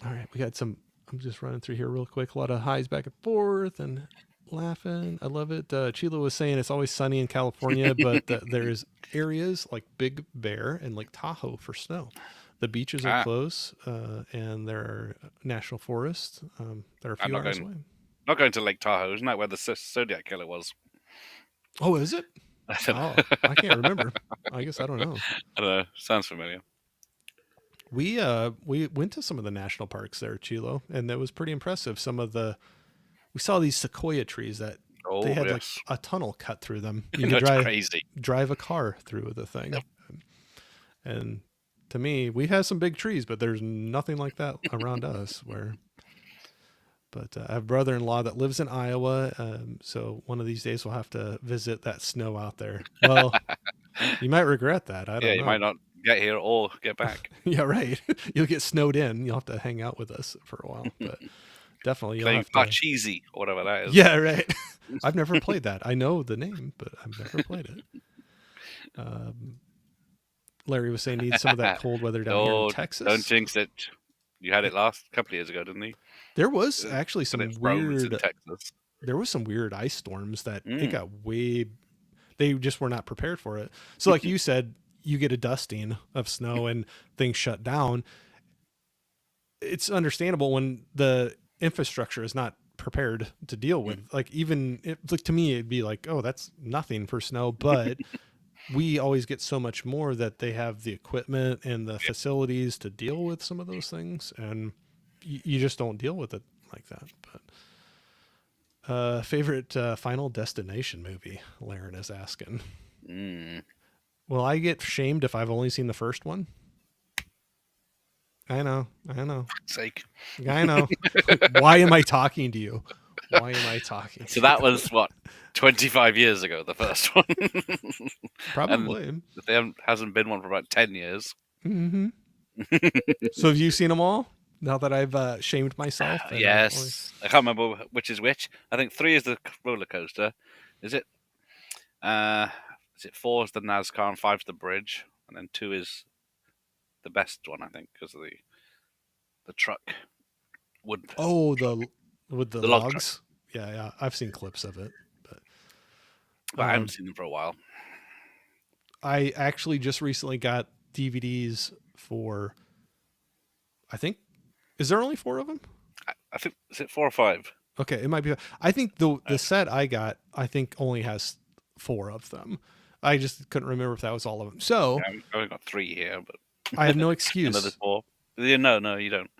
all right, we got some. I'm just running through here real quick. A lot of highs back and forth and laughing. I love it. Chilo was saying it's always sunny in California, but there's areas like Big Bear and Lake Tahoe for snow. The beaches are Ah, close, and there are national forests that are a I'm few hours away. not going to Lake Tahoe. Isn't that where the Zodiac killer was? Oh, is it? I don't Oh, I can't remember. I guess I don't know. know. Sounds familiar. We went to some of the national parks there, Chilo, and that was pretty impressive. We saw these sequoia trees that they Oh had like yes, a tunnel cut through them. You could that's crazy. drive a car through the thing. And to me, we have some big trees, but there's nothing like that around us. But I have a brother-in-law that lives in Iowa, so one of these days we'll have to visit that snow out there. Well, you might regret that. I Yeah, don't you might know. not get here or get back. Yeah, right. You'll get snowed in. You'll have to hang out with us for a while, but definitely you'll Playing have to. Parcheesi or whatever that is. Yeah, right. I've never played that. I know the name, but I've never played it. Um, Larry was saying need some of that cold weather down here in Oh, don't Texas. jinx it. You had it last couple of years ago, didn't you? There was actually But some it froze in weird. Texas. There was some weird ice storms that it Mm, got way. They just were not prepared for it. So, like you said, you get a dusting of snow and things shut down. It's understandable when the infrastructure is not prepared to deal mm, with. Like even like to me, it'd be like, oh, that's nothing for snow, but we always get so much more that they have the equipment and the yeah. facilities to deal with some of those things, and you just don't deal with it like that. But favorite Final Destination movie? Laren is asking. Mm. Will I get shamed if I've only seen the first one? I know, I know, Sake. I know. Why am I talking to you? Why am I talking So to that you? was what 25 years ago, the first one, and Probably. there hasn't been one for about 10 years. Hmm. So have you seen them all? Now that I've shamed myself and I've only. Yes, I can't remember which is which. I think 3 is the roller coaster. Is it? Uh, is it 4 is the NASCAR and 5 is the bridge, and then 2 is the best one, I think, because of the truck wood, Oh, the with the the log truck. logs. Yeah, yeah. I've seen clips of it, but But I haven't seen them for a while. I actually just recently got DVDs for. I think is there only 4 of them? I think is it 4 or 5? Okay, it might be. I think the Uh, set I got, I think only has 4 of them. I just couldn't remember if that was all of them. So yeah, I've only got 3 here, but I have no another excuse. 4. Yeah, no, you don't.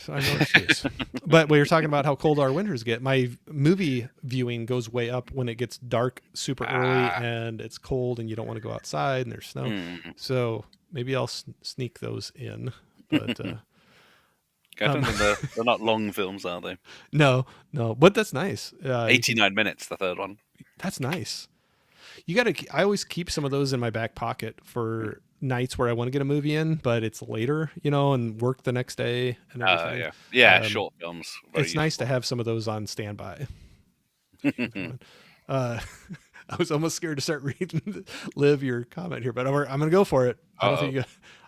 So I have no excuse. But we were talking about how cold our winters get. My movie viewing goes way up when it gets dark super early Ah, and it's cold and you don't want to go outside and there's snow. mm. So maybe I'll sneak those in. But I um, don't think they're not long films, are they? no, no. But that's nice. You can. 89 minutes, the third one. That's nice. You got to. I always keep some of those in my back pocket for nights where I want to get a movie in, but it's later, and work the next day and everything. Yeah, yeah, Um, short films, very it's nice to useful. have some of those on standby. Keep going. Uh, I was almost scared to start reading Liv your comment here, but I'm going to go for it. I don't think Uh-oh. you.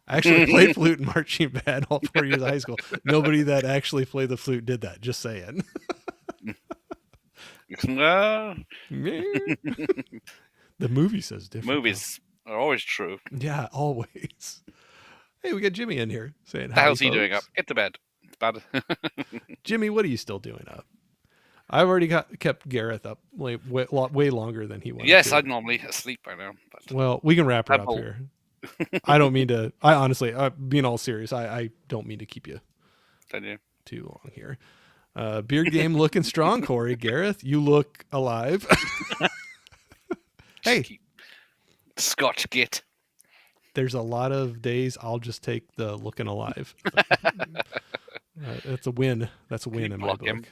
I actually played flute and marching band all 4 years of high school. Nobody that actually played the flute did that. Just saying. Well, The movie says different though. movies are always true. Yeah, always. Hey, we got Jimmy in here saying What the howdy, hell's he doing up? folks. Get to bed. It's bad. Jimmy, what are you still doing up? I've already kept Gareth up way longer than he wanted Yes, to. I'm normally asleep by now, but Well, we can wrap her up Apple. here. I don't mean to. I honestly, being all serious, I don't mean to keep you Don't you? too long here. Beard game looking strong, Corey. Gareth, you look alive. Hey, Cheeky Scotch git. there's a lot of days I'll just take the looking alive. That's a win. That's a Can you win in my block book. him?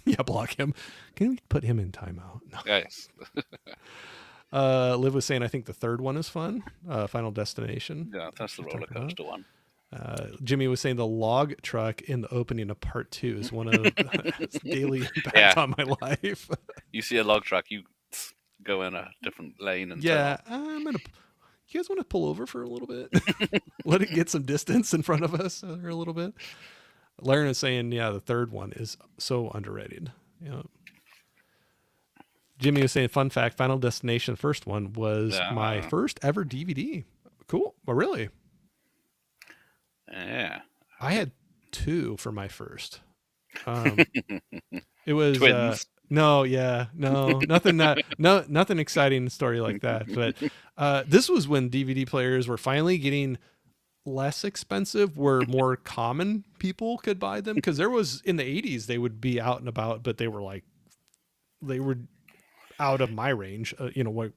Yeah, block him. Can we put him in timeout? No. Yes. Liv was saying I think the third one is fun. Final Destination. Yeah, that's the We roller talked about. coaster one. Jimmy was saying the log truck in the opening of part 2 is one of its daily impact Yeah. on my life. You see a log truck, you go in a different lane and turn Yeah, off. I'm gonna. You guys want to pull over for a little bit? Let it get some distance in front of us for a little bit. Laren is saying, yeah, the third one is so underrated. Yeah. Jimmy was saying, fun fact: Final Destination, the first one was my Yeah. first ever DVD. Cool, but really, Yeah. I had 2 for my first. Um, it was Twins. no, yeah, no, nothing that no nothing exciting story like that. But this was when DVD players were finally getting less expensive, where more common people could buy them. Because there was in the 80s they would be out and about, but they were out of my range. What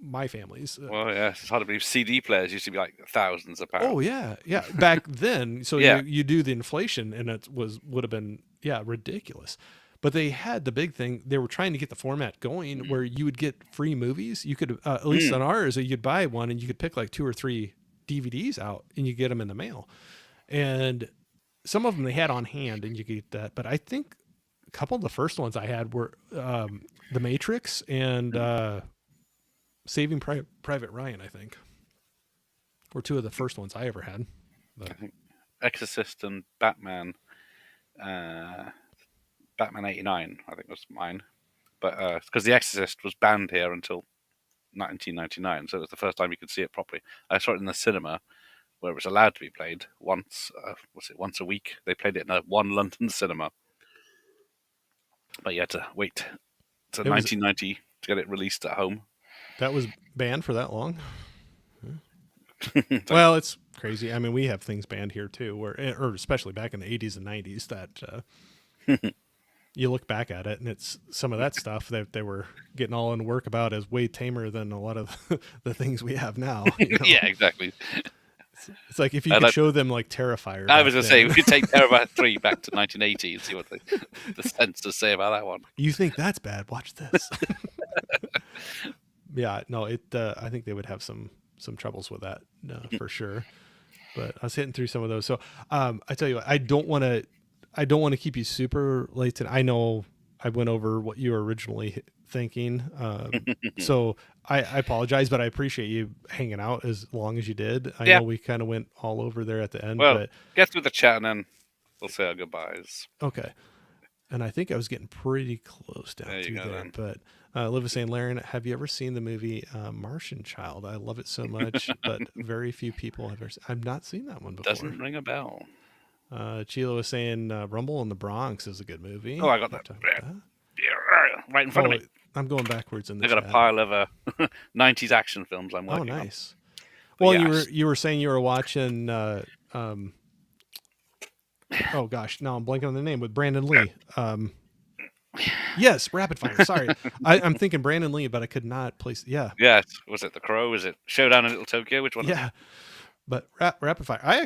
my family's. Well, yeah, it's hard to believe CD players used to be like thousands of Oh pounds. yeah, yeah. Back then, so Yeah. you do the inflation, and it would have been ridiculous. But they had the big thing. They were trying to get the format going where you would get free movies. You could at least Mm. on ours, you could buy one and you could pick like 2 or 3 DVDs out, and you get them in the mail. And some of them they had on hand, and you could get that. But I think a couple of the first ones I had were The Matrix and Saving Private Ryan. I think were 2 of the first ones I ever had. I But think Exorcist and Batman. Batman '89, I think was mine. But because The Exorcist was banned here until 1999, so it was the first time you could see it properly. I saw it in the cinema where it was allowed to be played once. Was it once a week? They played it in one London cinema, but you had to wait till it was 1990 to get it released at home. that was banned for that long. It's like, Well, it's crazy. I mean, we have things banned here too, or especially back in the 80s and 90s that you look back at it and it's some of that stuff that they were getting all in work about as way tamer than a lot of the things we have now. yeah, exactly. It's like if you I could like- show them like Terrifier. I back was going to say, then. we could take Terror 3 back to 1980 and see what the censors say about that one. You think that's bad? Watch this. Yeah, no, I think they would have some troubles with that for sure. But I was hitting through some of those. So I tell you what, I don't want to keep you super late. I know I went over what you were originally thinking. So I apologize, but I appreciate you hanging out as long as you did. I Yeah. know we kind of went all over there at the end, Well, but get through the chat and then we'll say our goodbyes. okay. and I think I was getting pretty close down There you through go there. then. But Liv was saying, Laren, have you ever seen the movie Martian Child? I love it so much, but very few people have ever. I've not seen that one before. Doesn't ring a bell. Chilo was saying Rumble in the Bronx is a good Oh, movie. I got We've that. talked about that. Yeah, right in front of Oh, me. I'm going backwards in the I got a chat. pile of 90s action films I'm Oh, working on. nice. But Well, yeah, you were saying you were watching. Oh gosh, now I'm blanking on the name with Brandon Lee. Yes, Rapid Fire. Sorry, I'm thinking Brandon Lee, but I could not place. Yeah, yeah. Was it The Crow? Was it Showdown in Little Tokyo? Which one is it? yeah. But Rapid Fire, I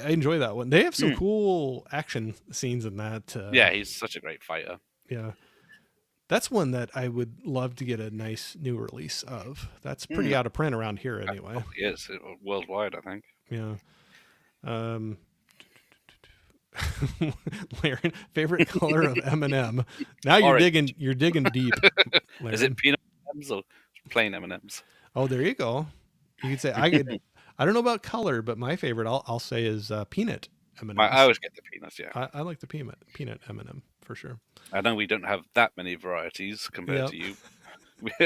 enjoy that one. They have some Mm. cool action scenes in that. Yeah, he's such a great fighter. Yeah, that's one that I would love to get a nice new release of. That's pretty out of print around here That anyway. probably is worldwide, I think. Yeah. Um, Laren, favorite color of M&M. Now Orange. you're digging deep. Is Laren. it peanut M&Ms or plain M&Ms? Oh, there you go. You could say I could. I don't know about color, but my favorite I'll say is peanut I M&Ms. always get the peanuts. Yeah, I like the peanut M&M for sure. I know we don't have that many varieties compared Yep. to you.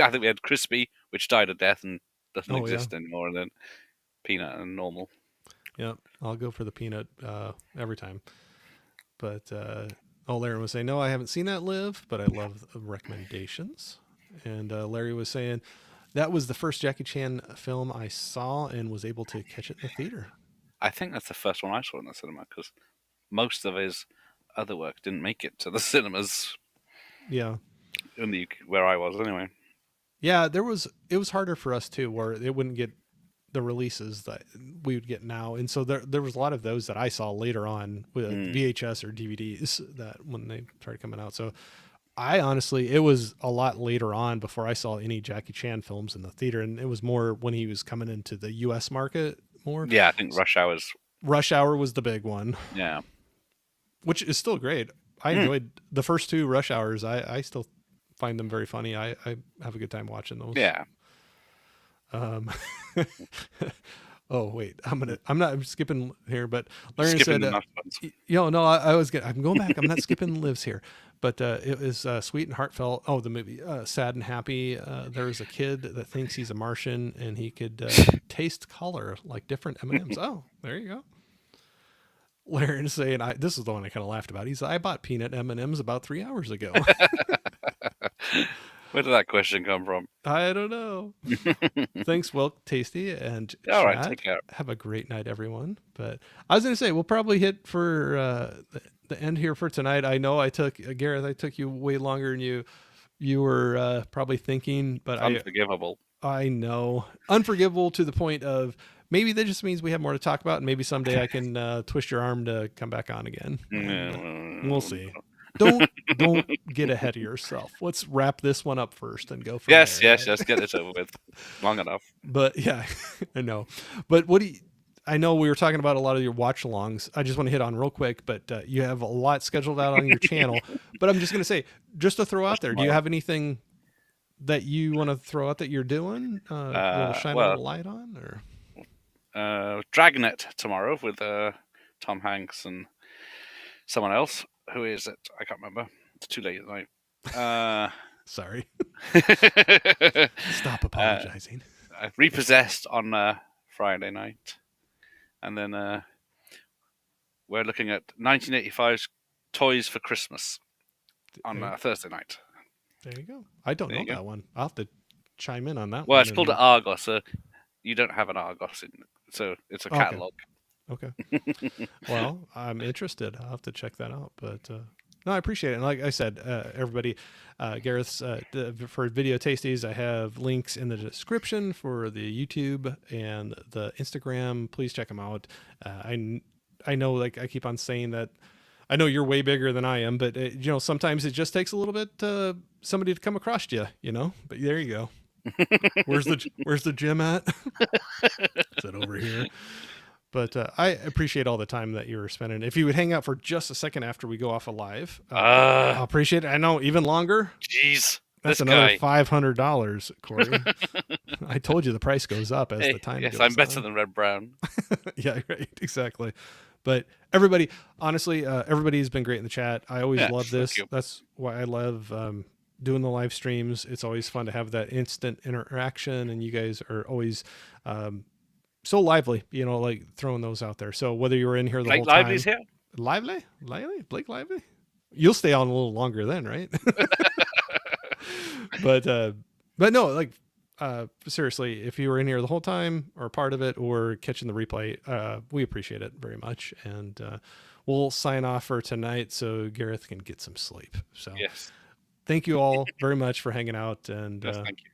I think we had crispy, which died a death and doesn't Oh yeah. exist anymore, and then peanut and normal. Yep. I'll go for the peanut every time. But Larry was saying no, I haven't seen that live, but I love the recommendations. And Larry was saying that was the first Jackie Chan film I saw and was able to catch it in the theater. I think that's the first one I saw in the cinema because most of his other work didn't make it to the cinemas Yeah. in the UK, where I was anyway. Yeah, it was harder for us too, where it wouldn't get the releases that we would get now, and so there was a lot of those that I saw later on with VHS or DVDs that when they started coming out. So I honestly, it was a lot later on before I saw any Jackie Chan films in the theater, and it was more when he was coming into the U.S. market more. Yeah, I think Rush Hour's. Rush Hour was the big one, Yeah. which is still great. I enjoyed the first two Rush Hours. I still find them very funny. I have a good time watching those. Yeah. Oh wait, I'm skipping here, but Larry Skipping said, the nice ones. no, I'm going back. I'm not skipping lives here, but it was sweet and heartfelt. Oh, the movie, sad and happy. There was a kid that thinks he's a Martian and he could taste color like different M&Ms. Oh, there you go. Larry saying, this is the one I kind of laughed about. I bought peanut M&Ms about 3 hours ago. Where did that question come from? I don't know. Thanks, Will, Tasty, and All right, Chad. take care. Have a great night, everyone. But I was going to say, we'll probably hit for the end here for tonight. I know I took, Gareth, I took you way longer than you were probably thinking, but Unforgivable. I know. Unforgivable to the point of maybe that just means we have more to talk about, and maybe someday I can twist your arm to come back on again. And, we'll see. Don't get ahead of yourself. Let's wrap this one up first and go from there. Yes, get this over with. Long enough. But yeah, I know. But I know we were talking about a lot of your watch alongs. I just want to hit on real quick, but you have a lot scheduled out on your channel. But I'm just going to say, just to throw out there, do you have anything that you want to throw out that you're doing? Will shine a little light on, or Dragnet tomorrow with Tom Hanks and someone else. Who is it? I can't remember. It's too late at night. Sorry. Stop apologizing. Repossessed on Friday night, and then we're looking at 1985's Toys for Christmas on Thursday night. There you go. I don't know that one. I'll have to chime in on that one. Well, it's called Argos, so you don't have an Argos, so it's a catalog. Okay. Well, I'm interested. I'll have to check that out. But no, I appreciate it. And like I said, everybody, Gareth's for Video Tasties, I have links in the description for the YouTube and the Instagram. Please check them out. I know, like I keep on saying that. I know you're way bigger than I am, but sometimes it just takes a little bit somebody to come across you, But there you go. Where's the gym at? Is it over here? But I appreciate all the time that you were spending. If you would hang out for just a second after we go off live, I'll appreciate it. I know, even longer. Jeez, that's another $500, Corey. I told you the price goes up as the time goes on. Yes, I'm better than Red Brown. Yeah, right, exactly. But everybody, honestly, everybody's been great in the chat. I always Yeah, love thank this. you. That's why I love doing the live streams. It's always fun to have that instant interaction, and you guys are always um, so lively. You know, like throwing those out there. So whether you were in here the Blake whole Lively's time, here. Blake Lively, you'll stay on a little longer then, right? but uh but no, like seriously, if you were in here the whole time or part of it or catching the replay, we appreciate it very much. And we'll sign off for tonight so Gareth can get some sleep. So Yes. thank you all very much for hanging out, and Yes, thank you.